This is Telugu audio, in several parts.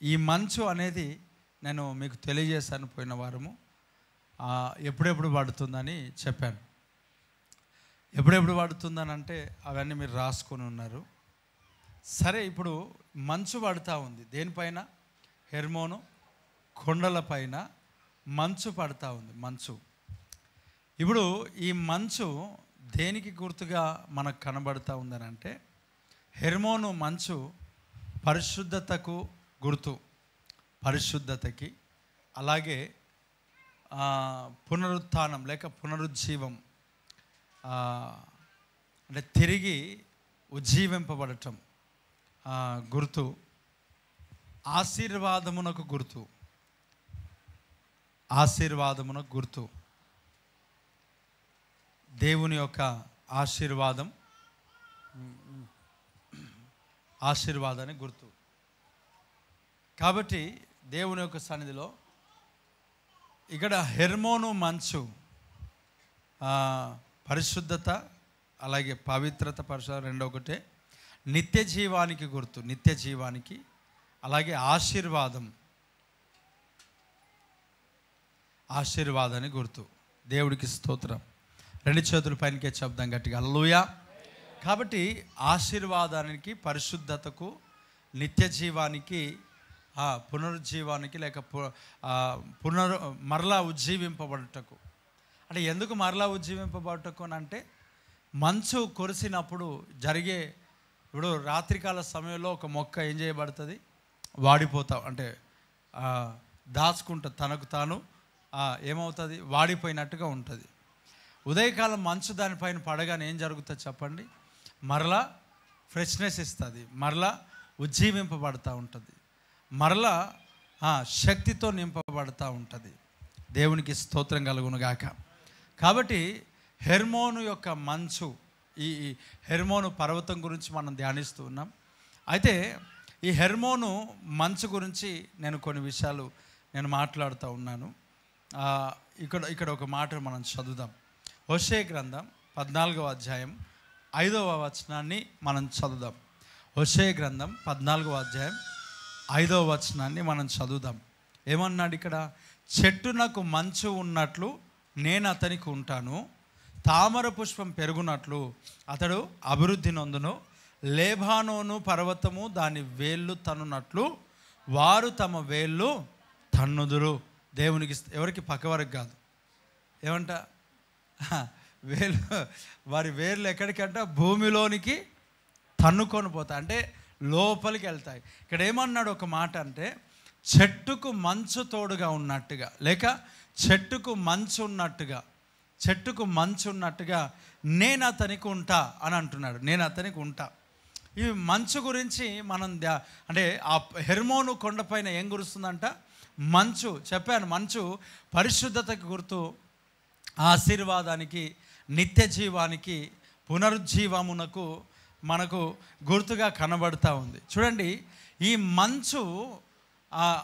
ఈ మంచు అనేది నేను మీకు తెలియజేశాను పోయిన వారము. ఎప్పుడెప్పుడు పడుతుందని చెప్పాను. ఎప్పుడెప్పుడు పడుతుందని అంటే అవన్నీ మీరు రాసుకొని ఉన్నారు. సరే, ఇప్పుడు మంచు పడుతూ ఉంది. దేనిపైన? హెర్మోను కొండలపైన మంచు పడుతూ ఉంది. మంచు. ఇప్పుడు ఈ మంచు దేనికి గుర్తుగా మనకు కనబడుతూ ఉందని అంటే, హెర్మోను మంచు పరిశుద్ధతకు గుర్తు, పరిశుద్ధతకి. అలాగే పునరుత్థానం లేక పునరుజ్జీవం, అంటే తిరిగి ఉజ్జీవింపబడటం గుర్తు. ఆశీర్వాదమునకు గుర్తు, ఆశీర్వాదమునకు గుర్తు. దేవుని యొక్క ఆశీర్వాదం, ఆశీర్వాదానికి గుర్తు. కాబట్టి దేవుని యొక్క సన్నిధిలో ఇక్కడ హెర్మోను మంచు పరిశుద్ధత, అలాగే పవిత్రత, పరిశుద్ధత రెండో ఒకటే. నిత్య జీవానికి గుర్తు, నిత్య జీవానికి. అలాగే ఆశీర్వాదం, ఆశీర్వాదానికి గుర్తు. దేవుడికి స్తోత్రం. రెండు చేతుల పైనకే చెప్దాం గట్టిగా, హల్లెలూయా. కాబట్టి ఆశీర్వాదానికి, పరిశుద్ధతకు, నిత్య జీవానికి, పునరుజ్జీవానికి లేక మరలా ఉజ్జీవింపబడుటకు. అంటే ఎందుకు మరలా ఉజ్జీవింపబడుటకు అని అంటే, మంచు కురిసినప్పుడు జరిగే, ఇప్పుడు రాత్రికాల సమయంలో ఒక మొక్క ఏం చేయబడుతుంది? వాడిపోతావు, అంటే దాచుకుంటుంది, తనకు తాను ఏమవుతుంది? వాడిపోయినట్టుగా ఉంటుంది. ఉదయకాలం మంచు దానిపైన పడగానే ఏం జరుగుతుంది చెప్పండి? మరలా ఫ్రెష్నెస్ ఇస్తుంది, మరలా ఉజ్జీవింపబడుతూ ఉంటుంది, మరలా శక్తితో నింపబడుతూ ఉంటుంది. దేవునికి స్తోత్రం కలుగును గాక. కాబట్టి హెర్మోను యొక్క మంచు, ఈ హెర్మోను పర్వతం గురించి మనం ధ్యానిస్తూ ఉన్నాం. అయితే ఈ హెర్మోను మంచు గురించి నేను కొన్ని విషయాలు మాట్లాడుతూ ఉన్నాను. ఇక్కడ ఒక మాట మనం చదువుదాం. హోషేయ గ్రంథం 14వ అధ్యాయం 5వ వచనాన్ని మనం చదువుదాం. హోషేయ గ్రంథం 14వ అధ్యాయం 5వ వచనాన్ని మనం చదువుదాం. ఏమన్నాడు ఇక్కడ? చెట్టునకు మంచు ఉన్నట్లు నేను అతనికి ఉంటాను, తామర పుష్పం పెరుగునట్లు అతడు అభివృద్ధి నొందును, లేబానోను పర్వతము దాని వేళ్ళు తన్నునట్లు వారు తమ వేళ్ళు తన్నుదురు. దేవునికి, ఎవరికి? పక్కవరకు కాదు. ఏమంట? వేలు, వారి వేర్లు ఎక్కడికంట? భూమిలోనికి తన్నుకొని పోతాయి, అంటే లోపలికి వెళ్తాయి. ఇక్కడ ఏమన్నాడు ఒక మాట అంటే, చెట్టుకు మంచు తోడుగా ఉన్నట్టుగా, లేక చెట్టుకు మంచు ఉన్నట్టుగా, చెట్టుకు మంచు ఉన్నట్టుగా నేను అతనికి ఉంటా అని అంటున్నాడు. నేను అతనికి ఉంటా. ఈ మంచు గురించి మనం అంటే ఆ హెర్మోను కొండపైన ఏం కురుస్తుందంట? మంచు. చెప్పాను, మంచు పరిశుద్ధతకి గుర్తు, ఆశీర్వాదానికి, నిత్య జీవానికి, పునరుజ్జీవమునకు మనకు గుర్తుగా కనబడుతూ ఉంది. చూడండి, ఈ మంచు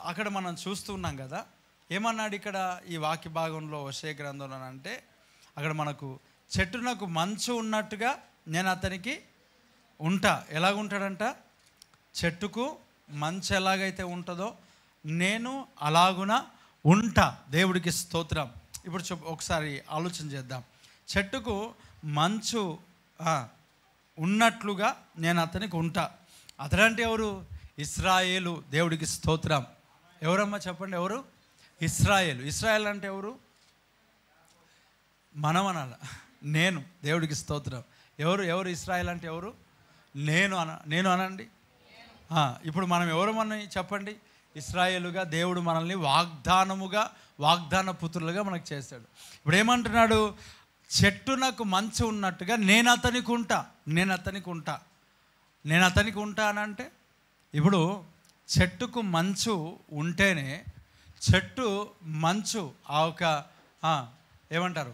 అక్కడ మనం చూస్తూ ఉన్నాం కదా. ఏమన్నాడు ఇక్కడ ఈ వాక్య భాగంలో హోషేయ గ్రంథంలో అంటే, అక్కడ మనకు చెట్టునకు మంచు ఉన్నట్టుగా నేను అతనికి ఉంటా. ఎలాగుంటాడంట? చెట్టుకు మంచు ఎలాగైతే ఉంటుందో నేను అలాగున ఉంటా. దేవుడికి స్తోత్రం. ఇప్పుడు ఒకసారి ఆలోచన చేద్దాం. చెట్టుకు మంచు ఉన్నట్లుగా నేను అతనికి ఉంటా. అతడంటే ఎవరు? ఇశ్రాయేలు. దేవుడికి స్తోత్రం. ఎవరమ్మా చెప్పండి, ఎవరు? ఇశ్రాయేలు. ఇశ్రాయేల్ అంటే ఎవరు? మనం అనాల, నేను. దేవుడికి స్తోత్రం. ఎవరు ఇశ్రాయేల్ అంటే ఎవరు? నేను అనండి. ఇప్పుడు మనం ఎవరమని చెప్పండి? ఇశ్రాయేలుగా దేవుడు మనల్ని వాగ్దాన పుత్రులుగా మనకు చేశాడు. ఇప్పుడు ఏమంటున్నాడు? చెట్టునకు మంచు ఉన్నట్టుగా నేను అతనికి ఉంటా. నేను అతనికి ఉంటా అని అంటే, ఇప్పుడు చెట్టుకు మంచు ఉంటేనే, చెట్టు మంచు ఏమంటారు,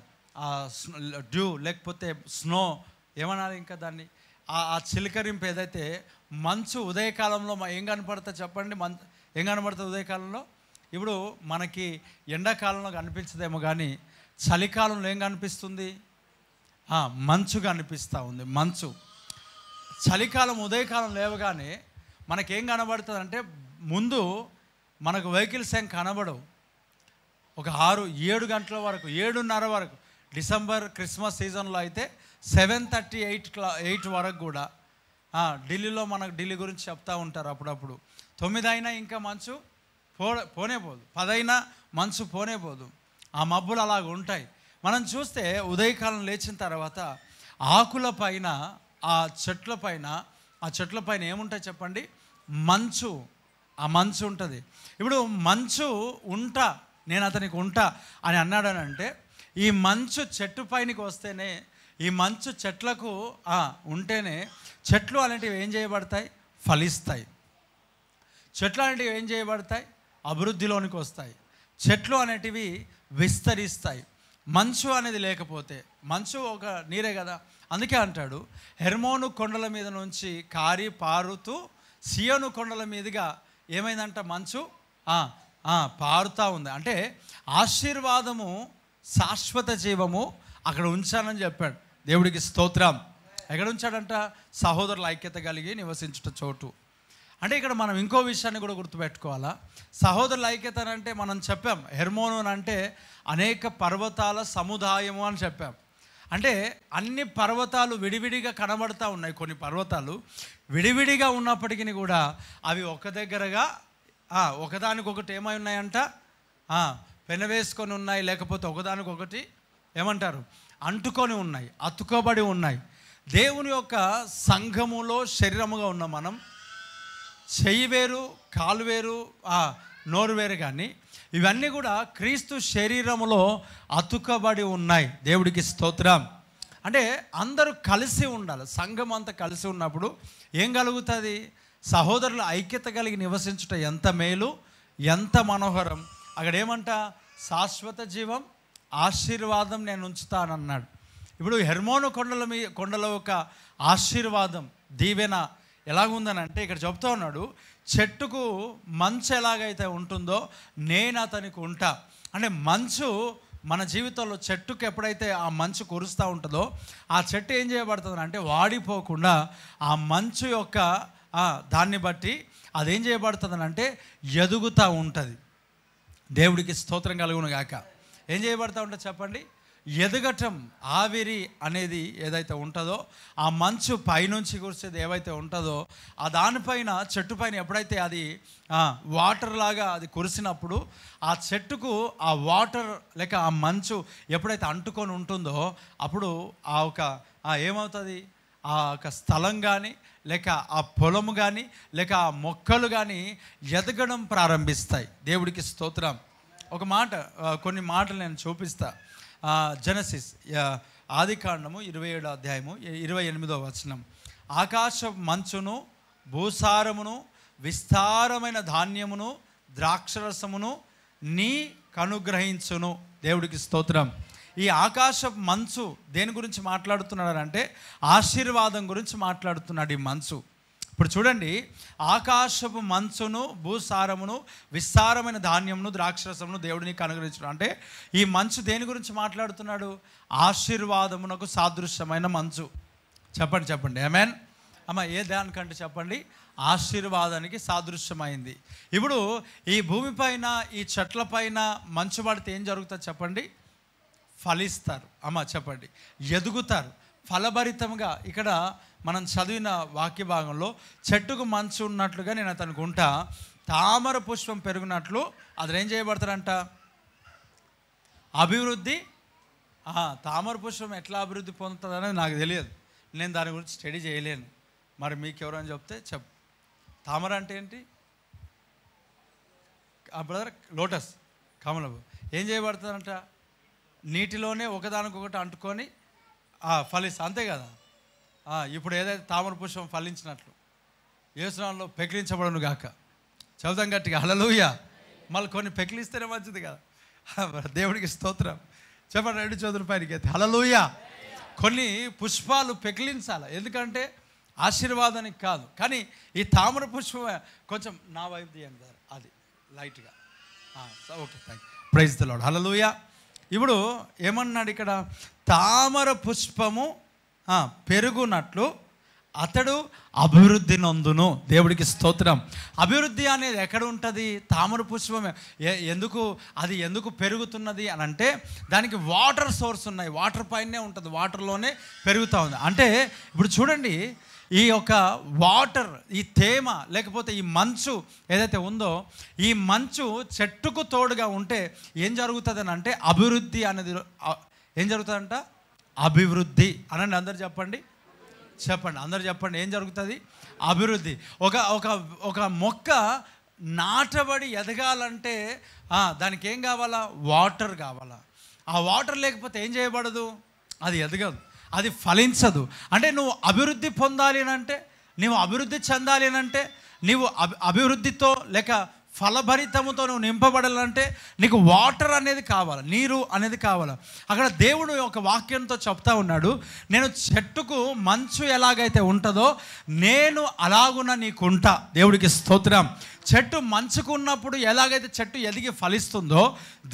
డ్యూ లేకపోతే స్నో ఏమన్నారు ఇంకా దాన్ని, ఆ చిలకరింపు ఏదైతే మంచు ఉదయకాలంలో ఏం కనపడుతుంది చెప్పండి? ఏం కనపడుతుంది ఉదయకాలంలో? ఇప్పుడు మనకి ఎండాకాలంలో కనిపించదేమో కానీ చలికాలంలో ఏం కనిపిస్తుంది? మంచు కనిపిస్తూ ఉంది. మంచు చలికాలం ఉదయకాలం లేవగానే మనకేం కనబడుతుంది అంటే, ముందు మనకు వెహికల్స్ ఏం కనబడవు. ఒక 6-7 గంటల వరకు, 7:30 వరకు, డిసెంబర్ క్రిస్మస్ సీజన్లో అయితే 7:30, 8 వరకు కూడా ఢిల్లీలో మనకు ఢిల్లీ గురించి చెప్తూ ఉంటారు. అప్పుడప్పుడు 9 అయినా ఇంకా మంచు పోనే పోదు, 10 అయినా మంచు పోనే పోదు. ఆ మబ్బులు అలాగ ఉంటాయి. మనం చూస్తే ఉదయకాలం లేచిన తర్వాత ఆకుల పైన, ఆ చెట్ల పైన ఏముంటాయి చెప్పండి? మంచు. ఆ మంచు ఉంటుంది. ఇప్పుడు మంచు నేను అతనికి ఉంటా అని అన్నాడనంటే, ఈ మంచు చెట్టు పైనకి వస్తేనే, ఈ మంచు చెట్లకు ఉంటేనే చెట్లు అనేటివి ఏం చేయబడతాయి? ఫలిస్తాయి. చెట్లు అనేటివి ఏం చేయబడతాయి? అభివృద్ధిలోనికి వస్తాయి. చెట్లు అనేటివి విస్తరిస్తాయి. మంచు అనేది లేకపోతే, మంచు ఒక నీరే కదా. అందుకే అంటాడు, హెర్మోను కొండల మీద నుంచి కారి పారుతూ సియోను కొండల మీదుగా ఏమైందంట? మంచు పారుతూ ఉంది. అంటే ఆశీర్వాదము, శాశ్వత జీవము అక్కడ ఉంచానని చెప్పాడు. దేవుడికి స్తోత్రం. ఎక్కడ ఉంచాడంట? సహోదరుల ఐక్యత కలిగి నివసించుట చోటు. అంటే ఇక్కడ మనం ఇంకో విషయాన్ని కూడా గుర్తుపెట్టుకోవాలా. సహోదరుల ఐక్యత అంటే మనం చెప్పాం, హెర్మోను అంటే అనేక పర్వతాల సముదాయము అని చెప్పాం. అంటే అన్ని పర్వతాలు విడివిడిగా కనబడుతూ ఉన్నాయి. కొన్ని పర్వతాలు విడివిడిగా ఉన్నప్పటికీ కూడా అవి ఒక దగ్గరగా ఒకదానికొకటి ఏమై ఉన్నాయంట? పెనవేసుకొని ఉన్నాయి. లేకపోతే ఒకదానికొకటి ఏమంటారు? అంటుకొని ఉన్నాయి, అతుకోబడి ఉన్నాయి. దేవుని యొక్క సంఘములో శరీరముగా ఉన్న మనం, చెయ్యి వేరు, కాలు వేరు, నోరు వేరు, కానీ ఇవన్నీ కూడా క్రీస్తు శరీరములో అతుకబడి ఉన్నాయి. దేవుడికి స్తోత్రం. అంటే అందరూ కలిసి ఉండాలి. సంఘం అంతా కలిసి ఉన్నప్పుడు ఏం కలుగుతుంది? సహోదరుల ఐక్యత కలిగి నివసించుట ఎంత మేలు, ఎంత మనోహరం. అక్కడ ఏమంట? శాశ్వత జీవం, ఆశీర్వాదం నేను ఉంచుతానన్నాడు. ఇప్పుడు హెర్మోను కొండల ఒక ఆశీర్వాదం, దీవెన ఎలాగుందనంటే ఇక్కడ చెప్తా ఉన్నాడు, చెట్టుకు మంచు ఎలాగైతే ఉంటుందో నేను అతనికి ఉంటా. అంటే మంచు మన జీవితంలో చెట్టుకు ఎప్పుడైతే ఆ మంచు కురుస్తూ ఉంటుందో ఆ చెట్టు ఏం చేయబడుతుంది అంటే వాడిపోకుండా ఆ మంచు యొక్క దాన్ని బట్టి అదేం చేయబడుతుంది అంటే ఎదుగుతూ ఉంటుంది. దేవుడికి స్తోత్రం కలుగును గాక. ఏం చేయబడతా ఉంటుంది చెప్పండి? ఎదగటం. ఆవిరి అనేది ఏదైతే ఉంటుందో, ఆ మంచు పైనుంచి కురిసేది ఏవైతే ఉంటుందో ఆ దానిపైన, చెట్టు పైన ఎప్పుడైతే అది వాటర్ లాగా అది కురిసినప్పుడు ఆ చెట్టుకు ఆ వాటర్ లేక ఆ మంచు ఎప్పుడైతే అంటుకొని ఉంటుందో అప్పుడు ఏమవుతుంది? ఆ ఒక స్థలం కానీ లేక ఆ పొలము కానీ లేక ఆ మొక్కలు కానీ ఎదగడం ప్రారంభిస్తాయి. దేవుడికి స్తోత్రం. ఒక మాట, కొన్ని మాటలు నేను చూపిస్తా. జెనసిస్ ఆదికాండము 27వ అధ్యాయము 28వ వచనం. ఆకాశ మంచును, భూసారమును, విస్తారమైన ధాన్యమును, ద్రాక్షరసమును నీ కనుగ్రహించును. దేవుడికి స్తోత్రం. ఈ ఆకాశ మంచు దేని గురించి మాట్లాడుతున్నాడు అంటే ఆశీర్వాదం గురించి మాట్లాడుతున్నాడు ఈ మంచు. ఇప్పుడు చూడండి, ఆకాశపు మంచును, భూసారమును, విస్తారమైన ధాన్యమును, ద్రాక్షరసమును దేవుడిని అనుగ్రహించడం అంటే ఈ మంచు దేని గురించి మాట్లాడుతున్నాడు? ఆశీర్వాదమునకు సాదృశ్యమైన మంచు. చెప్పండి ఆమేన్. అమ్మ, ఏ దానికంటే చెప్పండి? ఆశీర్వాదానికి సాదృశ్యమైంది. ఇప్పుడు ఈ భూమిపైన, ఈ చెట్లపైన మంచు పడితే ఏం జరుగుతుంది చెప్పండి? ఫలిస్తారు. అమ్మ చెప్పండి, ఎదుగుతారు ఫలభరితంగా. ఇక్కడ మనం చదివిన వాక్య భాగంలో చెట్టుకు మంచు ఉన్నట్లుగా నేను అతనికి ఉంటా, తామర పుష్పం పెరుగునట్లు అది ఏం చేయబడతారంట? అభివృద్ధి. తామర పుష్పం ఎట్లా అభివృద్ధి పొందుతుంది అనేది నాకు తెలియదు, నేను దాని గురించి స్టడీ చేయలేను. మరి మీకు ఎవరైనా చెప్తే తామర అంటే ఏంటి? బ్రదర్, లోటస్, కమలం ఏం చేయబడుతుందంట? నీటిలోనే ఒకదానికొకటి అంటుకొని ఫలిస్తా, అంతే కదా. ఇప్పుడు ఏదైతే తామర పుష్పం ఫలించినట్లు యేసునామములో పెకిలించబడును గాక. చదువుతాం గట్టిగా హల్లెలూయా. మళ్ళీ కొన్ని పెకిలిస్తేనే మంచిది కదా. దేవుడికి స్తోత్రం. చెప్పండి 2 చేతుల పైకి ఎత్తి హల్లెలూయా. కొన్ని పుష్పాలు పెకిలించాలి, ఎందుకంటే ఆశీర్వాదానికి కాదు. కానీ ఈ తామర పుష్పం కొంచెం నా వైపు తీయండి సార్, అది లైట్గా. Okay, thank you. Praise the lord. Hallelujah. ఇప్పుడు ఏమన్నాడు ఇక్కడ? తామర పుష్పము పెరుగునట్లు అతడు అభివృద్ధి నందును. దేవుడికి స్తోత్రం. అభివృద్ధి అనేది ఎక్కడ ఉంటుంది? తామర పుష్పమే. ఎందుకు పెరుగుతున్నది అని అంటే దానికి వాటర్ సోర్స్ ఉన్నాయి. వాటర్ పైనే ఉంటుంది, వాటర్లోనే పెరుగుతూ ఉంది. అంటే ఇప్పుడు చూడండి, ఈ యొక్క వాటర్, ఈ తేమ లేకపోతే ఈ మంచు ఏదైతే ఉందో, ఈ మంచు చెట్టుకు తోడుగా ఉంటే ఏం జరుగుతుంది అంటే అభివృద్ధి అనేది ఏం జరుగుతుందంట? అభివృద్ధి అనండి. అందరు చెప్పండి, అందరు చెప్పండి. ఏం జరుగుతుంది? అభివృద్ధి. ఒక మొక్క నాటబడి ఎదగాలంటే దానికి ఏం కావాలా? వాటర్ కావాలా. ఆ వాటర్ లేకపోతే ఏం చేయబడదు, అది ఎదగదు, అది ఫలించదు. అంటే నువ్వు అభివృద్ధి పొందాలి అని అంటే, నువ్వు అభివృద్ధి చెందాలి అని అంటే, నీవు అభివృద్ధితో లేక ఫలభరితముతో నువ్వు నింపబడాలంటే నీకు వాటర్ అనేది కావాలి, నీరు అనేది కావాలి. అక్కడ దేవుడు ఒక వాక్యంతో చెప్తా ఉన్నాడు, నేను చెట్టుకు మంచు ఎలాగైతే ఉంటుందో నేను అలాగున నీకుంటా. దేవుడికి స్తోత్రం. చెట్టు మంచుకున్నప్పుడు ఎలాగైతే చెట్టు ఎదిగి ఫలిస్తుందో,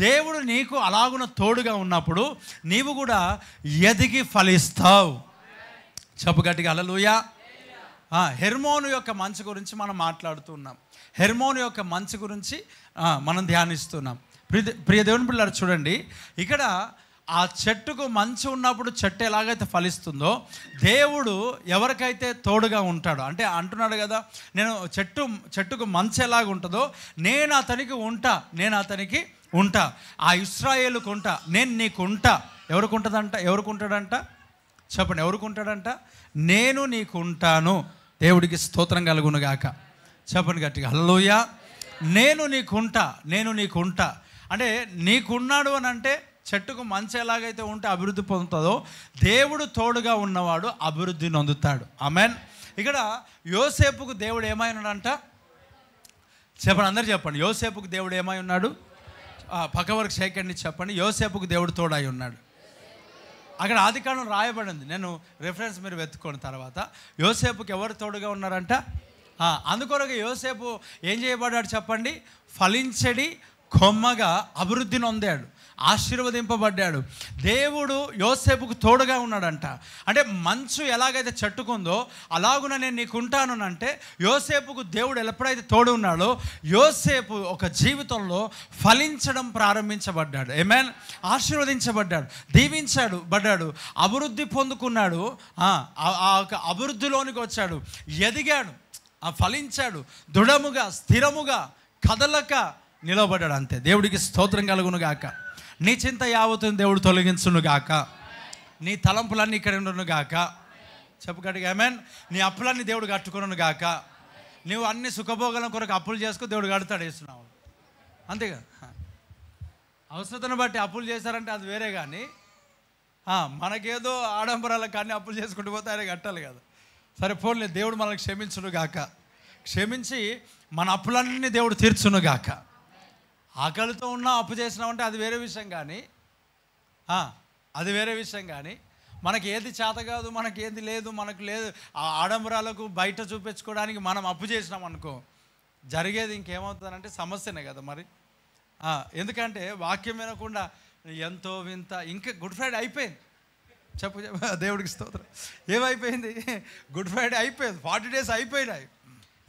దేవుడు నీకు అలాగున తోడుగా ఉన్నప్పుడు నీవు కూడా ఎదిగి ఫలిస్తావు. చెప్పు గట్టిగా హల్లెలూయా. హెర్మోను యొక్క మంచు గురించి మనం మాట్లాడుతున్నాం. హెర్మోను యొక్క మంచు గురించి మనం ధ్యానిస్తున్నాం. ప్రియ దేవుని పిల్లలు చూడండి, ఇక్కడ ఆ చెట్టుకు మంచు ఉన్నప్పుడు చెట్టు ఎలాగైతే ఫలిస్తుందో, దేవుడు ఎవరికైతే తోడుగా ఉంటాడో, అంటే అంటున్నాడు కదా, నేను చెట్టుకు మంచు ఎలాగ ఉంటుందో నేను అతనికి ఉంటా. ఆ ఇశ్రాయేలుకు ఉంటా, నేను నీకు ఉంటా. ఎవరికి ఉంటాడంట? చెప్పండి, ఎవరికి ఉంటాడంట? నేను నీకు ఉంటాను. దేవుడికి స్తోత్రం కలుగును గాక. చెప్పండి గట్టిగా హల్లెలూయా. నేను నీకుంటా అంటే నీకున్నాడు అని అంటే చెట్టుకు మంచి ఎలాగైతే ఉంటే అభివృద్ధి పొందుతుందో, దేవుడు తోడుగా ఉన్నవాడు అభివృద్ధి నొందుతాడు. ఆమెన్. ఇక్కడ యోసేపుకు దేవుడు ఏమై ఉన్నాడంట? చెప్పండి, అందరు చెప్పండి. యోసేపుకు దేవుడు ఏమై ఉన్నాడు? పక్క వరకు సేకండి చెప్పండి. యోసేపుకు దేవుడు తోడై ఉన్నాడు. అక్కడ ఆదికాండం రాయబడింది. నేను రెఫరెన్స్ మీరు వెతుక్కోండి తర్వాత. యోసేపుకి ఎవరు తోడుగా ఉన్నారంట? అందుకొరకు యోసేపు ఏం చేయబడ్డాడు చెప్పండి? ఫలించడి కొమ్మగా అభివృద్ధి నొందాడు, ఆశీర్వదింపబడ్డాడు. దేవుడు యోసేపుకు తోడుగా ఉన్నాడంట. అంటే మంచు ఎలాగైతే చెట్టుకుందో అలాగున నేను నీకుంటాను అంటే, యోసేపుకు దేవుడు ఎప్పుడైతే తోడు ఉన్నాడో యోసేపు ఒక జీవితంలో ఫలించడం ప్రారంభించబడ్డాడు. ఆమేన్. ఆశీర్వదించబడ్డాడు, దీవించబడ్డాడు, అభివృద్ధి పొందుకున్నాడు. ఆ అభివృద్ధిలోనికి వచ్చాడు, ఎదిగాడు, ఫలించాడు, దృఢముగా స్థిరముగా కదలక నిలబడ్డాడు. అంతే. దేవుడికి స్తోత్రం కలుగును గాక. నీ చింత యావత్తును దేవుడు తొలగించును గాక. నీ తలంపులన్నీ ఇక్కడ ఉండును గాక. చెప్పు గట్టిగా ఆమేన్. నీ అప్పులన్నీ దేవుడు కట్టుకును గాక. నువ్వు అన్ని సుఖభోగాల కొరకు అప్పులు చేసుకో, దేవుడు కడతాడు. వేస్తున్నావు అంతేగా. అవసరతను బట్టి అప్పులు చేశారంటే అది వేరే, కానీ మనకేదో ఆడంబరాలకు కానీ అప్పులు చేసుకుంటూ పోతే ఆయన కట్టాలి కదా. సరే పోన్లే, దేవుడు మనల్ని క్షమించును గాక. క్షమించి మన అప్పులన్నీ దేవుడు తీర్చును గాక. ఆకలితో ఉన్నా అప్పు చేసినామంటే అది వేరే విషయం కానీ మనకి ఏది చేత కాదు, మనకి ఏది లేదు, మనకు లేదు, ఆ ఆడంబరాలకు బయట చూపించుకోవడానికి మనం అప్పు చేసినాం అనుకో, జరిగేది ఇంకేమవుతుందంటే సమస్యనే కదా మరి. ఎందుకంటే వాక్యం వినకుండా ఎంతో వింత. ఇంకా గుడ్ ఫ్రైడే అయిపోయింది. చెప్పు దేవుడికి స్తోత్రం. ఏమైపోయింది? గుడ్ ఫ్రైడే అయిపోయింది, 40 days అయిపోయినాయి.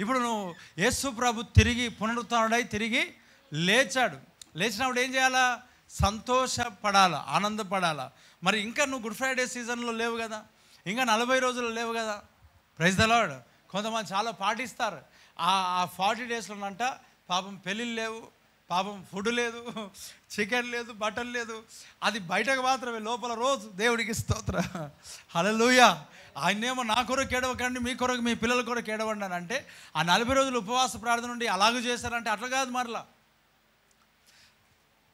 ఇప్పుడు నువ్వు యేసు ప్రభు తిరిగి పునరుత్థానుడై తిరిగి లేచినప్పుడు ఏం చేయాలా? సంతోషపడాలా, ఆనందపడాలా. మరి ఇంకా నువ్వు గుడ్ ఫ్రైడే సీజన్లో లేవు కదా, ఇంకా 40 రోజులు లేవు కదా. Praise the lord. కొంతమంది చాలా పాటిస్తారు. ఆ 40 daysలోనంట పాపం పెళ్ళిళ్ళు లేవు, పాపం ఫుడ్ లేదు, చికెన్ లేదు, బట్టలు లేదు. అది బయటకు మాత్రమే, లోపల రోజు. దేవుడికి స్తోత్రం. హల్లెలూయా. ఆయనేమో నా కొరకు ఏడవకండి, మీ కొరకు మీ పిల్లల కొరకు ఏడవండి అని అంటే, ఆ 40 రోజులు ఉపవాస ప్రార్థన నుండి అలాగూ చేశారంటే అట్లా కాదు. మరలా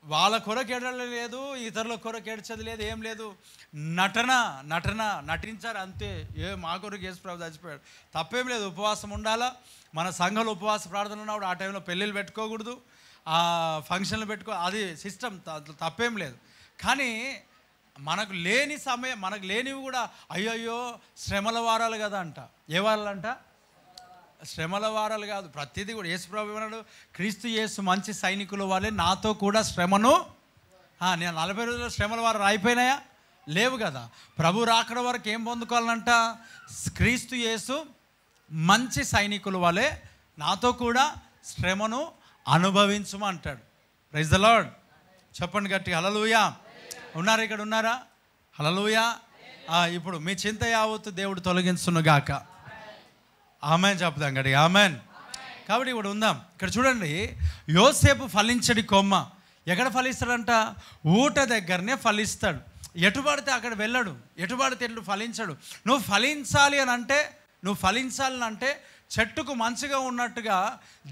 వాళ్ళ కొరకు ఏడలేదు, ఇతరుల కొరకు ఏడ్చేది లేదు, ఏం లేదు. నటించారు అంతే. మా కొరకు యేసు ప్రభు చచ్చిపోయాడు, తప్పేం లేదు. ఉపవాసం ఉండాలా. మన సంఘంలో ఉపవాస ప్రార్థన ఉన్నప్పుడు ఆ టైంలో పెళ్ళిళ్ళు పెట్టుకోకూడదు, ఫంక్షన్లు అది సిస్టమ్, తప్పేం లేదు. కానీ మనకు లేనివి కూడా అయ్యయ్యో శ్రమల వారాలు కదా అంట. ఏ వారాలు అంట? శ్రమల వారాలు కాదు, ప్రతిదీ కూడా. యేసు ప్రభు ఏమన్నాడు? క్రీస్తు యేసు మంచి సైనికుల వాళ్ళే నాతో కూడా శ్రమను. నేను 40 రోజుల్లో శ్రమల వారాలు అయిపోయినాయా? లేవు కదా. ప్రభు రాకడ వరకు ఏం పొందుకోవాలంట? క్రీస్తు యేసు మంచి సైనికుల వలె నాతో కూడా శ్రమను అనుభవించమంటాడు. Praise the lord. చెప్పండి గట్టి హల్లెలూయా. ఉన్నారా? ఇక్కడ ఉన్నారా? హల్లెలూయా. ఇప్పుడు మీ చింత యావత్తు దేవుడు తొలగించునుగాక. ఆమెన్ చెప్దాం గడి ఆమెన్. కాబట్టి ఇప్పుడు ఉందాం. ఇక్కడ చూడండి, యోసేపు ఫలించడి కొమ్మ. ఎక్కడ ఫలిస్తాడంట? ఊట దగ్గరనే ఫలిస్తాడు. ఎటు పడితే అక్కడ వెళ్ళడు, ఎటు పడితే ఎట్లు ఫలించడు. నువ్వు ఫలించాలి అని అంటే చెట్టుకు మంచిగా ఉన్నట్టుగా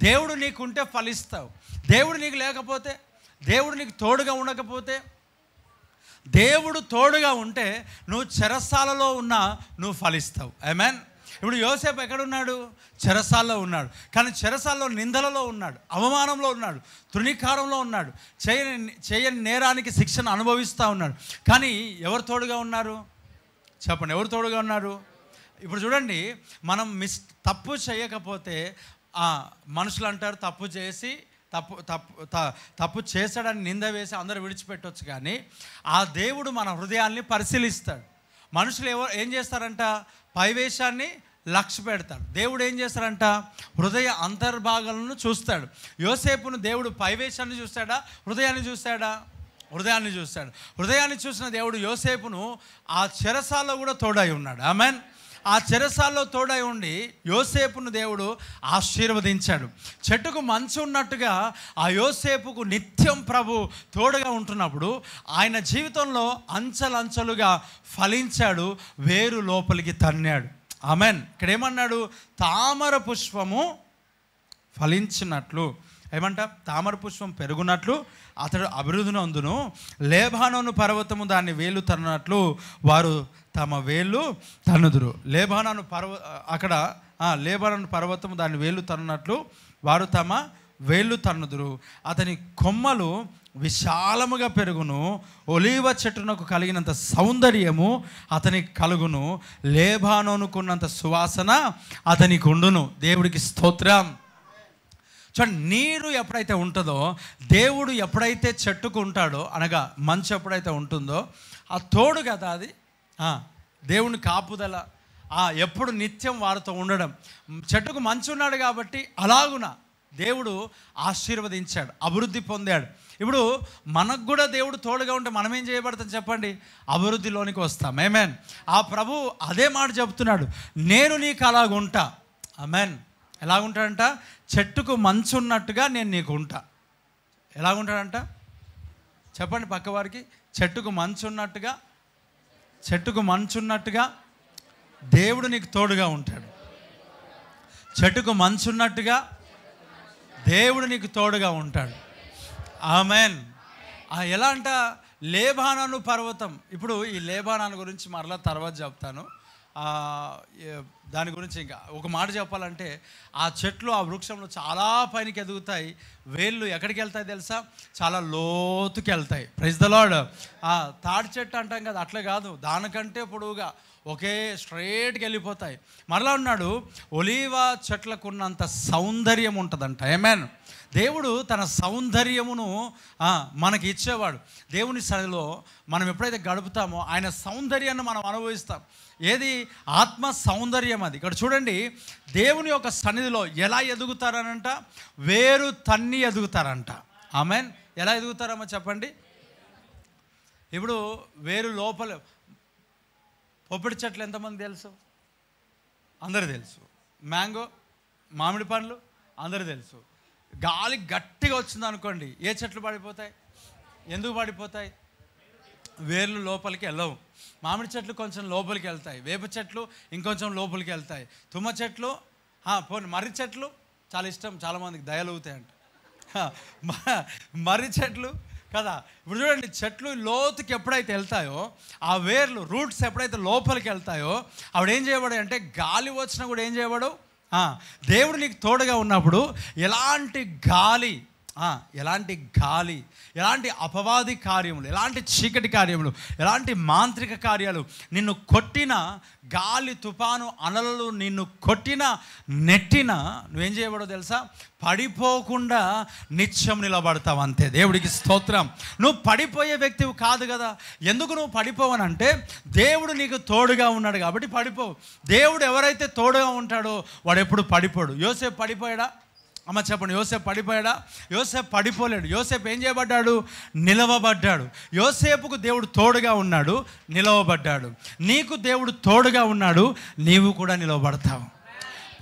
దేవుడు నీకుంటే ఫలిస్తావు. దేవుడు నీకు లేకపోతే, దేవుడు నీకు తోడుగా ఉండకపోతే, దేవుడు తోడుగా ఉంటే నువ్వు చెరసాలలో ఉన్నా నువ్వు ఫలిస్తావు. ఆమేన్. ఇప్పుడు యోసేపు ఎక్కడున్నాడు? చెరసాల్లో ఉన్నాడు. కానీ చెరసాల్లో నిందలలో ఉన్నాడు, అవమానంలో ఉన్నాడు, తృణీకారంలో ఉన్నాడు, చేయని నేరానికి శిక్షను అనుభవిస్తూ ఉన్నాడు. కానీ ఎవరు తోడుగా ఉన్నారు? చెప్పండి, ఎవరు తోడుగా ఉన్నారు? ఇప్పుడు చూడండి, మనం తప్పు చేయకపోతే మనుషులు అంటారు తప్పు చేసి తప్పు చేశాడని నింద వేసి అందరూ విడిచిపెట్టవచ్చు. కానీ ఆ దేవుడు మన హృదయాల్ని పరిశీలిస్తాడు. మనుషులు ఏం చేస్తారంట? పైవేషాన్ని లక్ష్య పెడతాడు. దేవుడు ఏం చేస్తాడంట? హృదయ అంతర్భాగాలను చూస్తాడు. యోసేపును దేవుడు పైవేషాన్ని చూస్తాడా? హృదయాన్ని చూస్తాడా? హృదయాన్ని చూస్తాడు. హృదయాన్ని చూసిన దేవుడు యోసేపును ఆ చెరసాల్లో కూడా తోడై ఉన్నాడు. ఆమెన్. ఆ చెరసాల్లో తోడై ఉండి యోసేపును దేవుడు ఆశీర్వదించాడు. చెట్టుకు మంచు ఉన్నట్టుగా ఆ యోసేపుకు నిత్యం ప్రభు తోడుగా ఉంటున్నప్పుడు ఆయన జీవితంలో అంచెలంచెలుగా ఫలించాడు, వేరు లోపలికి తన్నాడు. ఆమెన్. ఇక్కడ ఏమన్నాడు? తామర పుష్పము ఫలించినట్లు, ఏమంట? తామర పుష్పం పెరుగునట్లు అతడు అభివృద్ధి నందును, లేబానోను పర్వతము దాన్ని వేలు తన్నట్లు వారు తమ వేళ్ళు తన్నుదురు. లేబానోను పర్వతము దాన్ని వేలు తన్నట్లు వారు తమ వేళ్ళు తన్నుదురు. అతని కొమ్మలు విశాలముగా పెరుగును, ఒలీవ చెట్టునకు కలిగినంత సౌందర్యము అతనికి కలుగును, లేబానోనుకున్నంత సువాసన అతనికి ఉండును. దేవుడికి స్తోత్రం. చూడండి, నీరు ఎప్పుడైతే ఉంటుందో, దేవుడు ఎప్పుడైతే చెట్టుకు ఉంటాడో, అనగా మంచు ఎప్పుడైతే ఉంటుందో, ఆ తోడు కదా అది, దేవుని కాపుదల, ఎప్పుడు నిత్యం వారితో ఉండడం. చెట్టుకు మంచు ఉన్నాడు కాబట్టి అలాగున దేవుడు ఆశీర్వదించాడు, అభివృద్ధి పొందాడు. ఇప్పుడు మనకు కూడా దేవుడు తోడుగా ఉంటే మనం ఏం చేయబడతాం చెప్పండి? అభివృద్ధిలోనికి వస్తాం. ఆమేన్. ఆ ప్రభు అదే మాట చెప్తున్నాడు, నేను నీకు అలాగుంటా. ఆమేన్. ఎలాగుంటాడంట? చెట్టుకు మంచు ఉన్నట్టుగా నేను నీకు ఉంటా. ఎలాగుంటాడంట చెప్పండి పక్కవారికి. చెట్టుకు మంచు ఉన్నట్టుగా దేవుడు నీకు తోడుగా ఉంటాడు. చెట్టుకు మంచు ఉన్నట్టుగా దేవుడు నీకు తోడుగా ఉంటాడు. ఆమెన్. ఎలా అంట? లేబానోను పర్వతం. ఇప్పుడు ఈ లేబానాను గురించి మరలా తర్వాత చెప్తాను. దాని గురించి ఇంకా ఒక మాట చెప్పాలంటే, ఆ చెట్లు, ఆ వృక్షంలో చాలా పైనకి ఎదుగుతాయి. వేళ్ళు ఎక్కడికి వెళ్తాయి తెలుసా? చాలా లోతుకి వెళ్తాయి. Praise the lord. తాడి చెట్టు అంటాం కదా, అట్లే కాదు, దానికంటే పొడవుగా ఒకే స్ట్రైట్కి వెళ్ళిపోతాయి. మరలా ఉన్నాడు, ఒలీవ చెట్లకు ఉన్నంత సౌందర్యం ఉంటుందంట. ఆమేన్. దేవుడు తన సౌందర్యమును మనకి ఇచ్చేవాడు. దేవుని సన్నిధిలో మనం ఎప్పుడైతే గడుపుతామో ఆయన సౌందర్యాన్ని మనం అనుభవిస్తాం. ఏది? ఆత్మ సౌందర్యం అది. ఇక్కడ చూడండి, దేవుని యొక్క సన్నిధిలో ఎలా ఎదుగుతారనంట? వేరు తన్ని ఎదుగుతారంట. ఆమేన్. ఎలా ఎదుగుతారమ్మా చెప్పండి? ఇప్పుడు వేరు లోపల పొప్పిడి చెట్లు ఎంతమంది తెలుసు? అందరూ తెలుసు. మ్యాంగో, మామిడి పండ్లు అందరూ తెలుసు. గాలి గట్టిగా వచ్చింది అనుకోండి, ఏ చెట్లు పడిపోతాయి? ఎందుకు పడిపోతాయి? వేర్లు లోపలికి వెళ్ళవు. మామిడి చెట్లు కొంచెం లోపలికి వెళ్తాయి, వేప చెట్లు ఇంకొంచెం లోపలికి వెళ్తాయి, తుమ్మ చెట్లు, పోనీ మర్రి చెట్లు చాలా ఇష్టం, చాలామందికి దయలుగుతాయంట మర్రి చెట్లు కదా. ఇప్పుడు చూడండి, చెట్లు లోతుకి ఎప్పుడైతే వెళ్తాయో, ఆ వేర్లు, రూట్స్ ఎప్పుడైతే లోపలికి వెళ్తాయో, అప్పుడు ఏం చేయబడు అంటే, గాలి వచ్చినా కూడా ఏం చేయబడు? దేవుడు నీకు తోడుగా ఉన్నప్పుడు ఎలాంటి గాలి ఎలాంటి గాలి, ఎలాంటి అపవాది కార్యములు, ఎలాంటి చీకటి కార్యములు, ఎలాంటి మాంత్రిక కార్యాలు నిన్ను కొట్టిన, గాలి తుఫాను అలలు నిన్ను కొట్టిన, నెట్టిన, నువ్వేం చేయబడో తెలుసా? పడిపోకుండా నిత్యం నిలబడతావు అంతే. దేవుడికి స్తోత్రం. నువ్వు పడిపోయే వ్యక్తివి కాదు కదా. ఎందుకు నువ్వు పడిపోవనంటే దేవుడు నీకు తోడుగా ఉన్నాడు కాబట్టి పడిపోవు. దేవుడు ఎవరైతే తోడుగా ఉంటాడో వాడు ఎప్పుడు పడిపోడు. యోసేపు పడిపోయాడా? అమ్మ చెప్పండి. యోసేపు పడిపోయాడా? యోసేపు పడిపోలేడు. యోసేపు ఏం చేయబడ్డాడు? నిలవబడ్డాడు. యోసేపుకు దేవుడు తోడుగా ఉన్నాడు, నిలవబడ్డాడు. నీకు దేవుడు తోడుగా ఉన్నాడు, నీవు కూడా నిలవబడతావు.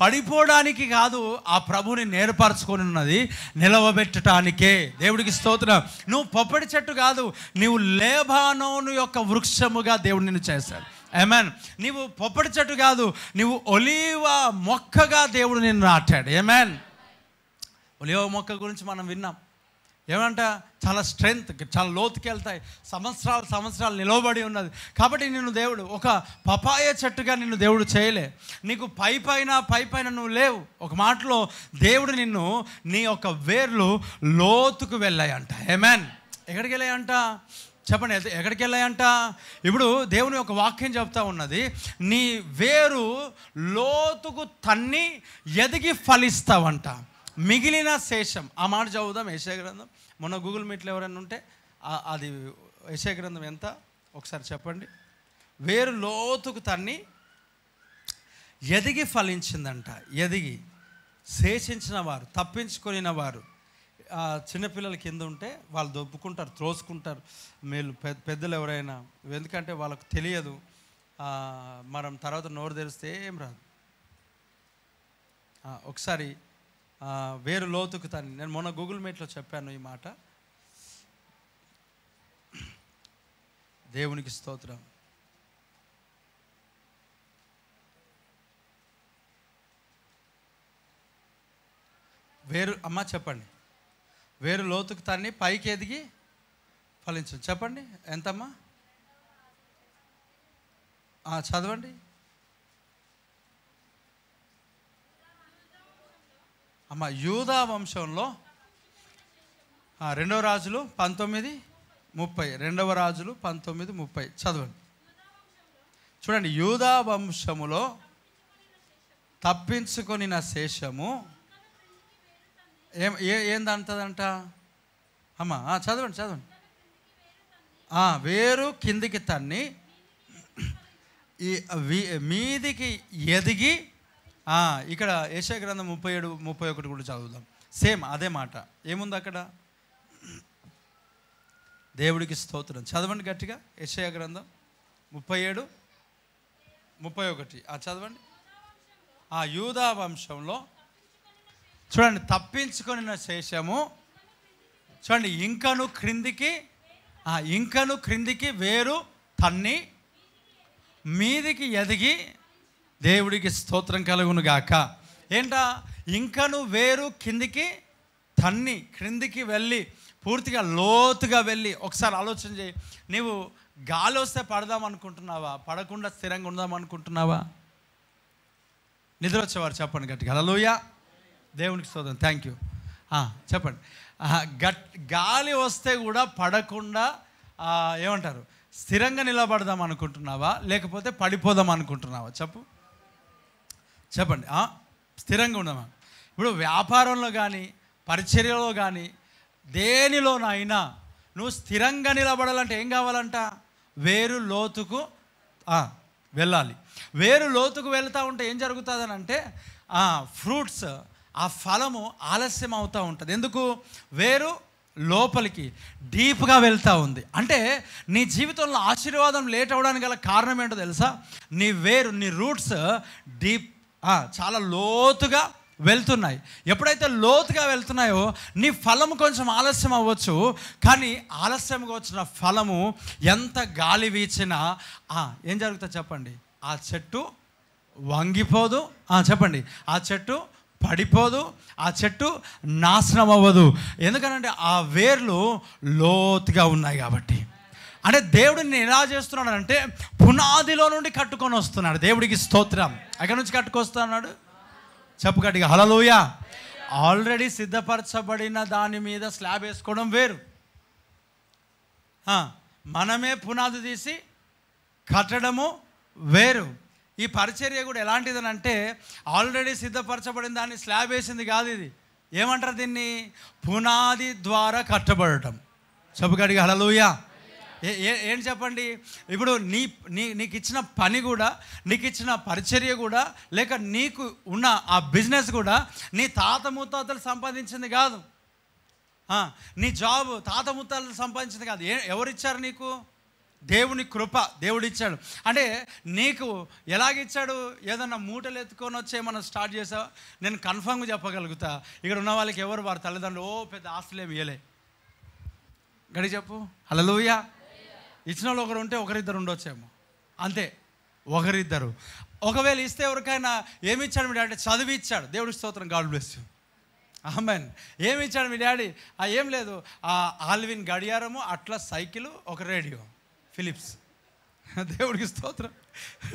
పడిపోవడానికి కాదు, ఆ ప్రభుని నేర్పరచుకొని ఉన్నది నిలవబెట్టడానికే. దేవుడికి స్తోత్రం. నువ్వు పొప్పడి చెట్టు కాదు, నీవు లేబానోను యొక్క వృక్షముగా దేవుడు నిన్ను చేశాడు. ఆమేన్. నీవు పొప్పడి చెట్టు కాదు, నీవు ఒలీవ మొక్కగా దేవుడు నిన్ను నాటాడు. ఆమేన్. ఒలీవ మొక్క గురించి మనం విన్నాం. ఏమంట? చాలా స్ట్రెంగ్త్, చాలా లోతుకి వెళ్తాయి, సంవత్సరాలు నిలవబడి ఉన్నది. కాబట్టి నిన్ను దేవుడు ఒక పపాయ చెట్టుగా నిన్ను దేవుడు చేయలే. నీకు పైపైన నువ్వు లేవు. ఒక మాటలో దేవుడు నిన్ను, నీ యొక్క వేర్లు లోతుకు వెళ్ళాయంట. ఆమేన్. ఎక్కడికి వెళ్ళాయంట చెప్పండి? ఎక్కడికి వెళ్ళాయంట? ఇప్పుడు దేవుని ఒక వాక్యం చెప్తా ఉన్నది, నీ వేరు లోతుకు తన్ని ఎదిగి ఫలిస్తావంట. మిగిలిన శేషం, ఆ మాట చదువుదాం. యెషయా గ్రంథం, మొన్న గూగుల్ మీట్లో ఎవరైనా ఉంటే అది యెషయా గ్రంథం ఎంత ఒకసారి చెప్పండి. వేరు లోతుకు తన్ని ఎదిగి ఫలించిందంట. ఎదిగి శేషించిన వారు, తప్పించుకొనిన వారు, చిన్నపిల్లల కింద ఉంటే వాళ్ళు దొబ్బుకుంటారు, త్రోసుకుంటారు. వీళ్ళు పెద్దలు ఎవరైనా, ఎందుకంటే వాళ్ళకు తెలియదు. మనం తర్వాత నోరు తెరిస్తే ఏం రాదు. ఒకసారి వేరు లోతుకు తని, నేను మొన్న గూగుల్ మీట్లో చెప్పాను ఈ మాట. దేవునికి స్తోత్రం. వేరు, అమ్మ చెప్పండి. వేరు లోతుకు తన్ని పైకి ఎదిగి ఫలించు. చెప్పండి ఎంతమ్మా? చదవండి అమ్మ. యూదా వంశంలో 2వ రాజులు 19:30, 2వ రాజులు 19:30 చదవండి. చూడండి, యూదా వంశములో తప్పించుకొనిన శేషము ఏందంటదంట అమ్మ? చదవండి. వేరు కిందికి తన్ని మీదికి ఎదిగి, ఇక్కడ యెషయా గ్రంథం 37-31 కూడా చదువుదాం. సేమ్ అదే మాట. ఏముంది అక్కడ? దేవుడికి స్తోత్రం. చదవండి గట్టిగా. యెషయా గ్రంథం 37-31 చదవండి. యూదా వంశంలో చూడండి, తప్పించుకొనిన శేషము, చూడండి, ఇంకను క్రిందికి వేరు తన్ని మీదికి ఎదిగి, దేవుడికి స్తోత్రం కలుగును గాక. ఏంటా? ఇంకను వేరు కిందికి తన్ని, క్రిందికి వెళ్ళి, పూర్తిగా లోతుగా వెళ్ళి. ఒకసారి ఆలోచన చేయి. నీవు గాలి వస్తే పడదాం అనుకుంటున్నావా? పడకుండా స్థిరంగా ఉందాం అనుకుంటున్నావా? నిద్ర వచ్చేవారు చెప్పండి గట్టిగా హల్లెలూయా. దేవునికి స్తోత్రం. Thank you. చెప్పండి. గాలి వస్తే కూడా పడకుండా ఏమంటారు? స్థిరంగా నిలబడదాం అనుకుంటున్నావా, లేకపోతే పడిపోదాం అనుకుంటున్నావా? చెప్పండి. స్థిరంగా ఉండమా? ఇప్పుడు వ్యాపారంలో కానీ, పరిచర్యలో కానీ, దేనిలోనైనా నువ్వు స్థిరంగా నిలబడాలంటే ఏం కావాలంట? వేరు లోతుకు వెళ్ళాలి. వేరు లోతుకు వెళ్తూ ఉంటే ఏం జరుగుతుందని అంటే ఫ్రూట్స్, ఆ ఫలము ఆలస్యం అవుతూ ఉంటుంది. ఎందుకు? వేరు లోపలికి డీప్గా వెళ్తూ ఉంది. అంటే నీ జీవితంలో ఆశీర్వాదం లేట్ అవ్వడానికి గల కారణం ఏంటో తెలుసా? నీ వేరు, నీ రూట్స్ డీప్, చాలా లోతుగా వెళ్తున్నాయి. ఎప్పుడైతే లోతుగా వెళ్తున్నాయో నీ ఫలము కొంచెం ఆలస్యం అవ్వచ్చు, కానీ ఆలస్యంగా వచ్చిన ఫలము ఎంత గాలి వీచినా ఏం జరుగుతుంది చెప్పండి? ఆ చెట్టు వంగిపోదు. చెప్పండి. ఆ చెట్టు పడిపోదు, ఆ చెట్టు నాశనం అవ్వదు. ఎందుకనంటే ఆ వేర్లు లోతుగా ఉన్నాయి కాబట్టి. అంటే దేవుడిని ఎలా చేస్తున్నాడు అంటే పునాదిలో నుండి కట్టుకొని వస్తున్నాడు. దేవుడికి స్తోత్రం. ఎక్కడి నుంచి కట్టుకొస్తున్నాడు? చెప్పు గట్టిగా హల్లెలూయా. ఆల్రెడీ సిద్ధపరచబడిన దాని మీద స్లాబ్ వేసుకోవడం వేరు. మనమే పునాది తీసి కట్టడము వేరు. ఈ పరిచర్య కూడా ఎలాంటిదని అంటే ఆల్రెడీ సిద్ధపరచబడిన దాన్ని స్లాబ్ వేసింది కాదు. ఇది ఏమంటారు దీన్ని? పునాది ద్వారా కట్టబడటం. చెప్పుగడిగా హల్లెలూయా. ఏంటి చెప్పండి? ఇప్పుడు నీకు ఇచ్చిన పని కూడా, నీకు ఇచ్చిన పరిచర్య కూడా, లేక నీకు ఉన్న ఆ బిజినెస్ కూడా నీ తాత ముత్తాతలు సంపాదించింది కాదు. నీ జాబ్ తాత ముత్తాతలు సంపాదించింది కాదు. ఎవరిచ్చారు నీకు? దేవుని కృప దేవుడిచ్చాడు. అంటే నీకు ఎలాగిచ్చాడు? ఏదన్నా మూటలు ఎత్తుకొని వచ్చే మనం స్టార్ట్ చేసావు. నేను కన్ఫర్మ్గా చెప్పగలుగుతా, ఇక్కడ ఉన్న వాళ్ళకి ఎవరు వారి తల్లిదండ్రులు పెద్ద ఆస్తులు ఏమి ఇవ్వలే. గడి చెప్పు హల్లెలూయా. ఇచ్చిన వాళ్ళు ఒకరు ఉంటే ఒకరిద్దరు ఉండొచ్చేమో, అంతే, ఒకరిద్దరు. ఒకవేళ ఇస్తే ఎవరికైనా ఏమి ఇచ్చాడు మీ డాడీ? చదివి ఇచ్చాడు. దేవుడి స్తోత్రం, గాడ్ బ్లెస్ యు. ఆమెన్. ఏమి ఇచ్చాడు మీ డాడీ? ఏం లేదు, ఆల్విన్ గడియారము, అట్లా సైకిల్, ఒక రేడియో ఫిలిప్స్. దేవుడికి స్తోత్రం.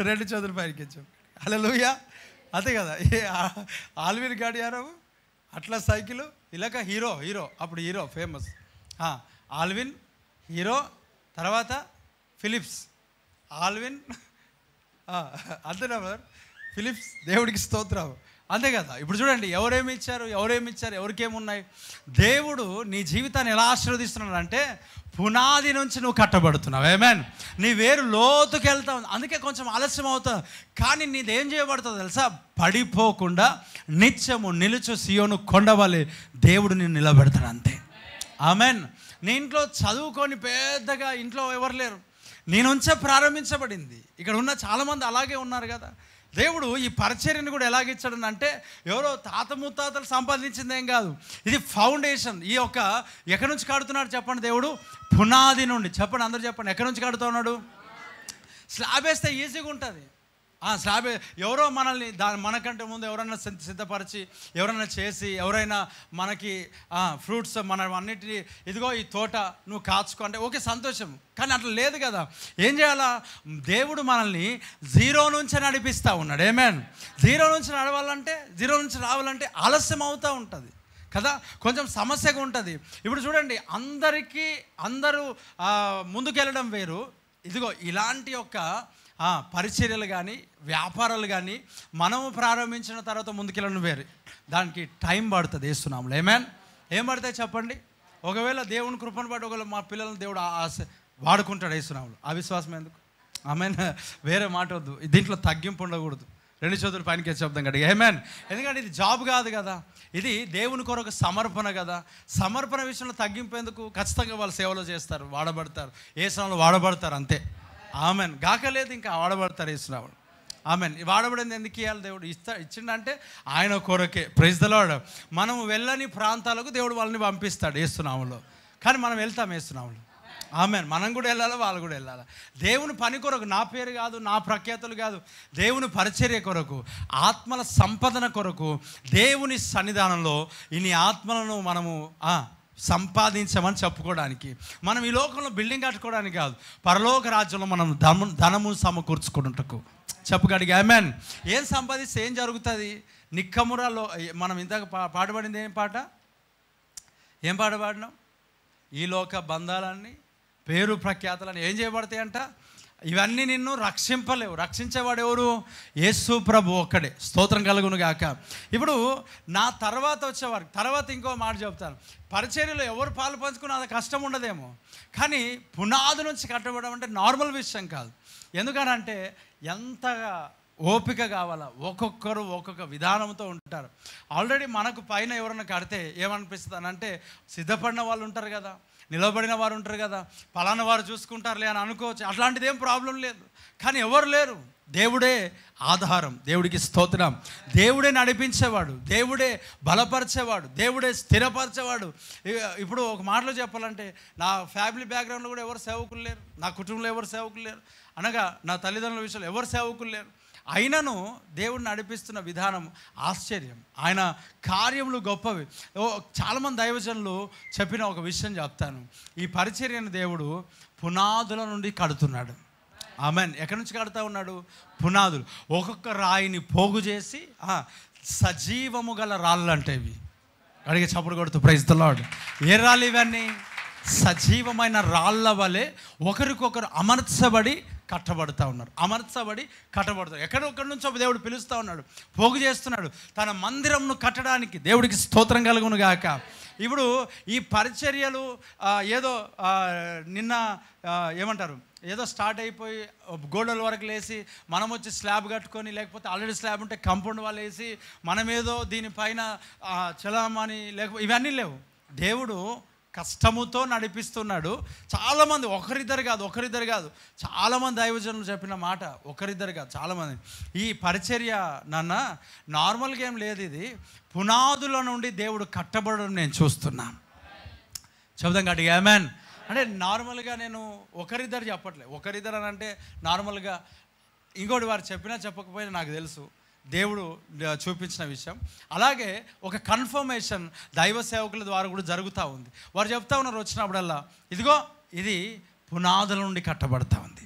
2 చేతులు పైకి ఇచ్చాం. హల్లెలూయా. అంతే కదా. ఆల్విన్ గడియారము, అట్లా సైకిల్, ఇలాగ హీరో అప్పుడు హీరో ఫేమస్. ఆల్విన్, హీరో, తర్వాత ఫిలిప్స్. ఆల్విన్ అంతేనా బ్రదర్? ఫిలిప్స్. దేవుడికి స్తోత్రం. అంతే కదా. ఇప్పుడు చూడండి, ఎవరేమి ఇచ్చారు, ఎవరికేమున్నాయి? దేవుడు నీ జీవితాన్ని ఎలా ఆశీర్వదిస్తున్నాడు అంటే పునాది నుంచి నువ్వు కట్టబడుతున్నావు. ఆమేన్. నీ వేరు లోతుకి వెళ్తావు. అందుకే కొంచెం ఆలస్యం అవుతుంది, కానీ నీదేం చేయబడుతుంది తెలుసా? పడిపోకుండా నిత్యము నిలుచు సియోను కొండవలె దేవుడు నిన్ను నిలబెడతాడు. అంతే. ఆమేన్. నీ ఇంట్లో చదువుకొని పెద్దగా ఇంట్లో ఎవరు లేరు, నీ నుంచే ప్రారంభించబడింది. ఇక్కడ ఉన్న చాలామంది అలాగే ఉన్నారు కదా. దేవుడు ఈ పరిచర్యను కూడా ఎలాగిచ్చాడు అంటే ఎవరో తాత ముత్తాతలు సంపాదించిందేం కాదు. ఇది ఫౌండేషన్. ఈ యొక్క ఎక్కడి నుంచి కడుతున్నాడు చెప్పండి? దేవుడు పునాది నుండి. చెప్పండి, అందరూ చెప్పండి, ఎక్కడి నుంచి కడుతున్నాడు? స్లాబ్ వేస్తే ఈజీగా ఉంటుంది. స్లాబ్ ఎవరో మనల్ని మనకంటే ముందు ఎవరైనా సిద్ధపరిచి, ఎవరైనా చేసి, ఎవరైనా మనకి ఫ్రూట్స్ మనం అన్నిటినీ, ఇదిగో ఈ తోట నువ్వు కాచుకో అంటే ఓకే, సంతోషం. కానీ అట్లా లేదు కదా. ఏం చేయాలా? దేవుడు మనల్ని జీరో నుంచి నడిపిస్తూ ఉన్నాడు. ఆమేన్. జీరో నుంచి నడవాలంటే, జీరో నుంచి రావాలంటే ఆలస్యం అవుతూ ఉంటుంది కదా, కొంచెం సమస్యగా ఉంటుంది. ఇప్పుడు చూడండి, అందరూ ముందుకెళ్ళడం వేరు. ఇదిగో ఇలాంటి యొక్క పరిచర్యలు కానీ వ్యాపారాలు కానీ మనము ప్రారంభించిన తర్వాత ముందుకెళ్ళడం వేరు. దానికి టైం పడుతుంది. వేస్తున్నాము. ఆమేన్. ఏం పడతాయి చెప్పండి? ఒకవేళ దేవుని కృపను బట్టి ఒకవేళ మా పిల్లలను దేవుడు వాడుకుంటాడు. వేస్తున్నాము. అవిశ్వాసం ఎందుకు? ఆమేన్. వేరే మాట వద్దు, దీంట్లో తగ్గింపు ఉండకూడదు. 2 చేతులు పైనకి చెప్తాం కదా. ఆమేన్. ఎందుకంటే ఇది జాబ్ కాదు కదా, ఇది దేవుని కొరకు సమర్పణ కదా. సమర్పణ విషయంలో తగ్గింపు ఎందుకు? ఖచ్చితంగా వాళ్ళు సేవలో చేస్తారు, వాడబడతారు, ఏ సమయంలో వాడబడతారు, అంతే. ఆమెన్. గాకలేదు ఇంకా వాడబడతారు యేసునామములో. ఆమెన్. వాడబడింది ఎందుకు ఇవ్వాలి? దేవుడు ఇచ్చిండంటే ఆయన కొరకే. Praise the lord. మనం వెళ్ళని ప్రాంతాలకు దేవుడు వాళ్ళని పంపిస్తాడు యేసునామములో. కానీ మనం వెళ్తాం యేసునామములో. ఆమెన్. మనం కూడా వెళ్ళాలి, వాళ్ళు కూడా వెళ్ళాలి. దేవుని పని కొరకు, నా పేరు కాదు, నా ప్రఖ్యాతులు కాదు, దేవుని పరిచర్య కొరకు, ఆత్మల సంపదన కొరకు, దేవుని సన్నిధానంలో ఇన్ని ఆత్మలను మనము సంపాదించమని చెప్పుకోవడానికి. మనం ఈ లోకంలో బిల్డింగ్ కట్టుకోవడానికి కాదు, పరలోక రాజ్యంలో మనం ధనము సమకూర్చుకుంటకు. చెప్పుగడిగా ఆమేన్. ఏం సంపాదిస్తే ఏం జరుగుతుంది? నిక్కమురాలో మనం ఇందాక పాడబడింది ఏం పాట పాడినాం? ఈ లోక బంధాలన్నీ, పేరు ప్రఖ్యాతలన్నీ ఏం చేయబడతాయంట? ఇవన్నీ నిన్ను రక్షింపలేవు. రక్షించేవాడు ఎవరు? యేసు ప్రభు ఒక్కడే. స్తోత్రం కలుగును గాక. ఇప్పుడు నా తర్వాత వచ్చేవారు, తర్వాత ఇంకో మాట చెప్తాను. పరిచర్యలో ఎవరు పాలు పంచుకున్న అది కష్టం ఉండదేమో, కానీ పునాది నుంచి కట్టబడడం అంటే నార్మల్ విషయం కాదు. ఎందుకనంటే ఎంతగా ఓపిక కావాలా. ఒక్కొక్కరు ఒక్కొక్క విధానంతో ఉంటారు. ఆల్రెడీ మనకు పైన ఎవరైనా కడితే ఏమనిపిస్తుంది అంటే, సిద్ధపడిన వాళ్ళు ఉంటారు కదా, నిలబడిన వారు ఉంటారు కదా, పలానా వారు చూసుకుంటారులే అని అనుకోవచ్చు. అట్లాంటిది ఏం ప్రాబ్లం లేదు. కానీ ఎవరు లేరు. దేవుడే ఆధారం. దేవుడికి స్తోత్రం. దేవుడే నడిపించేవాడు, దేవుడే బలపరిచేవాడు, దేవుడే స్థిరపరిచేవాడు. ఇప్పుడు ఒక మాటలో చెప్పాలంటే, నా ఫ్యామిలీ బ్యాక్గ్రౌండ్లో కూడా ఎవరు సేవకులు లేరు, నా కుటుంబంలో ఎవరు సేవకులు లేరు, అనగా నా తల్లిదండ్రుల విషయంలో ఎవరు సేవకులు లేరు. అయినను దేవుడు నడిపిస్తున్న విధానం ఆశ్చర్యం. ఆయన కార్యములు గొప్పవి. చాలామంది దైవజనులు చెప్పిన ఒక విషయం చెప్తాను. ఈ పరిచర్యను దేవుడు పునాదుల నుండి కడుతున్నాడు. ఆమెన్. ఎక్కడి నుంచి కడుతూ ఉన్నాడు? పునాదులు. ఒక్కొక్క రాయిని పోగు చేసి, సజీవము గల రాళ్ళు అంటే ఇవి. అడిగే చప్పుడు కొడుతూ ప్రైజ్ ది లార్డ్. ఏ రాళ్ళు ఇవన్నీ? సజీవమైన రాళ్ళ వలె ఒకరికొకరు అమర్చబడి కట్టబడుతూ ఉన్నారు. అమర్చబడి కట్టబడతారు. ఎక్కడొక్కడి నుంచో దేవుడు పిలుస్తూ ఉన్నాడు, పోగు చేస్తున్నాడు తన మందిరంను కట్టడానికి. దేవుడికి స్తోత్రం కలుగును గాక. ఇప్పుడు ఈ పరిచర్యలు ఏదో నిన్న ఏమంటారు, ఏదో స్టార్ట్ అయిపోయి గోడల వరకు లేసి మనం వచ్చి స్లాబ్ కట్టుకొని, లేకపోతే ఆల్రెడీ స్లాబ్ ఉంటే కాంపౌండ్ వాళ్ళు వేసి మనమేదో దీనిపైన చలామణి లేకపోతే ఇవన్నీ లేవు. దేవుడు కష్టముతో నడిపిస్తున్నాడు. చాలామంది, ఒకరిద్దరు కాదు చాలామంది దైవజనులు చెప్పిన మాట, ఒకరిద్దరు కాదు చాలామంది. ఈ పరిచర్య నాన్న నార్మల్గా ఏం లేదు, ఇది పునాదుల నుండి దేవుడు కట్టబడడం నేను చూస్తున్నాను. చెబుదాం గట్టిగా ఆమేన్. అంటే నార్మల్గా నేను ఒకరిద్దరు చెప్పట్లేదు. ఒకరిద్దరు అని అంటే నార్మల్గా ఇంకోటి వారు చెప్పినా చెప్పకపోయినా నాకు తెలుసు, దేవుడు చూపించిన విషయం. అలాగే ఒక కన్ఫర్మేషన్ దైవ సేవకుల ద్వారా కూడా జరుగుతూ ఉంది. వారు చెప్తా ఉన్నారు వచ్చినప్పుడల్లా, ఇదిగో ఇది పునాదుల నుండి కట్టబడతా ఉంది.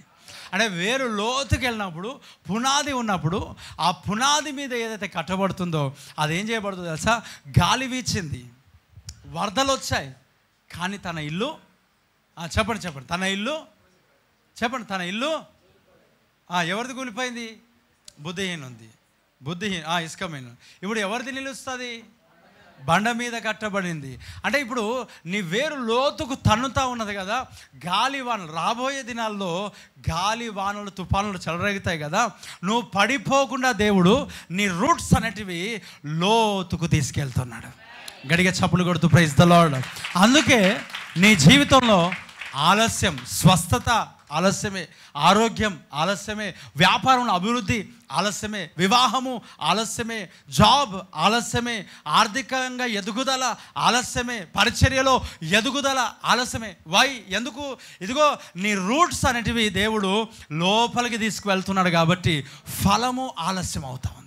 అంటే వేరు లోతుకి వెళ్ళినప్పుడు పునాది ఉన్నప్పుడు ఆ పునాది మీద ఏదైతే కట్టబడుతుందో అదేం చేయబడుతుందో తెలుసా? గాలి వీచింది, వరదలు వచ్చాయి, కానీ తన ఇల్లు చెప్పండి తన ఇల్లు తన ఇల్లు ఎవరిది కూలిపోయింది? బుద్ధిహీనుంది. ఇసుకమైన. ఇప్పుడు ఎవరిది నిలుస్తుంది? బండ మీద కట్టబడింది. అంటే ఇప్పుడు నీ వేరు లోతుకు తన్నుతా ఉన్నది కదా. గాలి వానలు రాబోయే దినాల్లో గాలి వానలు తుఫానులు చెలరేగుతాయి కదా. నువ్వు పడిపోకుండా దేవుడు నీ రూట్స్ అనేటివి లోతుకు తీసుకెళ్తున్నాడు. గడిగా చప్పులు కొడుతూ ప్రైజ్ ది లార్డ్. అందుకే నీ జీవితంలో ఆలస్యం, స్వస్థత ఆలస్యమే, ఆరోగ్యం ఆలస్యమే, వ్యాపారంలో అభివృద్ధి ఆలస్యమే, వివాహము ఆలస్యమే, జాబ్ ఆలస్యమే, ఆర్థికంగా ఎదుగుదల ఆలస్యమే, పరిచర్యలో ఎదుగుదల ఆలస్యమే. ఎందుకు? ఇదిగో నీ రూట్స్ అనేటివి దేవుడు లోపలికి తీసుకువెళ్తున్నాడు కాబట్టి ఫలము ఆలస్యం అవుతా ఉంది.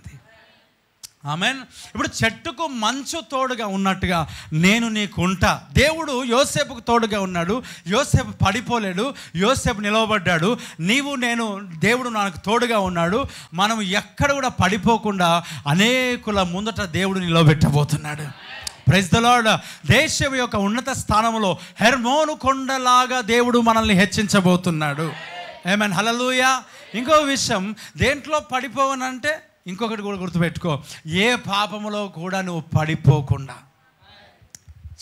ఆమేన్. ఇప్పుడు చెట్టుకు మంచు తోడుగా ఉన్నట్టుగా నేను నీకు ఉంటా. దేవుడు యోసేపుకు తోడుగా ఉన్నాడు. యోసేపు పడిపోలేడు, యోసేపు నిలవబడ్డాడు. దేవుడు నాకు తోడుగా ఉన్నాడు. మనం ఎక్కడ కూడా పడిపోకుండా అనేకుల ముందట దేవుడు నిలవబెట్టబోతున్నాడు. Praise the lord. దేశం యొక్క ఉన్నత స్థానంలో హెర్మోను కొండలాగా దేవుడు మనల్ని హెచ్చించబోతున్నాడు. ఆమేన్, హల్లెలూయా. ఇంకో విషయం, దేంట్లో పడిపోవనంటే ఇంకొకటి కూడా గుర్తుపెట్టుకో, ఏ పాపములో కూడా నువ్వు పడిపోకుండా.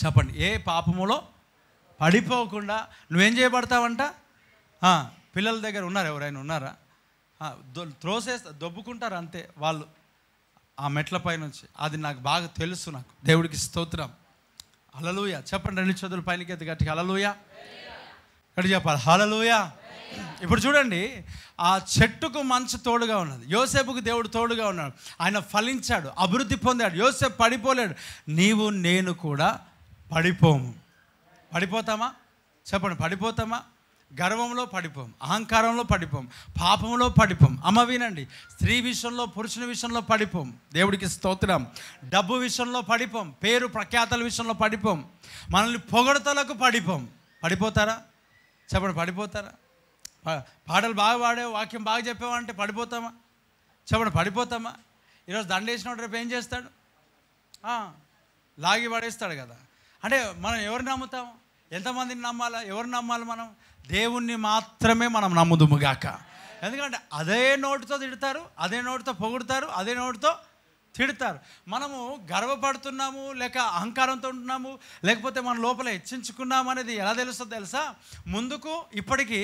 చెప్పండి, ఏ పాపములో పడిపోకుండా నువ్వేం చేయబడతావంట? పిల్లల దగ్గర ఉన్నారు, ఎవరైనా ఉన్నారా? దొబ్బుకుంటారు అంతే వాళ్ళు ఆ మెట్లపై నుంచి. అది నాకు బాగా తెలుసు. నాకు దేవుడికి స్తోత్రం. హల్లెలూయా. చెప్పండి, 2 చేతులు పైనకి ఎత్తి గట్టిగా హల్లెలూయా. ఇక్కడ చెప్పాలి హల్లెలూయా. ఇప్పుడు చూడండి, ఆ చెట్టుకు మంచు తోడుగా ఉన్నది, యోసేపుకు దేవుడు తోడుగా ఉన్నాడు. ఆయన ఫలించాడు, అభివృద్ధి పొందాడు. యోసేపు పడిపోలేడు. నీవు నేను కూడా పడిపోము. పడిపోతామా? చెప్పండి, పడిపోతామా? గర్వంలో పడిపోం, అహంకారంలో పడిపోం, పాపంలో పడిపోం. వినండి, స్త్రీ విషయంలో, పురుషుని విషయంలో పడిపోం. దేవుడికి స్తోత్రం. డబ్బు విషయంలో పడిపోం, పేరు ప్రఖ్యాతల విషయంలో పడిపోం, మనల్ని పొగడతలకు పడిపోం. పడిపోతారా? చెప్పండి, పడిపోతారా? పాటలు బాగా పాడావు, వాక్యం బాగా చెప్పావా అంటే పడిపోతామా? చెప్పండి, పడిపోతామా? ఈరోజు దండేసినోడు రేపు ఏం చేస్తాడు? లాగి పడేస్తాడు కదా. అంటే మనం ఎవరిని నమ్ముతాం? ఎంతమందిని నమ్మాలా? ఎవరిని నమ్మాలి? మనం దేవుణ్ణి మాత్రమే మనం నమ్ముదుముగాక. ఎందుకంటే అదే నోటితో తిడతారు, అదే నోటితో పొగుడతారు, అదే నోటితో తిడతారు. మనము గర్వపడుతున్నాము లేక అహంకారంతో ఉంటున్నాము, లేకపోతే మన లోపల హెచ్చించుకున్నాము అనేది ఎలా తెలుస్తుందో తెలుసా? ముందుకు ఇప్పటికీ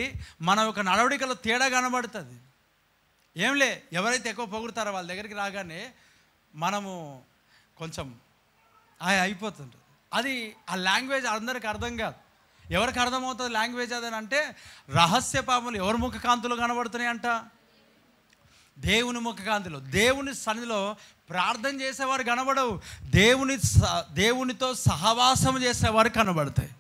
మన యొక్క నడవడికలో తేడా కనబడుతుంది. ఏంలే, ఎవరైతే ఎక్కువ పొగుడతారో వాళ్ళ దగ్గరికి రాగానే మనము కొంచెం అయిపోతుంటుంది. అది ఆ లాంగ్వేజ్ అందరికి అర్థం కాదు. ఎవరికి అర్థమవుతుంది లాంగ్వేజ్ అదని అంటే, రహస్య పాపములు ఎవరి ముఖ కాంతులు కనబడుతున్నాయి అంట? దేవుని ముఖకాంతిలో, దేవుని సన్నిధిలో ప్రార్థన చేసేవారు కనబడవు, దేవునితో సహవాసం చేసేవారు కనబడతాయి.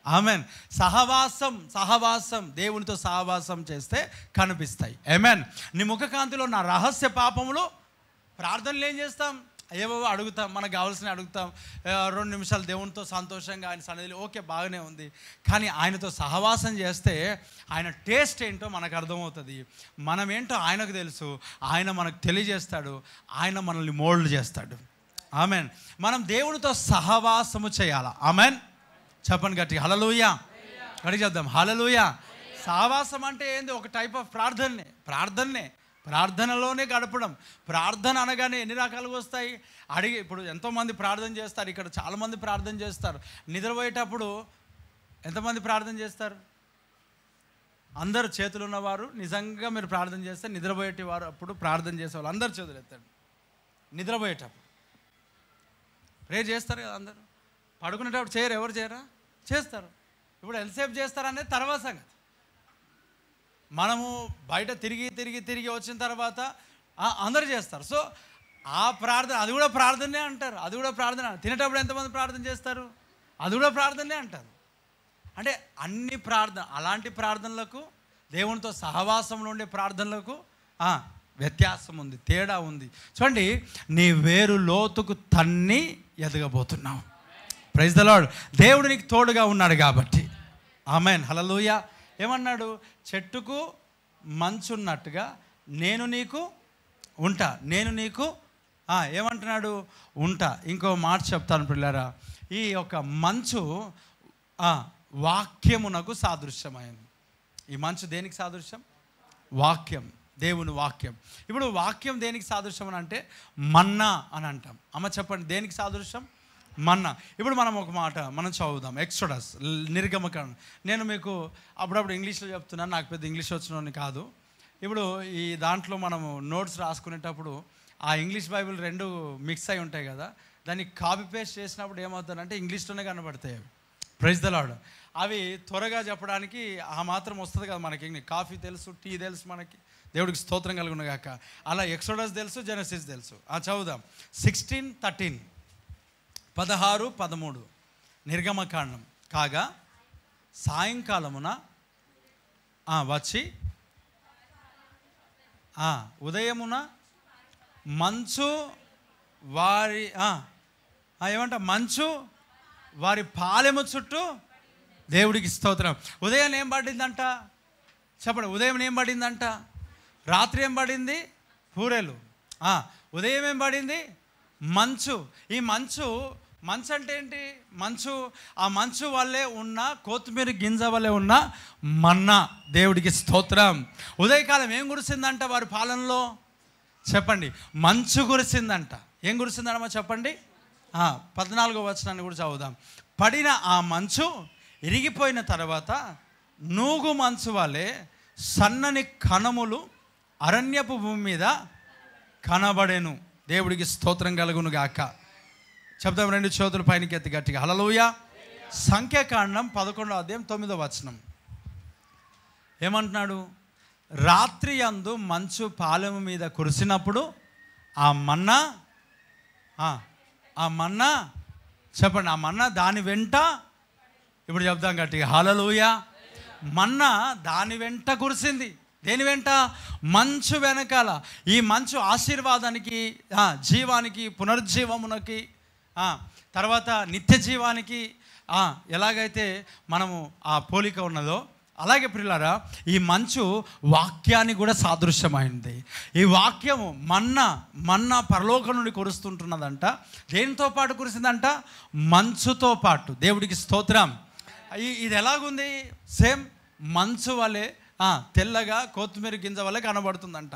ఆమెన్. సహవాసం దేవునితో సహవాసం చేస్తే కనిపిస్తాయి. ఆమెన్. నీ ముఖకాంతిలో నా రహస్య పాపములు. ప్రార్థనలు ఏం చేస్తాం? ఏవో అడుగుతాం, మనకు కావాల్సినవి అడుగుతాం. 2 నిమిషాలు దేవునితో సంతోషంగా ఆయన సన్నిధిలో ఓకే బాగానే ఉంది. కానీ ఆయనతో సహవాసం చేస్తే ఆయన టేస్ట్ ఏంటో మనకు అర్థమవుతుంది. మనం ఏంటో ఆయనకు తెలుసు. ఆయన మనకు తెలియజేస్తాడు. ఆయన మనల్ని మోల్డ్ చేస్తాడు. ఆమెన్. మనం దేవునితో సహవాసము చేయాలి. ఆమెన్. చెప్పండి గట్టిగా హల్లెలూయా. గట్టిగా చెప్దాం హల్లెలూయా. సహవాసం అంటే ఏంది? ఒక టైప్ ఆఫ్ ప్రార్థనలోనే గడపడం. ప్రార్థన అనగానే ఎన్ని రకాలుగా వస్తాయి ఇప్పుడు ఎంతోమంది ప్రార్థన చేస్తారు. ఇక్కడ చాలామంది ప్రార్థన చేస్తారు. నిద్రపోయేటప్పుడు ఎంతమంది ప్రార్థన చేస్తారు? అందరు చేతులు ఉన్నవారు నిజంగా మీరు ప్రార్థన చేస్తే నిద్రపోయేటివారు అప్పుడు ప్రార్థన చేసేవాళ్ళు అందరు చేతులు ఎత్తండి. నిద్రపోయేటప్పుడు ప్రేయర్ చేస్తారు కదా అందరూ. పడుకునేటప్పుడు చేయరు? ఎవరు చేయరా? చేస్తారు. ఇప్పుడు ఎంతసేపు చేస్తారనేది తర్వాత సంగతి. మనము బయట తిరిగి వచ్చిన తర్వాత అందరు చేస్తారు. సో ఆ ప్రార్థన అది కూడా ప్రార్థనే అంటారు. అది కూడా ప్రార్థన. తినేటప్పుడు ఎంతమంది ప్రార్థన చేస్తారు? అది కూడా ప్రార్థనే అంటారు. అంటే అన్ని అలాంటి ప్రార్థనలకు దేవునితో సహవాసంలో ఉండే ప్రార్థనలకు వ్యత్యాసం ఉంది, తేడా ఉంది. చూడండి, నీ వేరు లోతుకు తన్ని ఎదగబోతున్నావు. Praise the lord. దేవుడు నీకు తోడుగా ఉన్నాడు కాబట్టి. ఆమేన్. హల్లెలూయా. ఏమన్నాడు? చెట్టుకు మంచున్నట్టుగా నేను నీకు ఉంటా. ఏమంటున్నాడు? ఉంటా. ఇంకో మాట చెప్తాను పిల్లరా. ఈ యొక్క మంచు వాక్యమునకు సాదృశ్యమైంది. ఈ మంచు దేనికి సాదృశ్యం? వాక్యం, దేవుని వాక్యం. ఇప్పుడు వాక్యం దేనికి సాదృశ్యం అని అంటే మన్నా అని అంటాం. అమ్మ చెప్పండి, దేనికి సాదృశ్యం? మన్నా. ఇప్పుడు మనం ఒక మాట మనం చదువుదాం. ఎక్సోడస్, నిర్గమకాండం. నేను మీకు అప్పుడప్పుడు ఇంగ్లీష్లో చెప్తున్నాను, నాకు పెద్ద ఇంగ్లీష్ వచ్చినోని కాదు. ఇప్పుడు ఈ దాంట్లో మనము నోట్స్ రాసుకునేటప్పుడు ఆ ఇంగ్లీష్ బైబిల్ రెండు మిక్స్ అయి ఉంటాయి కదా, దాన్ని కాపీ పేస్ట్ చేసినప్పుడు ఏమవుతుందంటే ఇంగ్లీష్లోనే కనబడతాయి అవి. Praise the lord. అవి త్వరగా చెప్పడానికి ఆ మాత్రం వస్తుంది కదా మనకి. కాఫీ తెలుసు, టీ తెలుసు, మనకి దేవుడికి స్తోత్రం కలుగును గాక. అలా ఎక్సోడస్ తెలుసు, జెనసిస్ తెలుసు. చదువుదాం. 16:13, 16-13 నిర్గమకాండం. కాగా సాయంకాలమున వచ్చి ఉదయమున మంచు వారి ఏమంట మంచు వారి పాలెము చుట్టూ. దేవుడికి స్తోత్రం. ఉదయం ఏం పడిందంట చెప్పండి? ఉదయం ఏం పడిందంట? రాత్రి ఏం పడింది? పూరేలు. ఉదయం ఏం పడింది? మంచు. ఈ మంచు అంటే ఏంటి? ఆ మంచు వల్లే ఉన్న కొత్తిమీర గింజ వల్లే ఉన్న మన్నా. దేవుడికి స్తోత్రం. ఉదయకాలం ఏం కురిసిందంట వారి పాలనలో? చెప్పండి. మంచు కురిసిందంట. ఏం కురిసిందమ్మా చెప్పండి? 14వ వచనాన్ని కూడా చదువుదాం. పడిన ఆ మంచు ఇరిగిపోయిన తర్వాత నూగు మంచు వలె సన్నని కణములు అరణ్యపు భూమి మీద కనబడెను. దేవుడికి స్తోత్రం కలుగును గాక. చెప్తాం, 2 చేతులు పైనకి ఎత్తి గట్టిగా హల్లెలూయా. సంఖ్యాకాండం 11వ అధ్యాయం 9వ వచనం ఏమంటున్నాడు? రాత్రి యందు మంచు పాలెము మీద కురిసినప్పుడు ఆ మన్నా చెప్పండి, ఆ మన్నా దాని వెంట. ఇప్పుడు చెప్దాం గట్టిగా హల్లెలూయా. మన్నా దాని వెంట కురిసింది. దేని వెంట? మంచు వెనకాల. ఈ మంచు ఆశీర్వాదానికి, జీవానికి, పునరుజ్జీవమునకి, తర్వాత నిత్య జీవానికి ఎలాగైతే మనము ఆ పోలిక ఉన్నదో అలాగే ప్రియులారా ఈ మంచు వాక్యానికి కూడా సాదృశ్యమైంది. ఈ వాక్యము మన్నా పరలోకం నుండి కురుస్తుంటున్నదంట. దేనితో పాటు కురిసిందంట? మంచుతో పాటు. దేవుడికి స్తోత్రం. ఇది ఎలాగుంది? సేమ్ మంచు వలె తెల్లగా కొత్తిమీర గింజ వల్ల కనబడుతుందంట.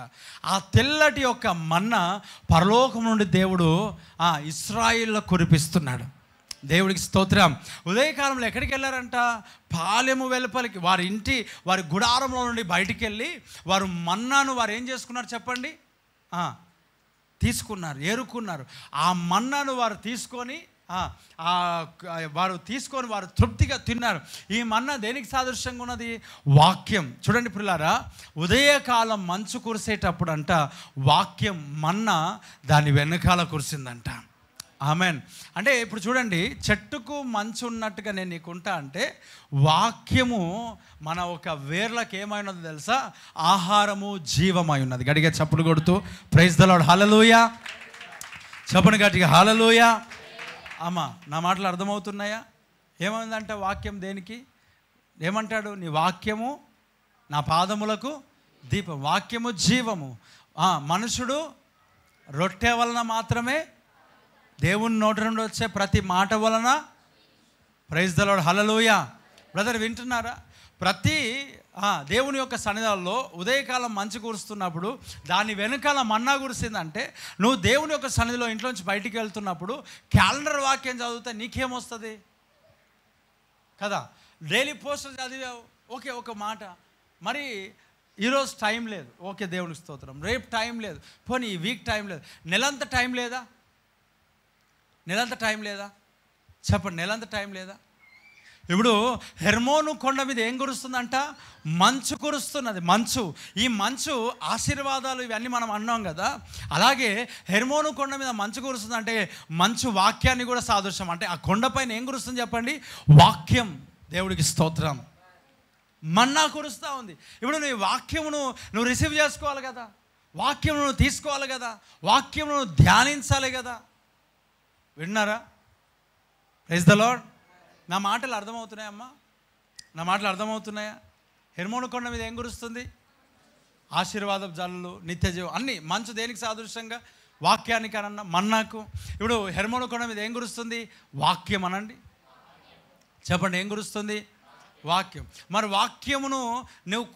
ఆ తెల్లటి యొక్క మన్నా పరలోకం నుండి దేవుడు ఇశ్రాయేలులో కురిపిస్తున్నాడు. దేవుడికి స్తోత్రం. ఉదయకాలంలో ఎక్కడికి వెళ్ళారంట? పాలెము వెలుపలికి, వారి గుడారంలో నుండి బయటికి వెళ్ళి వారు మన్నాను వారు ఏం చేసుకున్నారు చెప్పండి? తీసుకున్నారు, ఏరుకున్నారు. ఆ మన్నాను వారు తీసుకొని వారు తృప్తిగా తిన్నారు. ఈ మన్నా దేనికి సాదృశ్యంగా ఉన్నది? వాక్యం. చూడండి ప్రియులారా, ఉదయకాలం మంచు కురిసేటప్పుడు అంట వాక్యం మన్నా దాని వెనకాల కురిసిందంట. ఆమెన్. అంటే ఇప్పుడు చూడండి, చెట్టుకు మంచు ఉన్నట్టుగా నేను నీకుంటా అంటే వాక్యము మన ఒక వేర్లకు ఏమైనదో తెలుసా? ఆహారము, జీవమై ఉన్నది. గట్టిగా చప్పులు కొడుతూ ప్రైజ్ ద లార్డ్. హల్లెలూయా. చెప్పండి గట్టిగా హల్లెలూయా. అమ్మ, నా మాటలు అర్థమవుతున్నాయా? ఏమైందంటే వాక్యం దేనికి? ఏమంటాడు? నీ వాక్యము నా పాదములకు దీపం. వాక్యము జీవము. మనుషుడు రొట్టె వలన మాత్రమే దేవుని నోటి నుండి వచ్చే ప్రతి మాట వలన, praise the lord, hallelujah. Brother వింటున్నారా? ప్రతి దేవుని యొక్క సన్నిధానంలో ఉదయకాలం మంచు కురుస్తున్నప్పుడు దాని వెనకాల మన్నా కురిసిందంటే, నువ్వు దేవుని యొక్క సన్నిధిలో ఇంట్లో నుంచి బయటికి వెళ్తున్నప్పుడు క్యాలెండర్ వాక్యం చదివితే నీకేమొస్తుంది కదా? డైలీ పోస్టర్ చదివావు, ఓకే, ఒక మాట, మరి ఈరోజు టైం లేదు, ఓకే, దేవునికి స్తోత్రం. రేపు టైం లేదు, పోనీ ఈ వీక్ టైం లేదు, నెలంతా టైం లేదా? నెలంతా టైం లేదా? చెప్పండి, నెలంతా టైం లేదా? ఇప్పుడు హెర్మోను కొండ మీద ఏం కురుస్తుందంట? మంచు కురుస్తున్నది. మంచు, ఈ మంచు ఆశీర్వాదాలు ఇవన్నీ మనం అన్నాం కదా. అలాగే హెర్మోను కొండ మీద మంచు కురుస్తుందంటే మంచు వాక్యాన్ని కూడా సాదృశ్యం. అంటే ఆ కొండపైన ఏం కురుస్తుంది చెప్పండి? వాక్యం. దేవుడికి స్తోత్రం. మన్నా కురుస్తూ ఉంది. ఇప్పుడు నీ వాక్యమును నువ్వు రిసీవ్ చేసుకోవాలి కదా, వాక్యమును నువ్వు తీసుకోవాలి కదా, వాక్యమును ధ్యానించాలి కదా. విన్నారా? Praise the lord. నా మాటలు అర్థమవుతున్నాయమ్మా? నా మాటలు అర్థమవుతున్నాయా? హెర్మోను కొండ మీద ఏం కురుస్తుంది? ఆశీర్వాదం జల్లులు, నిత్య జీవం, అన్నీ. మంచు దేనికి సాదృశ్యంగా? వాక్యానికి అన్న, మన్నాకు. ఇప్పుడు హెర్మోను కొండ మీద ఏం కురుస్తుంది? వాక్యం అనండి. చెప్పండి, ఏం కురుస్తుంది? వాక్యం. మరి వాక్యమును నువ్వు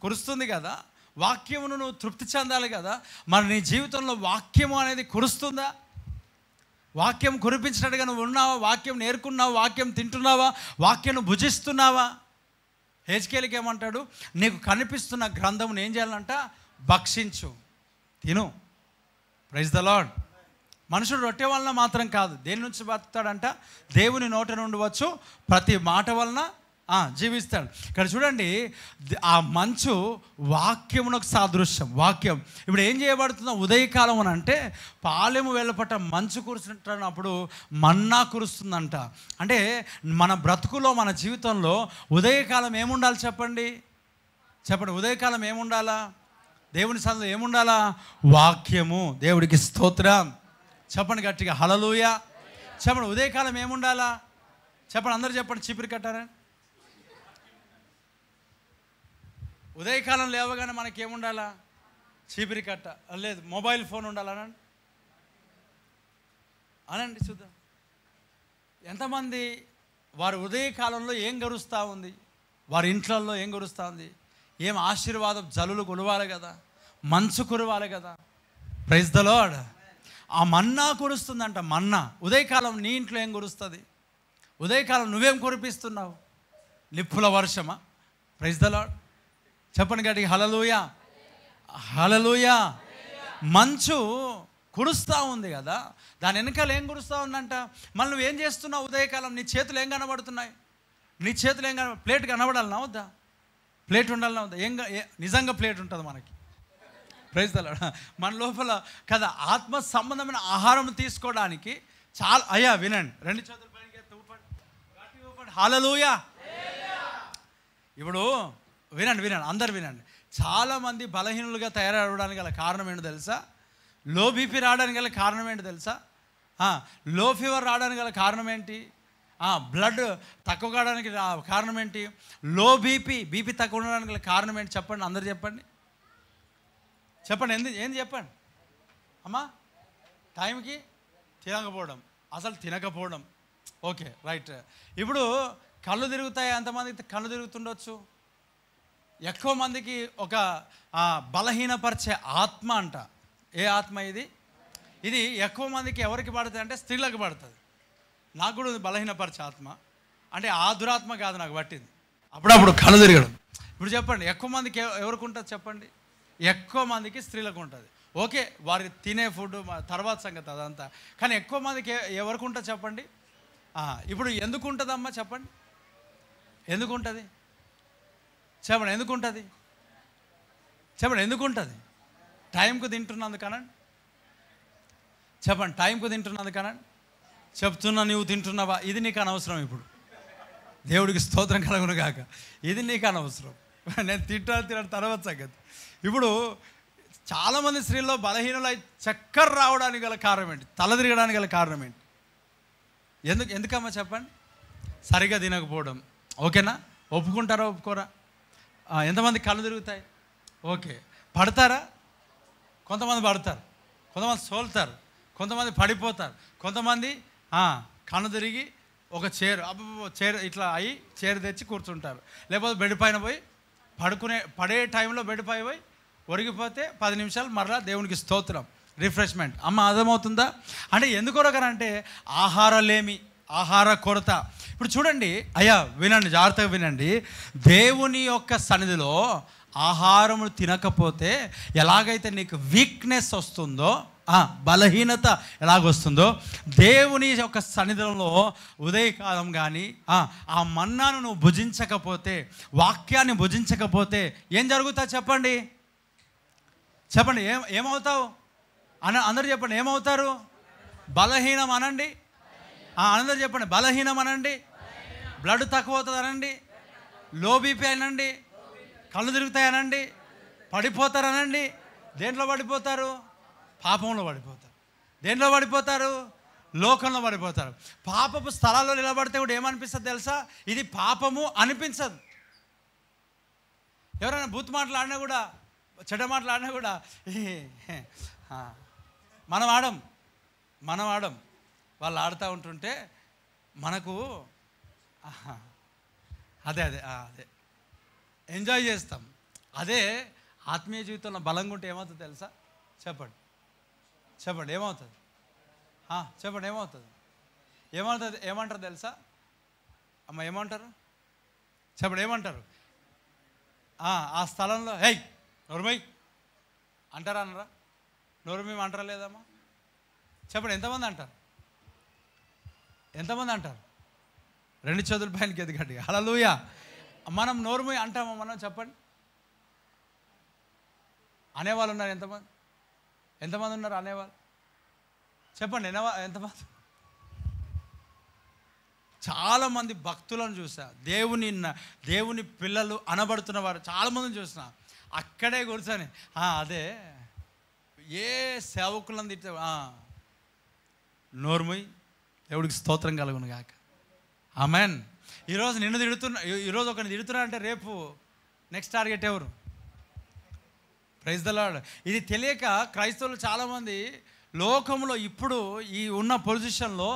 కురుస్తుంది కదా, వాక్యమును నువ్వు తృప్తి చెందాలి కదా. మరి నీ జీవితంలో వాక్యము అనేది కురుస్తుందా? వాక్యం కురిపించినట్టుగా నువ్వు ఉన్నావా? వాక్యం నేర్చుకున్నావా? వాక్యం తింటున్నావా? వాక్యం భుజిస్తున్నావా? హెజ్కేలుకి ఏమంటాడు? నీకు కనిపిస్తున్న గ్రంథమును ఏం చేయాలంట? భక్షించు, తిను. Praise the lord. మనుషుడు రొట్టె వలన మాత్రం కాదు, దేని నుంచి బతుకుతాడంట? దేవుని నోట నుండి వచ్చు ప్రతి మాట వలన జీవిస్తాడు. ఇక్కడ చూడండి, ఆ మంచు వాక్యమునకు సాదృశ్యం. వాక్యం ఇప్పుడు ఏం చేయబడుతుందో ఉదయకాలం అని అంటే, పాలెము వెళ్ళపట్ట మంచు కురుస్తున్నప్పుడు మన్నా కురుస్తుందంట. అంటే మన బ్రతుకులో, మన జీవితంలో ఉదయకాలం ఏముండాలి చెప్పండి? చెప్పండి, ఉదయకాలం ఏముండాలా? దేవుని సన్నిధిలో ఏముండాలా? వాక్యము. దేవుడికి స్తోత్రం. చెప్పండి గట్టిగా, హల్లెలూయా. చెప్పండి, ఉదయకాలం ఏముండాలా? చెప్పండి, అందరూ చెప్పండి. చీపిరి కట్టారా? ఉదయకాలం లేవగానే మనకేముండాలా? చీపిరి కట్ట, లేదు మొబైల్ ఫోన్ ఉండాలనండి. అనండి చూద్దాం. ఎంతమంది వారి ఉదయకాలంలో ఏం గరుస్తూ ఉంది? వారి ఇంట్లలో ఏం గరుస్తూ ఉంది? ఏం ఆశీర్వాదం జల్లులు కురవాలి కదా, మంచు కురవాలి కదా. Praise the lord. ఆ మన్నా కురుస్తుందంట. మన్నా ఉదయకాలం నీ ఇంట్లో ఏం కురుస్తుంది? ఉదయకాలం నువ్వేం కురిపిస్తున్నావు? నిప్పుల వర్షమా? Praise the lord. చెప్పండి గట్టిగా, హల్లెలూయా, హల్లెలూయా. మంచు కురుస్తూ ఉంది కదా, దాని వెనకాల ఏం కురుస్తూ ఉందంట? మళ్ళీ నువ్వేం చేస్తున్నావు ఉదయకాలం? నీ చేతులు ఏం కనబడుతున్నాయి? నీ చేతులు ఏం ప్లేట్ కనబడాలన్నా వద్దా? ప్లేట్ ఉండాలన్నా వద్దా? నిజంగా ప్లేట్ ఉంటుంది మనకి. Praise the lord. మన లోపల కదా ఆత్మ సంబంధమైన ఆహారం తీసుకోవడానికి చాలా. అయ్యా వినండి, రెండు చేతులు పైకి ఊపండి, హల్లెలూయా. ఇప్పుడు వినండి, అందరు వినండి. చాలామంది బలహీనులుగా తయారవడానికి గల కారణం ఏంటో తెలుసా? లో బీపీ రావడానికి గల కారణం ఏంటో తెలుసా? లో ఫీవర్ రావడానికి గల కారణం ఏంటి? బ్లడ్ తక్కువ కావడానికి కారణం ఏంటి? లో బీపీ తక్కువ ఉండడానికి గల కారణం ఏంటి? చెప్పండి, అందరు చెప్పండి. చెప్పండి, ఏంది చెప్పండి అమ్మా? టైంకి తినకపోవడం, అసలు తినకపోవడం. Okay, right. ఇప్పుడు కళ్ళు తిరుగుతాయి. ఎంతమందికి కళ్ళు తిరుగుతుండొచ్చు? ఎక్కువ మందికి ఒక బలహీనపరిచే ఆత్మ అంట. ఏ ఆత్మ ఇది? ఇది ఎక్కువ మందికి ఎవరికి పడుతుంది అంటే స్త్రీలకు పడుతుంది. నాకు కూడా బలహీనపరిచే ఆత్మ. అంటే ఆ దురాత్మ కాదు నాకు పట్టింది, అప్పుడప్పుడు కళ్ళు తిరగడం. ఇప్పుడు చెప్పండి, ఎక్కువ మందికి ఎవరికి ఉంటుంది చెప్పండి? ఎక్కువ మందికి స్త్రీలకు ఉంటుంది. ఓకే, వారికి తినే ఫుడ్ తర్వాత సంగతి అదంతా. కానీ ఎక్కువ మందికి ఎవరికి ఉంటుంది చెప్పండి? ఇప్పుడు ఎందుకు ఉంటుందమ్మా చెప్పండి? ఎందుకు ఉంటుంది చెప్పండి? ఎందుకు ఉంటుంది చెప్పండి? ఎందుకు ఉంటుంది? టైంకు తింటున్నందుకనండి. చెప్పండి, టైంకు తింటున్నందుకనండి. చెప్తున్నా, నువ్వు తింటున్నావా? ఇది నీకు అనవసరం. ఇప్పుడు దేవుడికి స్తోత్రం కలుగును గాక. ఇది నీకు అనవసరం. నేను తింటాను తర్వాత సంగతి. ఇప్పుడు చాలామంది స్త్రీల్లో బలహీనులై చక్కర రావడానికి గల కారణం ఏంటి? తల తిరగడానికి గల కారణం ఏంటి? ఎందుకమ్మా చెప్పండి? సరిగా తినకపోవడం. ఓకేనా? ఒప్పుకుంటారా ఒప్పుకోరా? ఎంతమంది కళ్ళు తిరుగుతాయి? ఓకే. పడతారా? కొంతమంది పడతారు, కొంతమంది సోలుతారు, కొంతమంది పడిపోతారు, కొంతమంది కన్ను తిరిగి ఒక చైర్ ఇట్లా అయ్యి చైర్ తెచ్చి కూర్చుంటారు, లేకపోతే బెడ్ పైన పోయి పడే టైంలో బెడ్ పై పోయి ఒరిగిపోతే 10 నిమిషాలు మరలా దేవునికి స్తోత్రం, రిఫ్రెష్మెంట్. అమ్మ అర్థమవుతుందా? అంటే ఎందుకొరకనంటే ఆహార కొరత. ఇప్పుడు చూడండి అయ్యా, వినండి, జాగ్రత్తగా వినండి. దేవుని యొక్క సన్నిధిలో ఆహారము తినకపోతే ఎలాగైతే నీకు వీక్నెస్ వస్తుందో, బలహీనత ఎలాగొస్తుందో, దేవుని యొక్క సన్నిధిలో ఉదయకాలం కానీ ఆ మన్నాను నువ్వు భుజించకపోతే, వాక్యాన్ని భుజించకపోతే ఏం జరుగుతుందో చెప్పండి. ఏమవుతావు అందరూ చెప్పండి. ఏమవుతారు? బలహీనం అనండి. అందరూ చెప్పండి, బలహీనం అనండి. బ్లడ్ తక్కువ అవుతుంది అనండి. లో బీపీ అనండి. కళ్ళు తిరుగుతాయనండి. పడిపోతారనండి. దేంట్లో పడిపోతారు? పాపంలో పడిపోతారు. దేంట్లో పడిపోతారు? లోకంలో పడిపోతారు. పాపపు స్థలాల్లో నిలబడితే కూడా ఏమనిపిస్తుంది తెలుసా? ఇది పాపము అనిపించదు. ఎవరైనా బూత్ మాట్లాడినా కూడా, చెడ్డ మాట్లాడినా కూడా మనం ఆడం. వాళ్ళు ఆడుతూ ఉంటుంటే మనకు అదే ఎంజాయ్ చేస్తాం. అదే ఆత్మీయ జీవితంలో బలంగా ఉంటే ఏమవుతుంది తెలుసా? చెప్పండి ఏమవుతుంది? చెప్పండి ఏమంటారు తెలుసా? అమ్మ ఏమంటారు? చెప్పండి ఏమంటారు? ఆ స్థలంలో హేయ్ నోరుమై అంటారా? అనరా? నోరుమై అంటారా లేదమ్మా? చెప్పండి ఎంతమంది అంటారు? 2 చేతుల పైనకి ఎదగండి. హల్లెలూయా. మనం నోరుమై అంటామా? మనం చెప్పండి. అనేవాళ్ళు ఉన్నారు ఎంతమంది ఉన్నారు అనేవాళ్ళు? చెప్పండి ఎంతమంది? చాలామంది భక్తులను చూసా, దేవుని పిల్లలు అనబడుతున్న వారు చాలామందిని చూసిన, అక్కడే కూర్చొని అదే ఏ సేవకులను తిట్టే నోర్ముయ్, దేవుడికి స్తోత్రం కలుగును గాక. ఆమెన్. ఈరోజు ఒకరిని తిడుతున్నా అంటే రేపు నెక్స్ట్ టార్గెట్ ఎవరు? Praise the lord. ఇది తెలియక క్రైస్తవులు చాలామంది లోకంలో ఇప్పుడు ఈ ఉన్న పొజిషన్లో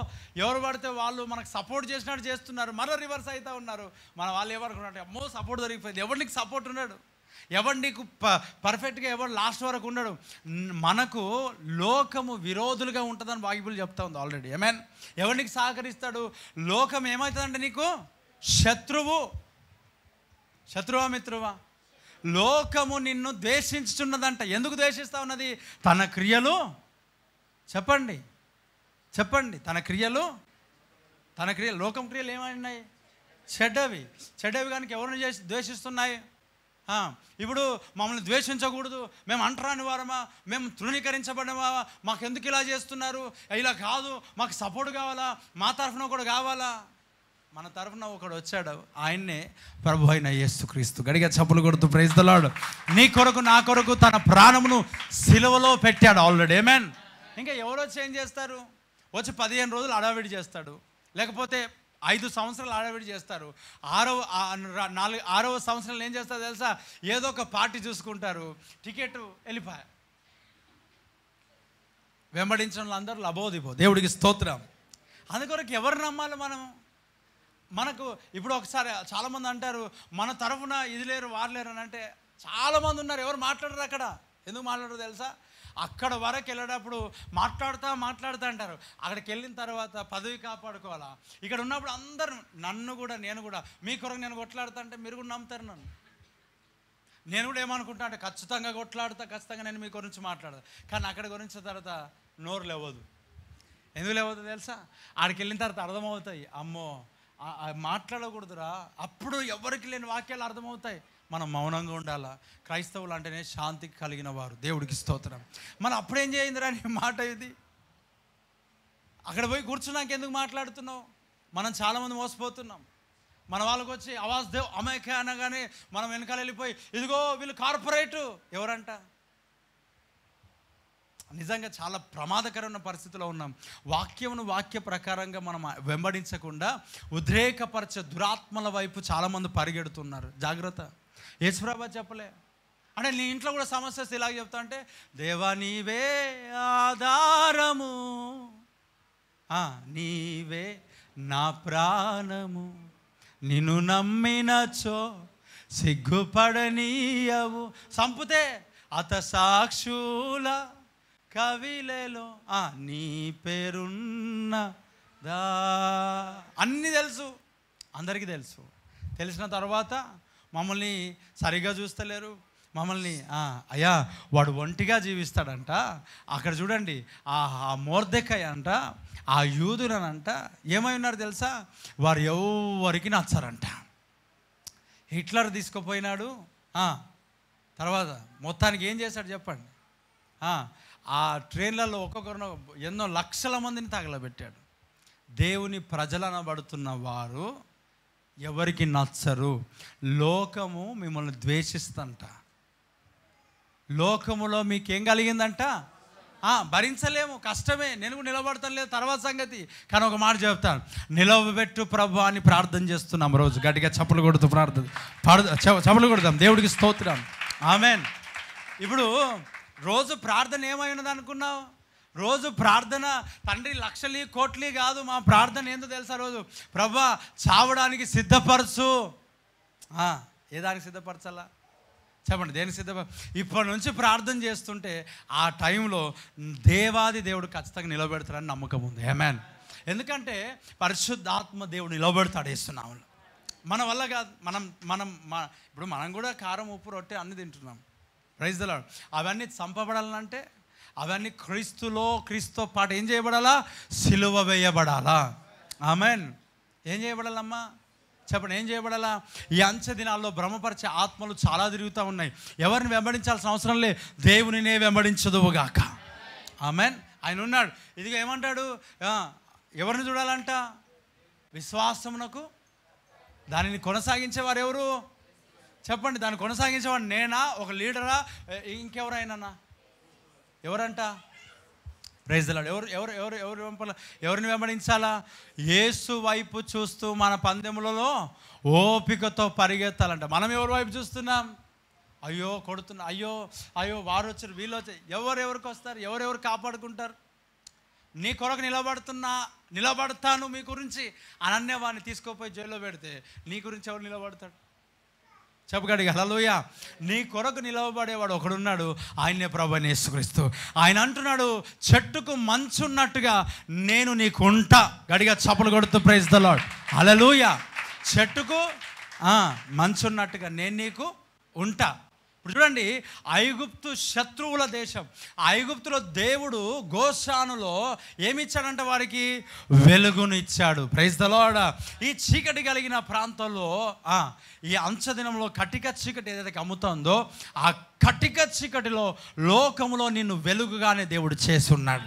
ఎవరు పడితే వాళ్ళు మనకు సపోర్ట్ చేసినట్టు చేస్తున్నారు, మరో రివర్స్ అవుతూ ఉన్నారు. మన వాళ్ళు ఎవరుకున్నట్టు అమ్మో సపోర్ట్ దొరికిపోయింది. ఎవరు నీకు సపోర్ట్ ఉన్నాడు? ఎవరు నీకు పర్ఫెక్ట్గా ఎవరు లాస్ట్ వరకు ఉన్నాడు? మనకు లోకము విరోధులుగా ఉంటుందని బైబిల్ చెప్తా ఉంది ఆల్రెడీ. ఏమేన్ ఎవరు నీకు సహకరిస్తాడు? లోకం ఏమవుతుందంటే నీకు శత్రువా మిత్రువా? లోకము నిన్ను ద్వేషించుతున్నదంట. ఎందుకు ద్వేషిస్తూ ఉన్నది? తన క్రియలు చెప్పండి తన క్రియలు లోకం క్రియలు ఏమైనాయి? చెడ్డవి కనుక ఎవరిని ద్వేషిస్తున్నాయి? ఇప్పుడు మమ్మల్ని ద్వేషించకూడదు, మేము అంటరాని వారమా, మేము తృణీకరించబడినవా, మాకు ఎందుకు ఇలా చేస్తున్నారు, ఇలా కాదు, మాకు సపోర్ట్ కావాలా, మా తరఫున కూడా కావాలా? మన తరఫున ఒకడు వచ్చాడు, ఆయన్నే ప్రభు అయిన యేసుక్రీస్తు. గడిగా చప్పులు కొడుతూ ప్రైజ్ ద లార్డ్. నీ కొరకు నా కొరకు తన ప్రాణమును సిలువలో పెట్టాడు ఆల్రెడీ. ఆమేన్. ఇంకా ఎవరు వచ్చి ఏం చేస్తారు? వచ్చి 15 రోజులు అడావిడి చేస్తాడు, లేకపోతే 5 సంవత్సరాలు అడావిడి చేస్తారు. 6వ సంవత్సరంలో ఏం చేస్తారు తెలుసా? ఏదో ఒక పార్టీ చూసుకుంటారు, టికెట్ వెళ్ళిపోయా. వెంబడించిన వాళ్ళందరూ లబోదిబో. దేవుడికి స్తోత్రం. అందుకొరకు ఎవరు నమ్మాలి మనకు? ఇప్పుడు ఒకసారి చాలామంది అంటారు మన తరఫున ఇది లేరు వారు లేరు అని. అంటే చాలామంది ఉన్నారు, ఎవరు మాట్లాడరు అక్కడ. ఎందుకు మాట్లాడరు తెలుసా? అక్కడ వరకు వెళ్ళేటప్పుడు మాట్లాడుతూ అంటారు. అక్కడికి వెళ్ళిన తర్వాత పదవి కాపాడుకోవాలా. ఇక్కడ ఉన్నప్పుడు అందరూ నేను కూడా మీ కొరకు నేను కొట్లాడుతా అంటే మీరు కూడా నమ్ముతారు నన్ను. నేను కూడా ఏమనుకుంటా అంటే ఖచ్చితంగా నేను మీ గురించి మాట్లాడతా. కానీ అక్కడ గురించి తర్వాత నోరు లేవదు. ఎందుకు లేవదు తెలుసా? ఆడికి వెళ్ళిన తర్వాత అర్థమవుతాయి, అమ్మో మాట్లాడకూడదురా. అప్పుడు ఎవరికి లేని వాక్యాలు అర్థమవుతాయి. మనం మౌనంగా ఉండాలా. క్రైస్తవులు అంటేనే శాంతికి కలిగిన వారు. దేవుడికి స్తోత్రం. మనం అప్పుడేం చేయిందిరా నీ మాట ఇది? అక్కడ పోయి కూర్చున్నాక ఎందుకు మాట్లాడుతున్నావు? మనం చాలామంది మోసపోతున్నాం. మన వాళ్ళకి వచ్చి ఆవాజ్ దేవ్ అమాయకే అనగానే మనం వెనకాల వెళ్ళిపోయి ఇదిగో వీళ్ళు కార్పొరేటు ఎవరంట. నిజంగా చాలా ప్రమాదకరమైన పరిస్థితిలో ఉన్నాం. వాక్య ప్రకారంగా మనం వెంబడించకుండా ఉద్రేకపరచే దురాత్మల వైపు చాలామంది పరిగెడుతున్నారు. జాగ్రత్త. యేసుప్రభు చెప్పలే అంటే నీ ఇంట్లో కూడా సమస్య వస్తే ఇలాగ చెప్తా అంటే, దేవా నీవే ఆధారము, నీవే నా ప్రాణము, నిన్ను నమ్మినచో సిగ్గుపడనీయవు. సంపుతే అత సాక్షుల కవిలలో నీ పేరున్నదా. అన్నీ తెలుసు, అందరికీ తెలుసు. తెలిసిన తర్వాత మమ్మల్ని సరిగా చూస్తలేరు, మమ్మల్ని అయ్యా వాడు ఒంటిగా జీవిస్తాడంట. అక్కడ చూడండి ఆ మొర్దెకై అంట, ఆ యూదులనంట ఏమై ఉన్నారు తెలుసా, వారు ఎవరికి నచ్చరంట. హిట్లర్ తీసుకుపోయినాడు. తర్వాత మొత్తానికి ఏం చేశాడు చెప్పండి, ఆ ట్రైన్లలో ఒక్కొక్కరిని ఎన్నో లక్షల మందిని తగలబెట్టాడు. దేవుని ప్రజలనబడుతున్న వారు ఎవరికి నచ్చరు. లోకము మిమ్మల్ని ద్వేషిస్తంట. లోకములో మీకేం కలిగిందంట, భరించలేము, కష్టమే, నేను నిలబడతాను లేదు తర్వాత సంగతి. కానీ ఒక మాట చెప్తాను, నిలవబెట్టు ప్రభు అని ప్రార్థన చేస్తున్నాం రోజు. గట్టిగా చప్పలు కొడుతూ చప్పలు కొడతాం. దేవుడికి స్తోత్రం, ఆమేన్. ఇప్పుడు రోజు ప్రార్థన ఏమై ఉన్నది అనుకున్నావు? రోజు ప్రార్థన తండ్రి లక్షలు కోట్లు కాదు. మా ప్రార్థన ఏందో తెలుసా? రోజు ప్రభా చావడానికి సిద్ధపరచు. ఏ దానికి సిద్ధపరచాలా చెప్పండి, దేనికి ఇప్పటి నుంచి ప్రార్థన చేస్తుంటే ఆ టైంలో దేవాది దేవుడు ఖచ్చితంగా నిలబెడతాడని నమ్మకం ఉంది. ఆమేన్. ఎందుకంటే పరిశుద్ధాత్మ దేవుడు నిలబెడతాడు యేసునామములో. మన వల్ల కాదు. ఇప్పుడు మనం కూడా కారం ఉప్పు రొట్టె అన్నీ తింటున్నాం. Praise the lord. అవన్నీ చంపబడాలంటే అవన్నీ క్రీస్తుతో పాటు ఏం చేయబడాలా? సిలువ వేయబడాలా. ఆమేన్. ఏం చేయబడాలమ్మా చెప్పండి, ఏం చేయబడాలా? ఈ అంచె దినాల్లో భ్రమపరిచే ఆత్మలు చాలా తిరుగుతూ ఉన్నాయి. ఎవరిని వెంబడించాల్సిన అవసరం లే, దేవునినే వెంబడించదువుగాక. ఆమేన్. ఆయన ఉన్నాడు. ఇదిగో ఏమంటాడు, ఎవరిని చూడాలంట? విశ్వాసమునకు దానిని కొనసాగించేవారు ఎవరు చెప్పండి? దాన్ని కొనసాగించేవాడు నేనా, ఒక లీడరా, ఇంకెవరైనా? ఎవరంట? Praise the lord. ఎవరిని వెంబడించాలా? యేసు వైపు చూస్తూ మన పందెములలో ఓపికతో పరిగెత్తాలంట. మనం ఎవరి వైపు చూస్తున్నాం? అయ్యో కొడుతున్నా, అయ్యో వారు వచ్చారు, వీళ్ళు వచ్చారు. ఎవరెవరికి వస్తారు? ఎవరెవరు కాపాడుకుంటారు? నీ కొరకు నిలబడతాను మీ గురించి అనన్య వాడిని తీసుకుపోయి జైల్లో పెడితే నీ గురించి ఎవరు నిలబడతాడు? చెప్పగడిగా హల్లెలూయా. నీ కొరకు నిలవబడేవాడు ఒకడున్నాడు, ఆయనే ప్రభువైన యేసుక్రీస్తు. ఆయన అంటున్నాడు, చెట్టుకు మంచున్నట్టుగా నేను నీకు ఉంటా. గడిగా చప్పలు కొడుతూ ప్రైజ్ ది లార్డ్, హల్లెలూయా. చెట్టుకు మంచున్నట్టుగా నేను నీకు ఉంటా. ఇప్పుడు చూడండి, ఐగుప్తు శత్రువుల దేశం. ఐగుప్తులో దేవుడు గోషానులో ఏమిచ్చాడంట? వారికి వెలుగును ఇచ్చాడు. Praise the lord. ఈ చీకటి కలిగిన ప్రాంతంలో ఈ అంచదినంలో కటిక చీకటి ఏదైతే అమ్ముతుందో ఆ కటిక చీకటిలో లోకములో నిన్ను వెలుగుగానే దేవుడు చేసి ఉన్నాడు.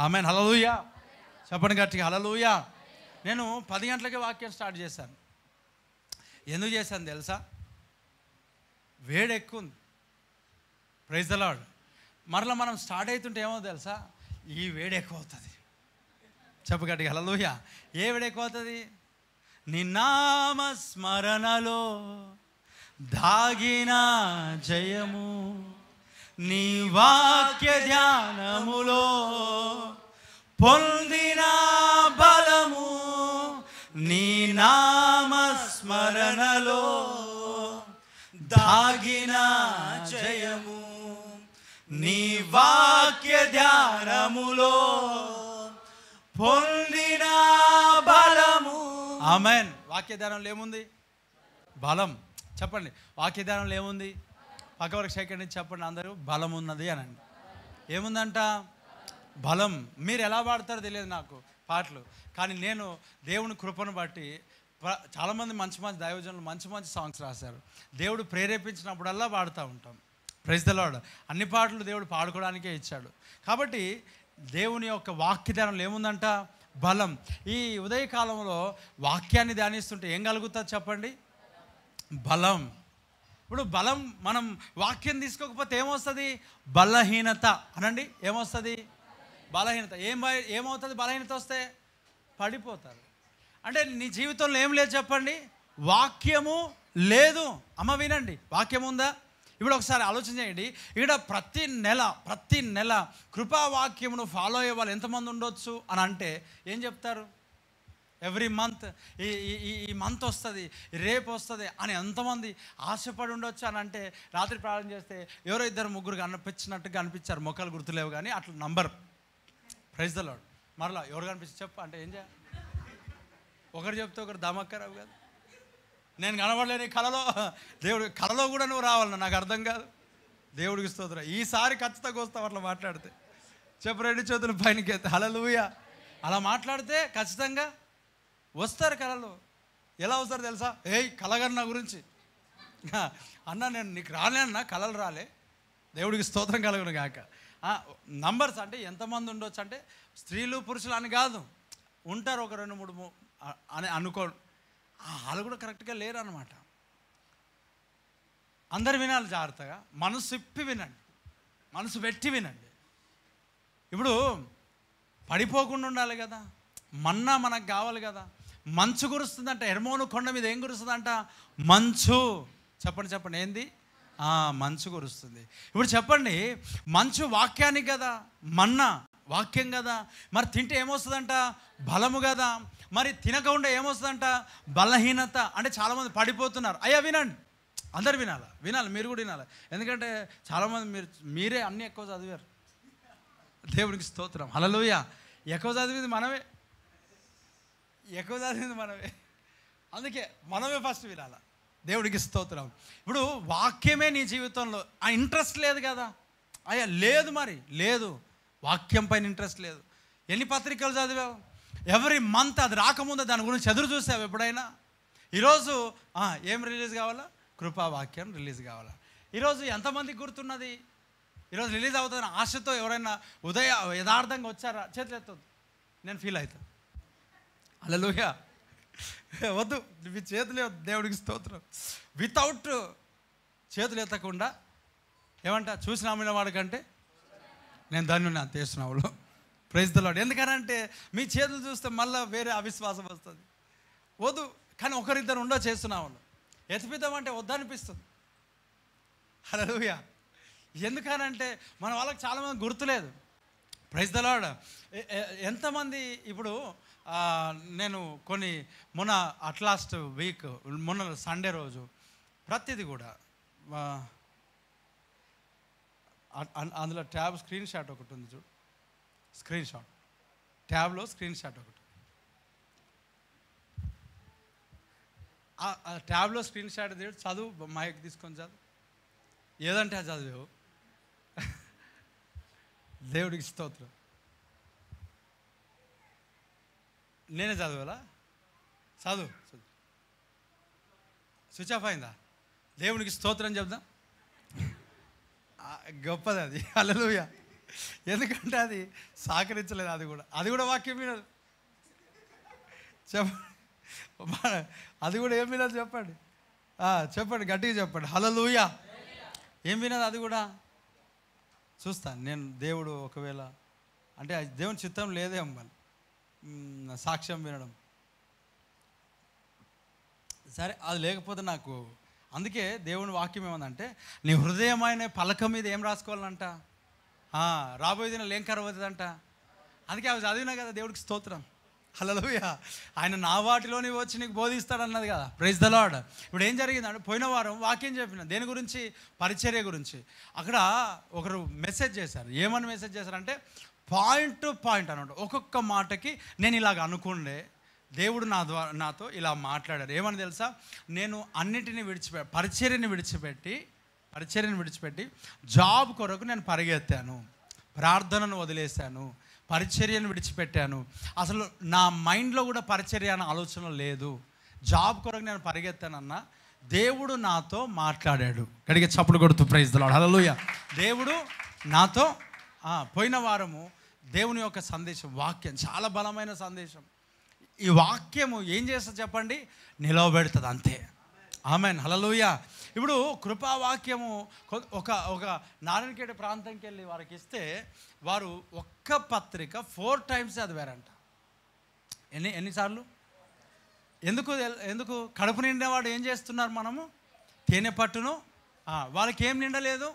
ఆమేన్. హల్లెలూయా. చెప్పండి గట్టిగా హల్లెలూయా. నేను 10 గంటలకే వాక్యం స్టార్ట్ చేశాను. ఎందుకు చేశాను తెలుసా? వేడి ఎక్కువ ఉంది. Praise the lord. మరలా మనం స్టార్ట్ అవుతుంటే ఏమో తెలుసా? ఈ వేడి ఎక్కువ అవుతుంది. చెప్పగట్టిగా హల్లెలూయా. ఏ వేడి ఎక్కువ అవుతుంది? నీ నామ స్మరణలో దాగిన జయము, నీ వాక్య ధ్యానములో పొందిన బలము, నీ నామ స్మరణలో దాగిన జయము, నీ వాక్య ధ్యానములో పొందిన బలము. ఆమేన్. వాక్య ధ్యానంలో ఏముంది? బలం. చెప్పండి, వాక్య ధ్యానంలో ఏముంది? పక్క వరకు సెకండ్ నుంచి చెప్పండి అందరూ. బలం ఉన్నది అనండి. ఏముందంట? బలం. మీరు ఎలా పాడతారో తెలియదు నాకు పాటలు, కానీ నేను దేవుని కృపను బట్టి చాలామంది మంచి దైవజనులు మంచి సాంగ్స్ రాశారు. దేవుడు ప్రేరేపించినప్పుడల్లా పాడుతూ ఉంటాం. Praise the lord. అన్ని పాటలు దేవుడు పాడుకోవడానికే ఇచ్చాడు. కాబట్టి దేవుని యొక్క వాక్య ధ్యానంలో ఏముందంట? బలం. ఈ ఉదయకాలంలో వాక్యాన్ని ధ్యానిస్తుంటే ఏం కలుగుతుంది చెప్పండి? బలం. ఇప్పుడు బలం, మనం వాక్యం తీసుకోకపోతే ఏమొస్తుంది? బలహీనత అనండి. ఏమొస్తుంది? బలహీనత. ఏమవుతుంది బలహీనత వస్తే? పడిపోతారు. అంటే నీ జీవితంలో ఏం లేదు చెప్పండి? వాక్యము లేదు. అమ్మ వినండి, వాక్యం ఉందా? ఇప్పుడు ఒకసారి ఆలోచన చేయండి, ఇక్కడ ప్రతి నెల కృపావాక్యమును ఫాలో అయ్యే వాళ్ళు ఎంతమంది ఉండొచ్చు అని అంటే ఏం చెప్తారు? ఎవ్రీ మంత్ ఈ మంత్ వస్తుంది, రేపు వస్తుంది అని ఎంతమంది ఆశపడి ఉండొచ్చు అని అంటే, రాత్రి ప్రార్థన చేస్తే ఎవరో ఇద్దరు ముగ్గురు కనిపించినట్టుగా అనిపించారు, మొక్కలు గుర్తులేవు కానీ అట్లా నంబర్. Praise the lord. మరలా ఎవరు కనిపించి చెప్పు అంటే ఏం చేయాలి? ఒకరు చెప్తే ఒకరు దమక్కరావు కదా. నేను కనబడలేని కళలో, దేవుడి కళలో కూడా నువ్వు రావాలన్నా నాకు అర్థం కాదు. దేవుడికి స్తోత్రం. ఈసారి ఖచ్చితంగా వస్తావు అట్లా మాట్లాడితే. చెప్పు, 2 చేతులు పైనకి ఎత్తి హల్లెలూయా. అలా మాట్లాడితే ఖచ్చితంగా వస్తారు కళలో. ఎలా వస్తారు తెలుసా? కలగన్న గురించి అన్న నేను నీకు రాలేన్నా, కళలు రాలే. దేవుడికి స్తోత్రం కలుగును గాక. నంబర్స్ అంటే ఎంతమంది ఉండొచ్చు అంటే స్త్రీలు పురుషులు అని కాదు, ఉంటారు ఒక 2, 3 అని అనుకో. వాళ్ళు కూడా కరెక్ట్గా లేరు అనమాట. అందరు వినాలి జాగ్రత్తగా, మనసు ఇప్పి వినండి, మనసు పెట్టి వినండి. ఇప్పుడు పడిపోకుండా ఉండాలి కదా, మన్నా మనకు కావాలి కదా. మంచు కురుస్తుందంట, హెర్మోను కొండ మీద ఏం కురుస్తుందంట? మంచు. చెప్పండి ఏంది? మంచు కురుస్తుంది. ఇప్పుడు చెప్పండి, మంచు వాక్యానికి కదా, మన్నా వాక్యం కదా. మరి తింటే ఏమొస్తుందంట? బలము కదా. మరి తినకుండా ఏమొస్తుందంట? బలహీనత. అంటే చాలామంది పడిపోతున్నారు. అయ్యా వినండి, అందరు వినాలి, మీరు కూడా వినాలి. ఎందుకంటే చాలామంది మీరే అన్నీ ఎక్కువ చదివారు. దేవునికి స్తోత్రం హల్లెలూయా. ఎక్కువ చదివింది మనమే, అందుకే మనమే ఫస్ట్ వినాలి. దేవుడికి స్తోత్రం. ఇప్పుడు వాక్యమే నీ జీవితంలో ఆ ఇంట్రెస్ట్ లేదు కదా. అయ్యా లేదు, మరి లేదు, వాక్యం పైన ఇంట్రెస్ట్ లేదు. ఎన్ని పత్రికలు చదివావు? ఎవ్రీ మంత్ అది రాకముందు దాని గురించి ఎదురు చూసావు ఎప్పుడైనా? ఈరోజు ఏం రిలీజ్ కావాలా? కృపావాక్యం రిలీజ్ కావాలా? ఈరోజు ఎంతమందికి గుర్తున్నది? ఈరోజు రిలీజ్ అవుతుందని ఆశతో ఎవరైనా యథార్థంగా వచ్చారా? చేతులు ఎత్తొద్దు, నేను ఫీల్ అవుతాను. హల్లెలూయా. వద్దు, మీ చేతులే వద్దు. దేవుడికి స్తోత్రం. వితౌట్ చేతులు ఎత్తకుండా ఏమంట? చూసి నమ్మిన వాడికంటే నేను ధన్యుని అంత చేస్తున్నావులో. Praise the lord. ఎందుకనంటే మీ చేతులు చూస్తే మళ్ళీ వేరే అవిశ్వాసం వస్తుంది. వద్దు, కానీ ఒకరిద్దరు ఉండో చేస్తున్నావు, ఎత్తిపిద్దామంటే వద్దనిపిస్తుంది. హల్లెలూయా. ఎందుకనంటే మన వాళ్ళకి చాలామంది గుర్తులేదు. Praise the lord. ఎంతమంది ఇప్పుడు నేను మొన్న అట్లాస్ట్ వీక్, మొన్న సండే రోజు ప్రతిదీ కూడా అందులో ట్యాబ్ స్క్రీన్ షాట్ ఒకటి ఉంది చూడు, స్క్రీన్ షాట్ ట్యాబ్లో స్క్రీన్ షాట్ ఒకటి, ఆ ట్యాబ్లో స్క్రీన్ షాట్ చదువు, మైక్ తీసుకొని చదువు, ఏదంటే అది చదివావు. దేవుడికి స్తోత్రం. నేనే చదవాలా? చదువు. స్విచ్ ఆఫ్ అయిందా? దేవునికి స్తోత్రం చెప్దాం. గొప్పది అది. హల్లెలూయా. ఎందుకంటే అది సహకరించలేదు. అది కూడా వాక్యం వినదు. అది కూడా ఏం వినదు? చెప్పండి గట్టిగా చెప్పండి. హల్లెలూయా. ఏం వినదు అది కూడా? చూస్తాను నేను. దేవుడు ఒకవేళ అంటే దేవుని చిత్తం లేదేమో మళ్ళీ సాక్ష్యం వినడం. సరే, అది లేకపోతే నాకు అందుకే దేవుని వాక్యం ఏమందంటే, నీ హృదయమైన పలక మీద ఏం రాసుకోవాలంట? రాబోయే దినాలు ఏం కరవద్దంట. అందుకే అవి చదివినా కదా. దేవుడికి స్తోత్రం. హల్లెలూయా. ఆయన నా వాటిలోని వచ్చి నీకు బోధిస్తాడన్నది కదా. Praise the lord. ఇప్పుడు ఏం జరిగిందంటే, పోయిన వారం వాక్యం చెప్పిన దేని గురించి? పరిచర్య గురించి. అక్కడ ఒకరు మెసేజ్ చేశారు. ఏమని మెసేజ్ చేశారంటే, పాయింట్ టు పాయింట్ అన్నమాట. ఒక్కొక్క మాటకి నేను ఇలాగ అనుకుండే, దేవుడు నాతో ఇలా మాట్లాడారు. ఏమని తెలుసా? నేను అన్నిటిని పరిచర్యని విడిచిపెట్టి జాబ్ కొరకు నేను పరిగెత్తాను, ప్రార్థనను వదిలేశాను, పరిచర్యను విడిచిపెట్టాను. అసలు నా మైండ్లో కూడా పరిచర్య అనే ఆలోచన లేదు. జాబ్ కొరకు నేను పరిగెత్తానన్నా దేవుడు నాతో మాట్లాడాడు. గడిగే చప్పుడు కొడుతూ ప్రైజ్ ది లార్డ్. హల్లెలూయా. దేవుడు నాతో పోయిన వారము దేవుని యొక్క సందేశం, వాక్యం చాలా బలమైన సందేశం. ఈ వాక్యము ఏం చేస్తుంది చెప్పండి? నిలవబెడుతుంది అంతే. ఆమేన్. హల్లెలూయా. ఇప్పుడు కృపావాక్యము ఒక నారాయణఖేడ్ ప్రాంతంకి వెళ్ళి వారికి ఇస్తే వారు ఒక్క పత్రిక 4 times చదివారంట. ఎన్నిసార్లు? ఎందుకు? కడుపు నిండేవాడు ఏం చేస్తున్నారు? మనము తేనె పట్టును వాళ్ళకి ఏం నిండలేదు,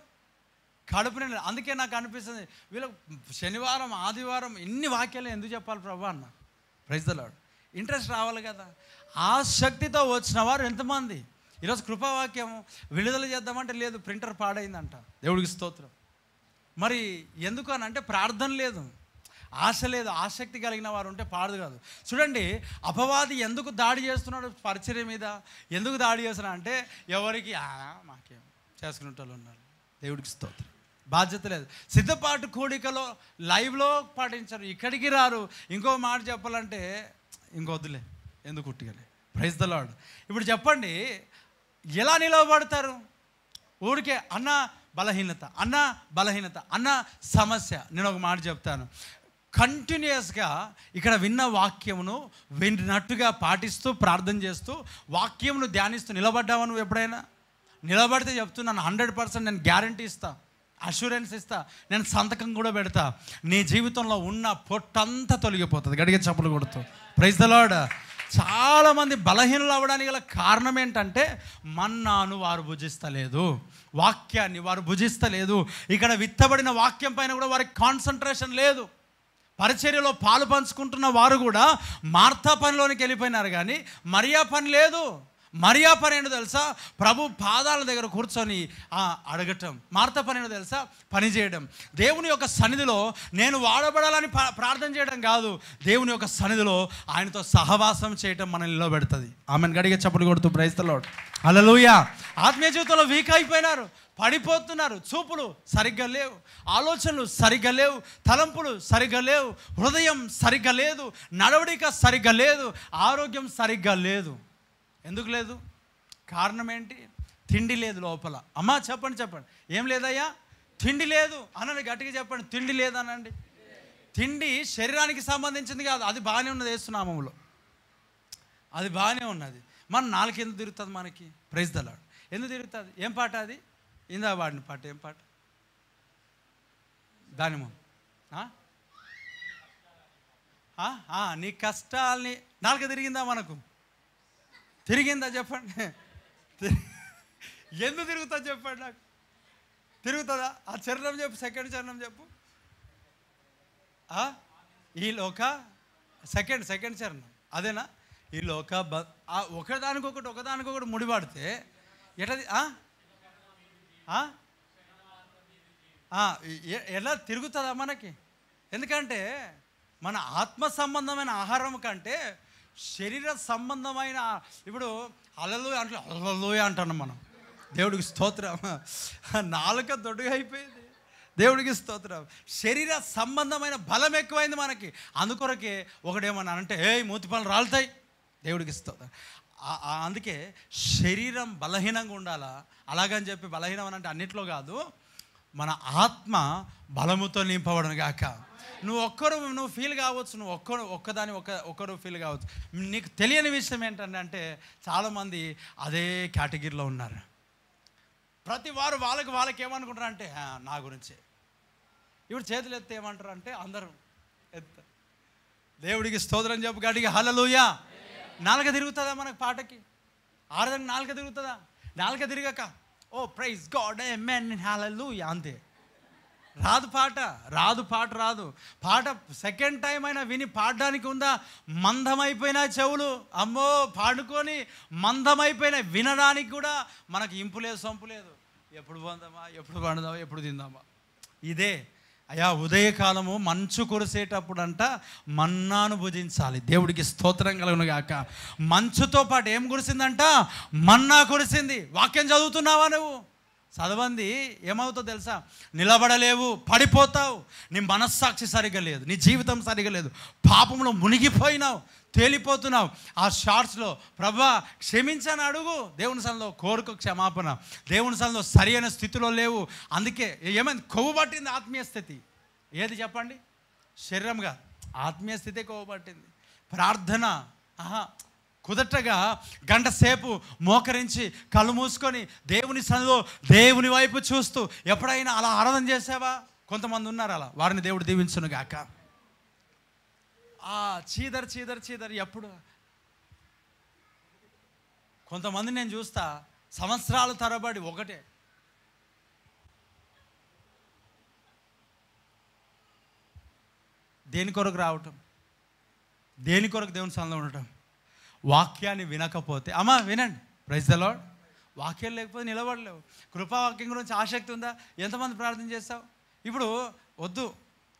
కడుపు నిండలేదు. అందుకే నాకు అనిపిస్తుంది వీళ్ళకి శనివారం ఆదివారం ఇన్ని వాక్యాలు ఎందుకు చెప్పాలి ప్రభు అన్న. Praise the lord. ఇంట్రెస్ట్ రావాలి కదా. ఆసక్తితో వచ్చిన వారు ఎంతమంది? ఈరోజు కృపావాక్యం విడుదల చేద్దామంటే లేదు, ప్రింటర్ పాడైందంట. దేవుడికి స్తోత్రం. మరి ఎందుకు అని అంటే ప్రార్థన లేదు, ఆశ లేదు. ఆసక్తి కలిగిన వారు ఉంటే పాడదు కాదు. చూడండి, అపవాది ఎందుకు దాడి చేస్తున్నాడు పరిచర్య మీద? ఎందుకు దాడి చేస్తున్నాడు అంటే ఎవరికి మాకేం చేసుకునేటోళ్ళు ఉన్నారు. దేవుడికి స్తోత్రం. బాధ్యత లేదు. సిద్ధపాటు కూడికలో లైవ్లో పాటించరు, ఇక్కడికి రారు. ఇంకో మాట చెప్పాలంటే ఇంకొద్దులే, ఎందుకు ఉట్టిగలే. Praise the lord. ఇప్పుడు చెప్పండి, ఎలా నిలవబడతారు? ఊరికే అన్న బలహీనత, అన్న బలహీనత, అన్న సమస్య. నేను ఒక మాట చెప్తాను, కంటిన్యూస్గా ఇక్కడ విన్న వాక్యమును విన్నట్టుగా పాటిస్తూ ప్రార్థన చేస్తూ వాక్యమును ధ్యానిస్తూ నిలబడ్డావా? నువ్వు ఎప్పుడైనా నిలబడితే చెప్తున్నాను, 100% నేను గ్యారంటీ ఇస్తా, అష్యూరెన్స్ ఇస్తా, నేను సంతకం కూడా పెడతా. నీ జీవితంలో ఉన్న పొట్టంతా తొలగిపోతుంది. గడిగే చప్పులు కొడుతూ. Praise the lord. చాలామంది బలహీనలు అవ్వడానికి గల కారణం ఏంటంటే మన్నాను వారు భుజిస్తలేదు, వాక్యాన్ని వారు భుజిస్తలేదు. ఇక్కడ విత్తబడిన వాక్యం పైన కూడా వారికి కాన్సన్ట్రేషన్ లేదు. పరిచర్యలో పాలు పంచుకుంటున్న వారు కూడా మార్తా పనిలోనికి వెళ్ళిపోయినారు, కానీ మరియా పని లేదు. మరియా పని ఏంటో తెలుసా? ప్రభు పాదాల దగ్గర కూర్చొని అడగటం. మార్తా పని ఏంటో తెలుసా? పని చేయడం. దేవుని యొక్క సన్నిధిలో నేను వాడబడాలని ప్రార్థన చేయడం కాదు, దేవుని యొక్క సన్నిధిలో ఆయనతో సహవాసం చేయటం మనల్ని నిలబెడుతుంది. ఆమెను గడిగే చప్పుడు కొడుతూ ప్రైజ్ ది లార్డ్. హల్లెలూయా. ఆత్మీయ జీవితంలో వీక్ అయిపోయినారు, పడిపోతున్నారు. చూపులు సరిగ్గా లేవు, ఆలోచనలు సరిగ్గా లేవు, తలంపులు సరిగ్గా లేవు, హృదయం సరిగ్గా లేదు, నడవడిక సరిగ్గా లేదు, ఆరోగ్యం సరిగ్గా లేదు. ఎందుకు లేదు? కారణం ఏంటి? తిండి లేదు లోపల. అమ్మా చెప్పండి, ఏం లేదయ్యా? తిండి లేదు అనండి, గట్టిగా చెప్పండి. తిండి లేదనండి. తిండి శరీరానికి సంబంధించింది కాదు, అది బాగానే ఉన్నది యేసునామములో, అది బాగానే ఉన్నది. మన నాలుగు ఎందుకు తిరుగుతుంది మనకి? Praise the lord. ఎందుకు తిరుగుతుంది? ఏం పాట అది? ఇందా వాడిన పాట. ఏం పాట? దాని ముందు నీ కష్టాల్ని నాలుక తిరిగిందా? మనకు తిరిగిందా? చెప్పండి. ఎందుకు తిరుగుతుందా చెప్పండి నాకు. తిరుగుతుందా? ఆ చరణం చెప్పు, సెకండ్ చరణం చెప్పు. ఈ లోక సెకండ్ చరణం అదేనా? ఈ లోక ఒకదానికొకటి ముడిపడితే ఎట్లా ఎలా తిరుగుతుందా మనకి? ఎందుకంటే మన ఆత్మ సంబంధమైన ఆహారం కంటే శరీర సంబంధమైన, ఇప్పుడు హల్లెలూయా అంటున్నాం మనం. దేవుడికి స్తోత్రం. నాలుక దొడ్డుగా అయిపోయింది. దేవుడికి స్తోత్రం. శరీర సంబంధమైన బలం ఎక్కువైంది మనకి. అందుకొరకే ఒకడేమన్నా అంటే మూతి పనులు రాలుతాయి. దేవుడికి స్తోత్రం. అందుకే శరీరం బలహీనంగా ఉండాలా? అలాగని చెప్పి బలహీనం అని అంటే అన్నిట్లో కాదు, మన ఆత్మ బలముతో నింపబడను గాక. నువ్వు ఫీల్ కావచ్చు, నువ్వు ఒక్కరు ఫీల్ కావచ్చు. నీకు తెలియని విషయం ఏంటంటే చాలామంది అదే కేటగిరీలో ఉన్నారు. ప్రతి వారు వాళ్ళకి ఏమనుకుంటారు అంటే నా గురించే. ఇప్పుడు చేతులు ఎత్తే ఏమంటారు అంటే అందరూ ఎత్తారు. దేవుడికి స్తోత్రం చెప్పు గట్టిగా హల్లెలూయా. నాలుక తిరుగుతుందా మనకు పాటకి? ఆరాధనకి నాలుక తిరుగుతుందా? నాలుక తిరగక ఓ ప్రైజ్ గాడ్ ఆమేన్ హల్లెలూయా అంతే. రాదు పాట. పాట సెకండ్ టైం అయినా విని పాడడానికి ఉందా? మందమైపోయిన చెవులు, అమ్మో పాడుకొని మందమైపోయిన వినడానికి కూడా మనకు ఇంపు లేదు, సొంపు లేదు. ఎప్పుడు పొందామా, ఎప్పుడు పండుదామా, ఎప్పుడు తిందామా, ఇదే. అయ్యా ఉదయకాలము మంచు కురిసేటప్పుడు అంట మన్నాను భుజించాలి. దేవుడికి స్తోత్రం కలుగును గాక. మంచుతో పాటు ఏం కురిసిందంట? మన్నా కురిసింది. వాక్యం చదువుతున్నావా నువ్వు? చదవంది ఏమవుతుందో తెలుసా? నిలబడలేవు, పడిపోతావు. నీ మనస్సాక్షి సరిగ్గా లేదు, నీ జీవితం సరిగ్గా లేదు, పాపంలో మునిగిపోయినావు, తేలిపోతున్నావు. ఆ షార్ట్స్లో ప్రభా క్షమించని అడుగు. దేవుని సన్నిధిలో కోరుకు క్షమాపణ. దేవుని సన్నిధిలో సరి అయిన స్థితిలో లేవు. అందుకే ఏమైంది? కొవ్వు పట్టింది ఆత్మీయ స్థితి. ఏది చెప్పండి? శరీరంగా ఆత్మీయ స్థితే కొవ్వు పట్టింది. ప్రార్థన కుదటగా గంట సేపు మోకరించి కళ్ళు మూసుకొని దేవుని సన్నిధిలో దేవుని వైపు చూస్తూ ఎప్పుడైనా అలా ఆరాధన చేసావా? కొంతమంది ఉన్నారు అలా, వారిని దేవుడు దీవించును గాక. చీదర్ ఎప్పుడు? కొంతమంది నేను చూస్తా సంవత్సరాల తరబడి ఒకటే దేని కొరకు రావటం, దేని కొరకు దేవుని సన్నిధిలో ఉండటం? వాక్యాన్ని వినకపోతే, అమ్మా వినండి, ప్రైజ్ ద లార్డ్, వాక్యం లేకపోతే నిలబడలేవు. కృపావాక్యం గురించి ఆసక్తి ఉందా? ఎంతమంది ప్రార్థన చేస్తావు? ఇప్పుడు వద్దు,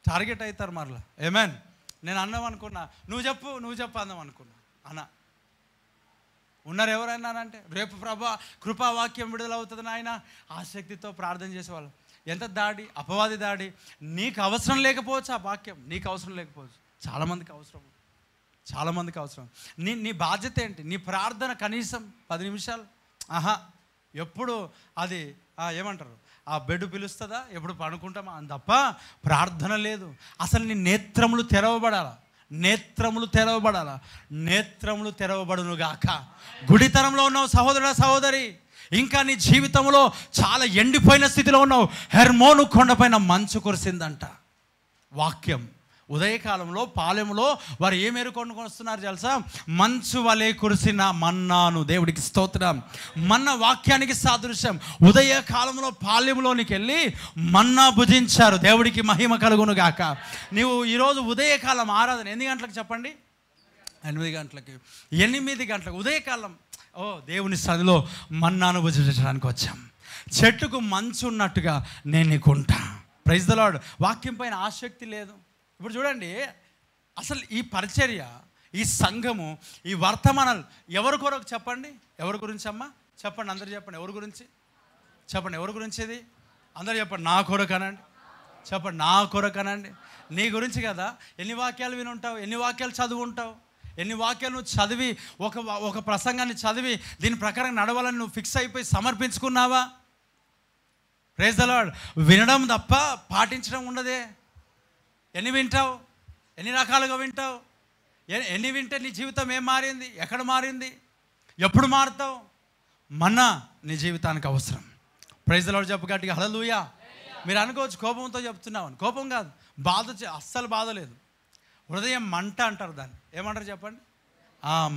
టార్గెట్ అవుతారు మరలా. ఏమేన్, నేను అన్నాం అనుకున్నా, నువ్వు చెప్పు అందాం అనుకున్నా. అన్న ఉన్నారు ఎవరైనా అంటే, రేపు కృపావాక్యం విడుదలవుతుంది నాయన, ఆసక్తితో ప్రార్థన చేసేవాళ్ళు. ఎంత దాడి, అపవాది దాడి. నీకు అవసరం లేకపోవచ్చు, ఆ వాక్యం నీకు అవసరం లేకపోవచ్చు, చాలామందికి అవసరం. నీ బాధ్యత ఏంటి? నీ ప్రార్థన కనీసం 10 నిమిషాలు. ఎప్పుడు అది ఏమంటారు, ఆ బెడ్ పిలుస్తుందా, ఎప్పుడు పడుకుంటామా అని తప్ప ప్రార్థన లేదు. అసలు నీ నేత్రములు తెరవబడును గాక. గుడితనంలో ఉన్నావు సహోదరుడా, సహోదరి, ఇంకా నీ జీవితంలో చాలా ఎండిపోయిన స్థితిలో ఉన్నావు. హెర్మోను కొండపైన మంచు కురిసిందంట. వాక్యం ఉదయకాలంలో పాలెంలో వారు ఏం ఎరుకొని వస్తున్నారు తెలుసా? మంచు వలె కురిసిన మన్నాను. దేవుడికి స్తోత్రం. మన్న వాక్యానికి సాదృశ్యం. ఉదయకాలంలో పాలెంలోనికి వెళ్ళి మన్నా భుజించారు. దేవుడికి మహిమ కలుగును గాక. నీవు ఈరోజు ఉదయకాలం ఆరాధన ఎన్ని గంటలకు చెప్పండి? 8 గంటలకి, 8 గంటలకు ఉదయకాలం దేవుని సన్నిధిలో మన్నాను భుజించడానికి వచ్చాం. చెట్టుకు మంచు ఉన్నట్టుగా నేను నీకుంటా. Praise the lord. వాక్యం పైన ఆసక్తి లేదు. ఇప్పుడు చూడండి, అసలు ఈ పరిచర్య, ఈ సంఘము, ఈ వర్తమానాలు ఎవరి కొరకు చెప్పండి? ఎవరి గురించి అమ్మా? చెప్పండి, అందరు చెప్పండి. ఎవరి గురించి చెప్పండి? ఎవరి గురించి ఇది? అందరు చెప్పండి. నా కొరకు అనండి. చెప్పండి, నా కొరకు అనండి. నీ గురించి కదా. ఎన్ని వాక్యాలు విని ఉంటావు, ఎన్ని వాక్యాలు చదువు ఉంటావు, ఎన్ని వాక్యాలు నువ్వు చదివి ఒక ప్రసంగాన్ని చదివి దీని ప్రకారం నడవాలని నువ్వు ఫిక్స్ అయిపోయి సమర్పించుకున్నావా? Praise the lord. వినడం తప్ప పాటించడం ఉండదే. ఎన్ని వింటావు? ఎన్ని రకాలుగా వింటావు? ఎన్ని వింటే నీ జీవితం ఏం మారింది? ఎక్కడ మారింది? ఎప్పుడు మారుతావు? మన్నా నీ జీవితానికి అవసరం. Praise the lord. చెప్పు గట్టిగా హల్లెలూయా. మీరు అనుకోవచ్చు కోపంతో చెప్తున్నావు అని. కోపం కాదు, అస్సలు బాధ లేదు. హృదయం మంట అంటారు దాన్ని. ఏమంటారు చెప్పండి?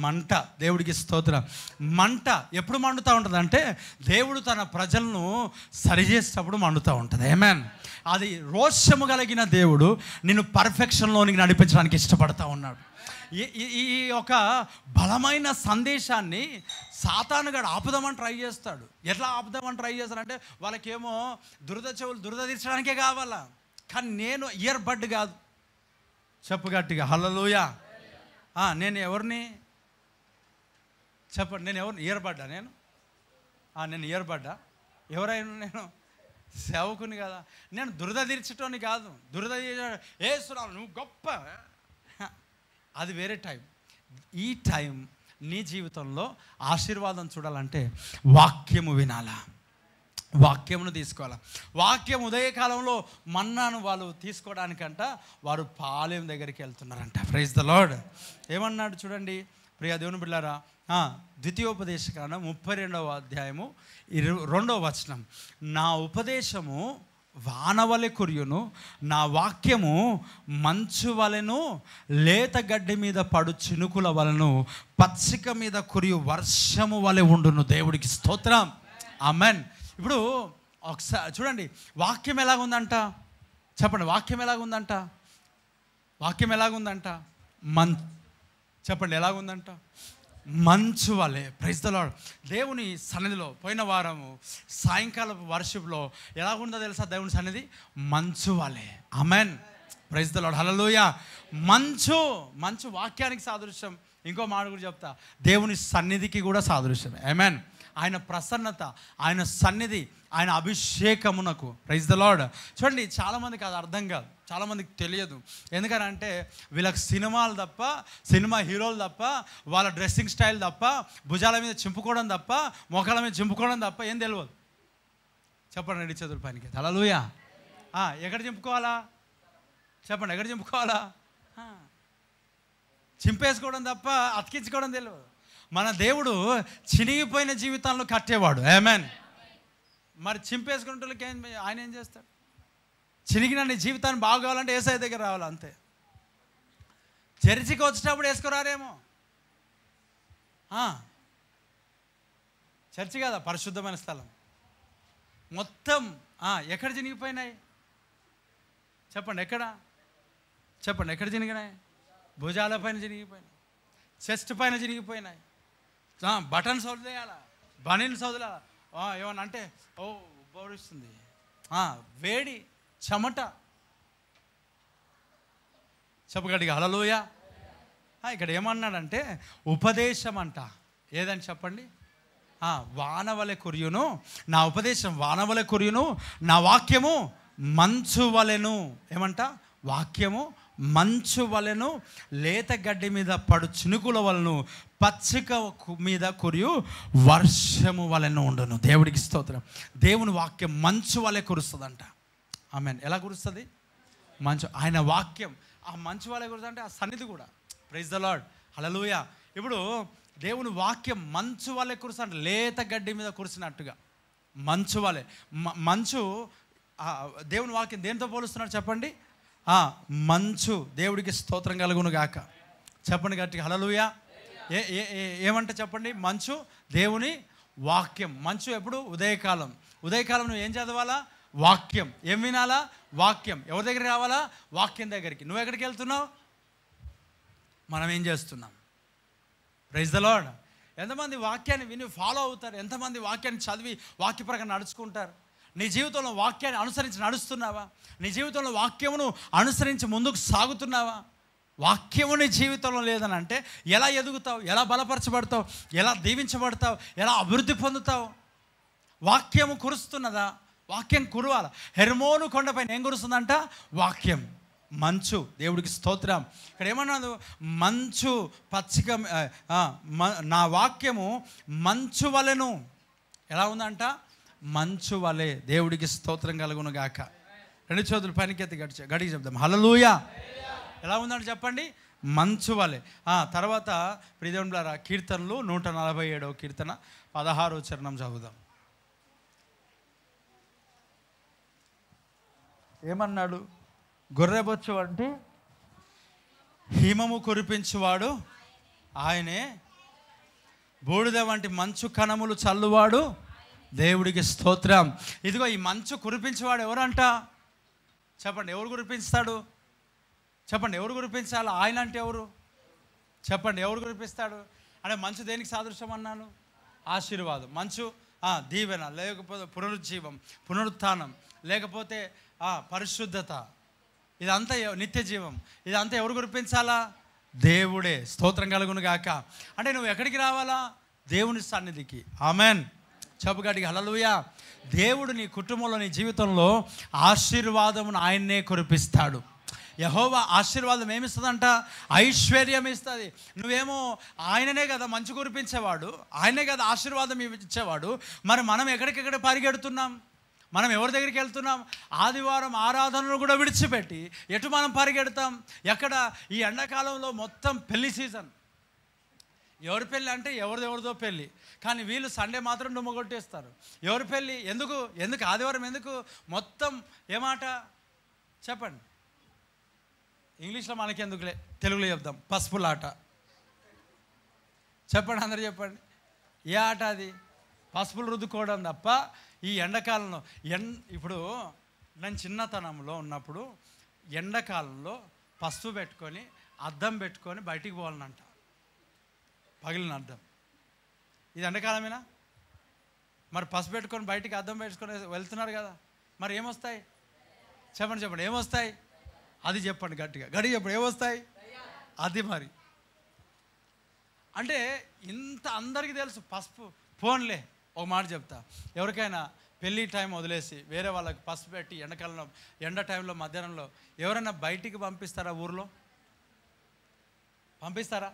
మంట. దేవుడికి స్తోత్రం. మంట ఎప్పుడు మండుతూ ఉంటుంది అంటే, దేవుడు తన ప్రజలను సరిచేసేటప్పుడు మండుతూ ఉంటుంది. ఆమేన్. అది రోషము కలిగిన దేవుడు నిన్ను పర్ఫెక్షన్లోనికి నడిపించడానికి ఇష్టపడతా ఉన్నాడు. ఈ ఒక బలమైన సందేశాన్ని సాతానుగాడు ఆపుదామని ట్రై చేస్తాడు. ఎట్లా ఆపుదామని ట్రై చేస్తాడంటే, వాళ్ళకేమో దురద తీర్చడానికే కావాలా. కానీ నేను ఇయర్ బడ్ కాదు. చెప్పు గట్టిగా హల్లెలూయా. నేను ఎవరిని చెప్పండి? నేను ఎవరిని? ఇయర్ బడ్డా నేను? నేను ఇయర్ బడ్డా? ఎవరైనా నేను సేవకుని కదా. నేను దురద తీర్చటోని కాదు. దురద ఏసురావు నువ్వు గొప్ప, అది వేరే టైం. ఈ టైం నీ జీవితంలో ఆశీర్వాదం చూడాలంటే వాక్యము వినాలా, వాక్యమును తీసుకోవాలా. వాక్యం ఉదయకాలంలో మన్నాను వాళ్ళు తీసుకోవడానికంట వారు పాలెం దగ్గరికి వెళ్తున్నారంట. Praise the lord. ఏమన్నాడు చూడండి ప్రియ దేవుని బిడ్డలారా. ద్వితీయోపదేశకాండం 32వ అధ్యాయము 2వ వచనం. నా ఉపదేశము వానవలె కురియును, నా వాక్యము మంచు వలెను, లేత గడ్డి మీద పడు చినుకుల వలను, పచ్చిక మీద కురియు వర్షము వలె ఉండును. దేవుడికి స్తోత్రం. ఆమేన్. ఇప్పుడు ఒకసారి చూడండి, వాక్యం ఎలాగుందంట చెప్పండి. వాక్యం ఎలాగుందంట? చెప్పండి, ఎలాగుందంట? మంచు వలె. Praise the lord. దేవుని సన్నిధిలో పోయిన వారము సాయంకాలపు వర్షిప్లో ఎలాగుందో తెలుసా? దేవుని సన్నిధి మంచు వలె. Amen. Praise the lord. Hallelujah. మంచు వాక్యానికి సాదృశ్యం. ఇంకో మాట కూడా చెప్తా, దేవుని సన్నిధికి కూడా సాదృశ్యం. ఆమేన్. ఆయన ప్రసన్నత, ఆయన సన్నిధి, ఆయన అభిషేకమునకు. Praise the lord. చూడండి, చాలామందికి అది అర్థం కాదు, చాలామందికి తెలియదు. ఎందుకనంటే వీళ్ళకి సినిమాలు తప్ప, సినిమా హీరోలు తప్ప, వాళ్ళ డ్రెస్సింగ్ స్టైల్ తప్ప, భుజాల మీద చింపుకోవడం తప్ప, మొఖాల మీద చింపుకోవడం తప్ప ఏం తెలియదు. చెప్పండి, రెడ్డి చదువు పైనకి హల్లెలూయా. ఎక్కడ చింపుకోవాలా చెప్పండి? ఎక్కడ చింపుకోవాలా? చింపేసుకోవడం తప్ప అతికించుకోవడం తెలియదు. మన దేవుడు చినిగిపోయిన జీవితాల్లో కట్టేవాడు. ఆమేన్. మరి చింపేసుకున్నట్లకి ఆయన ఏం చేస్తాడు? చినిగిన నీ జీవితాన్ని బాగు కావాలంటే యేసయ్య దగ్గర రావాలి, అంతే. చర్చికి వచ్చేటప్పుడు వేసుకురారేమో. చర్చి కదా పరిశుద్ధమైన స్థలం. మొత్తం ఎక్కడ చినిగిపోయినాయి చెప్పండి? ఎక్కడ? చెప్పండి, ఎక్కడ చినిగినాయి? భుజాల పైన చినిగిపోయినాయి, చెస్ట్ పైన చినిగిపోయినాయి. Buttons వదిలేయాలా, banians వదిలేయాలా. ఏమన్నా అంటే ఉబ్బరిస్తుంది, వేడి, చెమట. చెప్పగడిగా హల్లెలూయా. ఇక్కడ ఏమన్నాడంటే ఉపదేశం అంట. ఏదని చెప్పండి? వానవలె కురియును, నా ఉపదేశం వానవలె కురియును, నా వాక్యము మంచు వలెను. ఏమంట? వాక్యము మంచు వలెను, లేత గడ్డి మీద పడు చినుకుల వలను, పచ్చిక మీద కురియు వర్షము వలెను ఉండును. దేవుడికి స్తోత్రం. దేవుని వాక్యం మంచు వలె కురుస్తుందంట. ఆమేన్. ఎలా కురుస్తుంది? మంచు. ఆయన వాక్యం ఆ మంచు వలె కురుస్తుంది అంటే ఆ సన్నిధి కూడా. Praise the lord, hallelujah. ఇప్పుడు దేవుని వాక్యం మంచు వలె కురుస్తుంది, లేత గడ్డి మీద కురిసినట్టుగా మంచు వలె. మంచు, దేవుని వాక్యం దేనితో పోలుస్తున్నాడు చెప్పండి? మంచు. దేవుడికి స్తోత్రం కలుగును గాక. చెప్పండి గట్టిగా హల్లెలూయా. ఏమంటే చెప్పండి? మంచు దేవుని వాక్యం. మంచు ఎప్పుడు? ఉదయకాలం. ఉదయకాలం నువ్వు ఏం చదవాలా? వాక్యం. ఏం వినాలా? వాక్యం. ఎవరి దగ్గరికి రావాలా? వాక్యం దగ్గరికి. నువ్వు ఎక్కడికి వెళ్తున్నావు? మనం ఏం చేస్తున్నాం? Praise the lord. ఎంతమంది వాక్యాన్ని విని ఫాలో అవుతారు? ఎంతమంది వాక్యాన్ని చదివి వాక్య ప్రకారం నడుచుకుంటారు? నీ జీవితంలో వాక్యాన్ని అనుసరించి నడుస్తున్నావా? నీ జీవితంలో వాక్యమును అనుసరించి ముందుకు సాగుతున్నావా? వాక్యము నీ జీవితంలో లేదని అంటే ఎలా ఎదుగుతావు? ఎలా బలపరచబడతావు? ఎలా దీవించబడతావు? ఎలా అభివృద్ధి పొందుతావు? వాక్యము కురుస్తున్నదా? వాక్యం కురవాల. హెర్మోను కొండపైన ఏం కురుస్తుందంట? వాక్యం. మంచు. దేవుడికి స్తోత్రం. ఇక్కడ ఏమన్నాడు? మంచు పచ్చిక, నా వాక్యము మంచు వలెను. ఎలా ఉందంట? మంచు వలె. దేవుడికి స్తోత్రం కలుగును గాక. రెండు చేతులు పైనకెత్తి గడికి చెప్దాం హల్లెలూయా. ఎలా ఉందంటే చెప్పండి? మంచు వలె. తర్వాత ప్రియదేవులారా, కీర్తనలు 147వ కీర్తన 16వ చరణం చదువుదాం. ఏమన్నాడు? గొర్రెబొచ్చు అంటే హిమము కురిపించువాడు ఆయనే, బూడిద వంటి మంచు కణములు చల్లువాడు దేవుడికి స్తోత్రం. ఇదిగో ఈ మంచు కురిపించేవాడు ఎవరంట? చెప్పండి, ఎవరు కురిపిస్తాడు? చెప్పండి, ఎవరు కురిపించాలి? ఆయన అంటే ఎవరు? చెప్పండి, ఎవరు కురిపిస్తాడు? అంటే మంచు దేనికి సాదృశ్యం అన్నాను? ఆశీర్వాదం. మంచు దీవెన, లేకపోతే పునరుజ్జీవం, పునరుత్థానం, లేకపోతే పరిశుద్ధత, ఇదంతా నిత్య జీవం. ఇదంతా ఎవరు కురిపించాలా? దేవుడే. స్తోత్రం కలుగును గాక. అంటే నువ్వు ఎక్కడికి రావాలా? దేవుని సన్నిధికి. ఆమెన్. చెప్పుగాడికి హల్లెలూయా. దేవుడు నీ కుటుంబంలో, నీ జీవితంలో ఆశీర్వాదమును ఆయన్నే కురిపిస్తాడు. యెహోవా ఆశీర్వాదం ఏమిస్తుందంట? ఐశ్వర్యం ఇస్తుంది. నువ్వేమో ఆయననే కదా మంచు కురిపించేవాడు, ఆయనే కదా ఆశీర్వాదం ఇచ్చేవాడు. మరి మనం ఎక్కడికెక్కడ పరిగెడుతున్నాం? మనం ఎవరి దగ్గరికి వెళ్తున్నాం? ఆదివారం ఆరాధనలు కూడా విడిచిపెట్టి ఎటు మనం పరిగెడతాం? ఎక్కడ? ఈ ఎండాకాలంలో మొత్తం పెళ్లి సీజన్. ఎవరి పెళ్ళి అంటే ఎవరిదో పెళ్ళి, కానీ వీళ్ళు సండే మాత్రం డుమ్మ కొట్టేస్తారు. ఎవరి పెళ్ళి? ఎందుకు ఆదివారం ఎందుకు? మొత్తం ఏమాట చెప్పండి? ఇంగ్లీష్లో మనకెందుకులే, తెలుగులో చెప్దాం. పసుపులాట. చెప్పండి, అందరు చెప్పండి. ఏ ఆట అది? పసుపులు రుద్దుకోవడం తప్ప. ఈ ఎండాకాలంలో ఇప్పుడు నేను చిన్నతనంలో ఉన్నప్పుడు ఎండాకాలంలో పసుపు పెట్టుకొని అద్దం పెట్టుకొని బయటికి పోవాలనంట, పగిలిన అద్దం. ఇది ఎండాకాలమేనా? మరి పసుపు పెట్టుకొని బయటికి అద్దం పెట్టుకొని వెళ్తున్నారు కదా, మరి ఏమొస్తాయి? చెప్పండి, ఏమొస్తాయి? అది చెప్పండి గట్టిగా చెప్పండి. ఏమొస్తాయి? అది మరి అంటే ఇంత అందరికీ తెలుసు పసుపు. ఫోన్లే ఒక మాట చెప్తా, ఎవరికైనా పెళ్ళి టైం వదిలేసి వేరే వాళ్ళకి పసుపు పెట్టి ఎండాకాలంలో, ఎండ టైంలో, మధ్యాహ్నంలో ఎవరైనా బయటికి పంపిస్తారా? ఊర్లో పంపిస్తారా?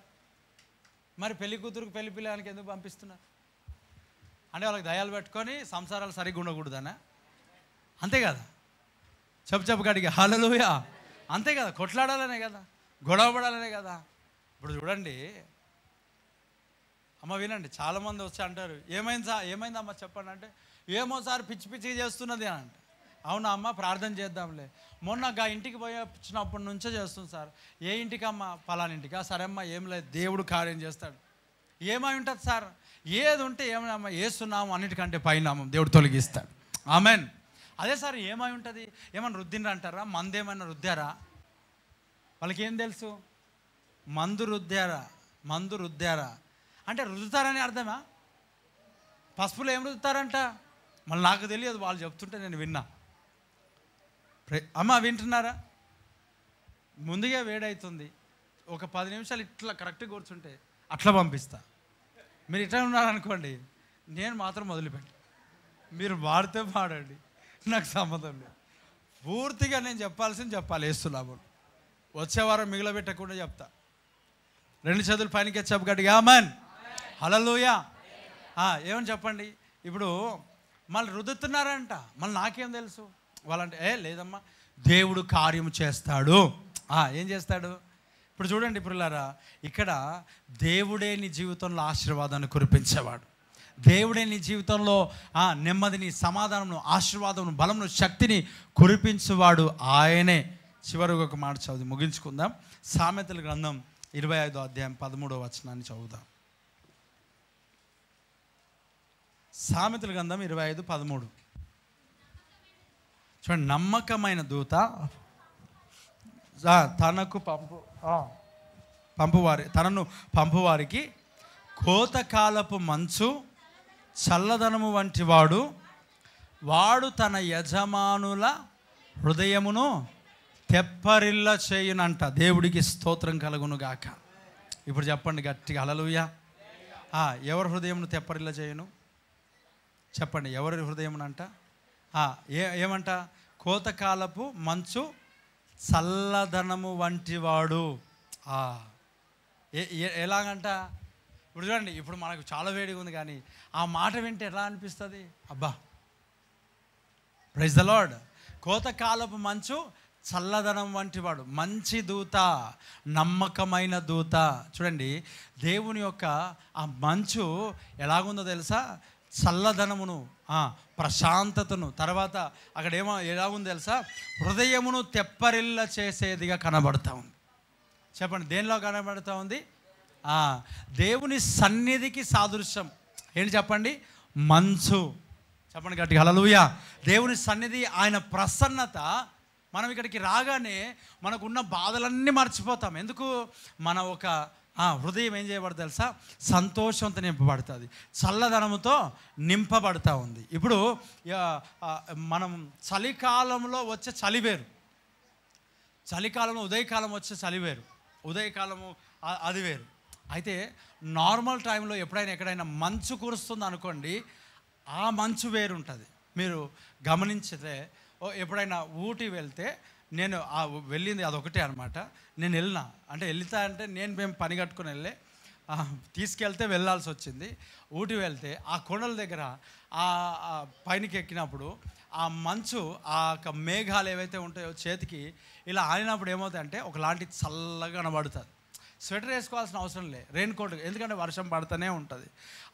మరి పెళ్లి కూతురుకు, పెళ్లి పిల్లలకి ఎందుకు పంపిస్తున్నారు? అంటే వాళ్ళకి దయాలు పెట్టుకొని సంసారాలు సరిగ్గా ఉండకూడదనా? అంతే కదా? చెప్పు గడిగా హల్లెలూయా. అంతే కదా, కొట్లాడాలనే కదా, గొడవ పడాలనే కదా. ఇప్పుడు చూడండి అమ్మ, వినండి, చాలామంది వచ్చి అంటారు, ఏమైందమ్మా చెప్పండి అంటే, ఏమో సార్ పిచ్చి పిచ్చిగా చేస్తున్నది అని అంటే. అవునా అమ్మ, ప్రార్థన చేద్దాంలే. మొన్న ఇంటికి పోయి వచ్చినప్పటి నుంచే చేస్తుంది సార్. ఏ ఇంటికమ్మా? పలానా ఇంటికా? సరే అమ్మా, ఏం లేదు, దేవుడు కార్యం చేస్తాడు. ఏమై ఉంటుంది సార్? ఏది ఉంటే ఏమన్నా ఏస్తున్నాము అన్నిటికంటే పైనామం దేవుడు తొలగిస్తాడు. ఆమెన్. అదే సార్, ఏమై ఉంటుంది? ఏమన్నా రుద్దిండ్రు అంటారా? మందేమైనా రుద్దారా? వాళ్ళకి ఏం తెలుసు? మందు రుద్దారా అంటే రుద్దుతారని అర్థమా? పసుపులో ఏం రుద్దుతారంట? మళ్ళీ నాకు తెలియదు, వాళ్ళు చెప్తుంటే నేను విన్నా. అమ్మ వింటున్నారా? ముందుగా వేడవుతుంది, ఒక 10 నిమిషాలు ఇట్లా కరెక్ట్గా కూర్చుంటే అట్లా పంపిస్తా. మీరు ఇట్లా ఉన్నారనుకోండి, నేను మాత్రం మొదలుపెట్టి, మీరు వాడితే వాడండి, నాకు సంబంధం లేదు. పూర్తిగా నేను చెప్పాల్సింది చెప్పాలి. వేస్తున్నాము వచ్చే వారం మిగిలిపెట్టకుండా చెప్తా. 2 చేతులు పైనకి చెప్పు గట్టిగా ఆమేన్, హల్లెలూయా. ఏమని చెప్పండి. ఇప్పుడు మళ్ళీ రుద్దుతున్నారంట, మళ్ళీ నాకేం తెలుసు? వాళ్ళంటే లేదమ్మా, దేవుడు కార్యం చేస్తాడు. ఏం చేస్తాడు? ఇప్పుడు చూడండి పిల్లలారా, ఇక్కడ దేవుడే నీ జీవితంలో ఆశీర్వాదాన్ని కురిపించేవాడు. దేవుడే నీ జీవితంలో నెమ్మదిని, సమాధానమును, ఆశీర్వాదమును, బలమును, శక్తిని కురిపించువాడు ఆయనే. చివరికి ఒక మాట చదివి ముగించుకుందాం. సామెతల గ్రంథం 25వ అధ్యాయం 13వ వచనాన్ని చదువుదాం. సామెతల గ్రంథం 25:13 చూడండి. నమ్మకమైన దూత తనను పంపువారికి కోతకాలపు మంచు చల్లదనము వంటి వాడు తన యజమానుల హృదయమును తెప్పరిల్ల చేయునంట. దేవుడికి స్తోత్రం కలుగును గాక. ఇప్పుడు చెప్పండి గట్టిగా హల్లెలూయా. ఎవరి హృదయమును తెప్పరిల్ల చేయును? చెప్పండి, ఎవరి హృదయమునంట? ఏమంట? కోతకాలపు మంచు చల్లదనము వంటి వాడు. ఎలాగంట? ఇప్పుడు చూడండి, ఇప్పుడు మనకు చాలా వేడిగా ఉంది, కానీ ఆ మాట వింటే ఎలా అనిపిస్తుంది? అబ్బా, ప్రైజ్ ద లార్డ్. కోతకాలపు మంచు చల్లదనం వంటి వాడు, మంచి దూత, నమ్మకమైన దూత. చూడండి, దేవుని యొక్క ఆ మంచు ఎలాగుందో తెలుసా? చల్లదనమును, ప్రశాంతతను, తర్వాత అక్కడ ఎలాగుందో తెలుసా? హృదయమును తెప్పరిల్ల చేసేదిగా కనబడతా ఉంది. చెప్పండి, దేనిలో కనబడుతూ ఉంది? దేవుని సన్నిధికి సాదృశ్యం ఏంటి చెప్పండి? మంచు. చెప్పండి గట్టిగా హల్లెలూయా. దేవుని సన్నిధి, ఆయన ప్రసన్నత. మనం ఇక్కడికి రాగానే మనకున్న బాధలన్నీ మర్చిపోతాం. ఎందుకు? మన ఒక హృదయం ఏం చేయబడుతుంది తెలుసా? సంతోషంతో నింపబడుతుంది, చల్లదనముతో నింపబడుతూ ఉంది. ఇప్పుడు మనం చలికాలంలో వచ్చే చలి వేరు, చలికాలంలో ఉదయకాలం వచ్చే చలి వేరు, ఉదయకాలము అది వేరు. అయితే నార్మల్ టైంలో ఎక్కడైనా మంచు కురుస్తుంది అనుకోండి, ఆ మంచు వేరు ఉంటుంది. మీరు గమనించితే ఎప్పుడైనా ఊటీ వెళ్తే, నేను వెళ్ళింది అదొకటే అనమాట. నేను వెళ్తా అంటే మేము పని కట్టుకుని తీసుకెళ్తే వెళ్ళాల్సి వచ్చింది. ఊటీ వెళ్తే ఆ కొండల దగ్గర పైనకి ఎక్కినప్పుడు ఆ మంచు, ఆ మేఘాలు ఏవైతే ఉంటాయో చేతికి ఇలా ఆడినప్పుడు ఏమవుతాయంటే ఒకలాంటి చల్లగా కనబడుతుంది. స్వెటర్ వేసుకోవాల్సిన అవసరం లేదు, రెయిన్ కోట్, ఎందుకంటే వర్షం పడుతూనే ఉంటుంది.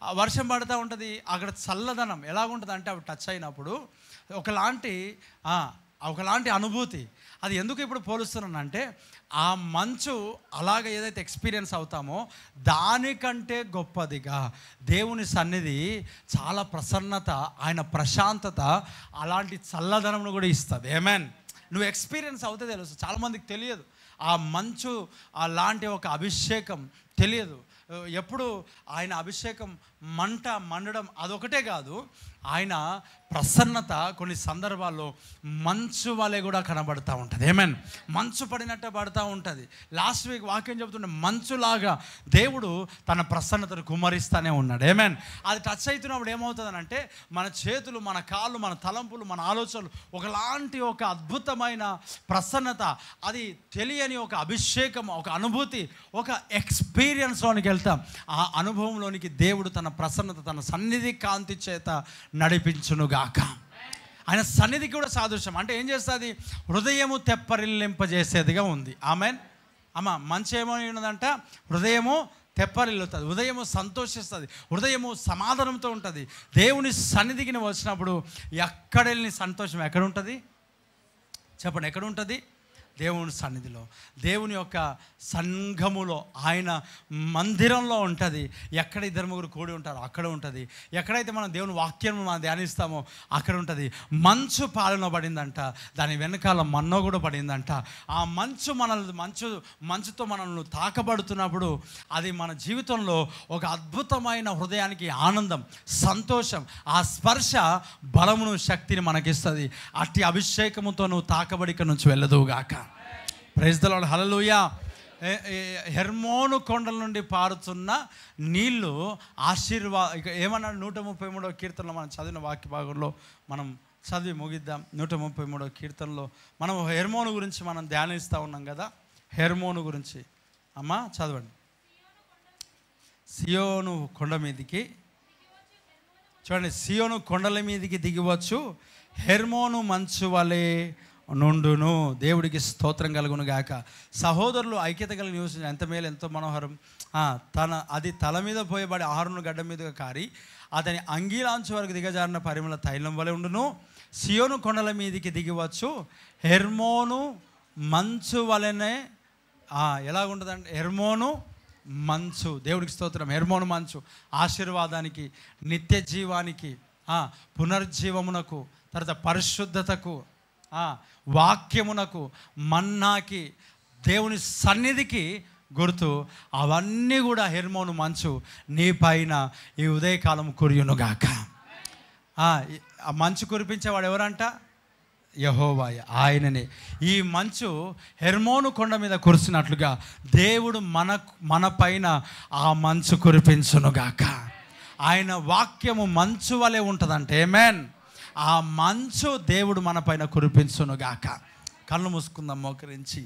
ఆ వర్షం పడుతూ ఉంటుంది. అక్కడ చల్లదనం ఎలాగుంటుంది అంటే అవి టచ్ అయినప్పుడు ఒకలాంటి అనుభూతి. అది ఎందుకు ఇప్పుడు పోలుస్తున్నానంటే, ఆ మంచు అలాగ ఏదైతే ఎక్స్పీరియన్స్ అవుతామో దానికంటే గొప్పదిగా దేవుని సన్నిధి చాలా ప్రసన్నత, ఆయన ప్రశాంతత, అలాంటి చల్లదనంను కూడా ఇస్తుంది. ఆమేన్. నువ్వు ఎక్స్పీరియన్స్ అవుతే తెలుసు. చాలామందికి తెలియదు ఆ మంచు అలాంటి ఒక అభిషేకం తెలియదు. ఎప్పుడు ఆయన అభిషేకం మండడం అదొకటే కాదు, ఆయన ప్రసన్నత కొన్ని సందర్భాల్లో మంచు వలె కూడా కనబడుతూ ఉంటుంది. ఆమేన్. మంచు పడినట్టే పడుతూ ఉంటుంది. లాస్ట్ వీక్ వాక్యం చెబుతుంటే మంచులాగా దేవుడు తన ప్రసన్నతను కుమ్మరిస్తూనే ఉన్నాడు. ఆమేన్. అది టచ్ అవుతున్నప్పుడు ఏమవుతుందనంటే మన చేతులు, మన కాళ్ళు, మన తలంపులు, మన ఆలోచనలు ఒకలాంటి ఒక అద్భుతమైన ప్రసన్నత, అది తెలియని ఒక అభిషేకం, ఒక అనుభూతి, ఒక ఎక్స్పీరియన్స్లోనికి వెళ్తాం. ఆ అనుభవంలోనికి దేవుడు తన ప్రసన్నత, తన సన్నిధి కాంతి చేత నడిపించునుగాక. ఆయన సన్నిధికి కూడా సాదృశ్యం. అంటే ఏం చేస్తుంది? హృదయము తెప్పరిల్లింపజేసేదిగా ఉంది. ఆమేన్. మంచి ఏమో ఉన్నదంట, హృదయము తెప్పరిల్లుతుంది, హృదయము సంతోషిస్తుంది, హృదయము సమాధానంతో ఉంటుంది. దేవుని సన్నిధికి వచ్చినప్పుడు ఎక్కడెళ్ళని సంతోషం ఎక్కడ ఉంటుంది? చెప్పండి, ఎక్కడ ఉంటుంది? దేవుని సన్నిధిలో, దేవుని యొక్క సంఘములో, ఆయన మందిరంలో ఉంటుంది. ఎక్కడ 2-3 కూడి ఉంటారో అక్కడ ఉంటుంది. ఎక్కడైతే మనం దేవుని వాక్యం మనం ధ్యానిస్తామో అక్కడ ఉంటుంది. మంచు పాలన పడిందంట, దాని వెనకాల మన్నో కూడా పడిందంట. ఆ మంచు మంచుతో మనల్ని తాకబడుతున్నప్పుడు అది మన జీవితంలో ఒక అద్భుతమైన హృదయానికి ఆనందం, సంతోషం, ఆ స్పర్శ బలమును, శక్తిని మనకిస్తుంది. అట్టి అభిషేకముతో నువ్వు తాకబడిక నుంచి వెళ్ళదువుగాక. ప్రైజ్ ది లార్డ్, హల్లెలూయా. హెర్మోను కొండల నుండి పారుతున్న నీళ్లు ఇక ఏమన్నాడు 133వ కీర్తనలో మనం చదివిన వాక్య భాగంలో మనం చదివి ముగిద్దాం. 133వ కీర్తనలో మనం హెర్మోను గురించి మనం ధ్యానిస్తూ ఉన్నాం కదా. హెర్మోను గురించి అమ్మా చదవండి. సియోను కొండ మీదికి, చూడండి, సియోను కొండల మీదికి దిగివచ్చు, హెర్మోను మంచు వలె నుండును. దేవుడికి స్తోత్రం కలుగును గాక. సహోదరులు ఐక్యత కలిగి నివసించిన ఎంత మేలు, ఎంతో మనోహరం. అది తల మీద పోయబడి ఆహారును గడ్డ మీదుగా కారి అతని అంగీలాంచు వరకు దిగజారిన పరిమళ తైలం వలె ఉండును. సియోను కొండల మీదికి దిగివచ్చు, హెర్మోను మంచు వలెనే. ఎలాగుంటుందంటే హెర్మోను మంచు, దేవుడికి స్తోత్రం. హెర్మోను మంచు ఆశీర్వాదానికి, నిత్య జీవానికి, పునర్జీవమునకు, తర్వాత పరిశుద్ధతకు, వాక్యమునకు, మన్నాకి, దేవుని సన్నిధికి గుర్తు. అవన్నీ కూడా హెర్మోను మంచు నీ పైన ఈ ఉదయకాలం కురియునుగాక. ఆ మంచు కురిపించేవాడు ఎవరంట? యెహోవా, ఆయననే. ఈ మంచు హెర్మోను కొండ మీద కురిసినట్లుగా దేవుడు మన పైన ఆ మంచు కురిపించునుగాక. ఆయన వాక్యము మంచు వలె ఉంటుందంటే ఆమేన్. ఆ మంచు దేవుడు మన పైన కురిపించునుగాక. కళ్ళు మూసుకుందాం మోకరించి.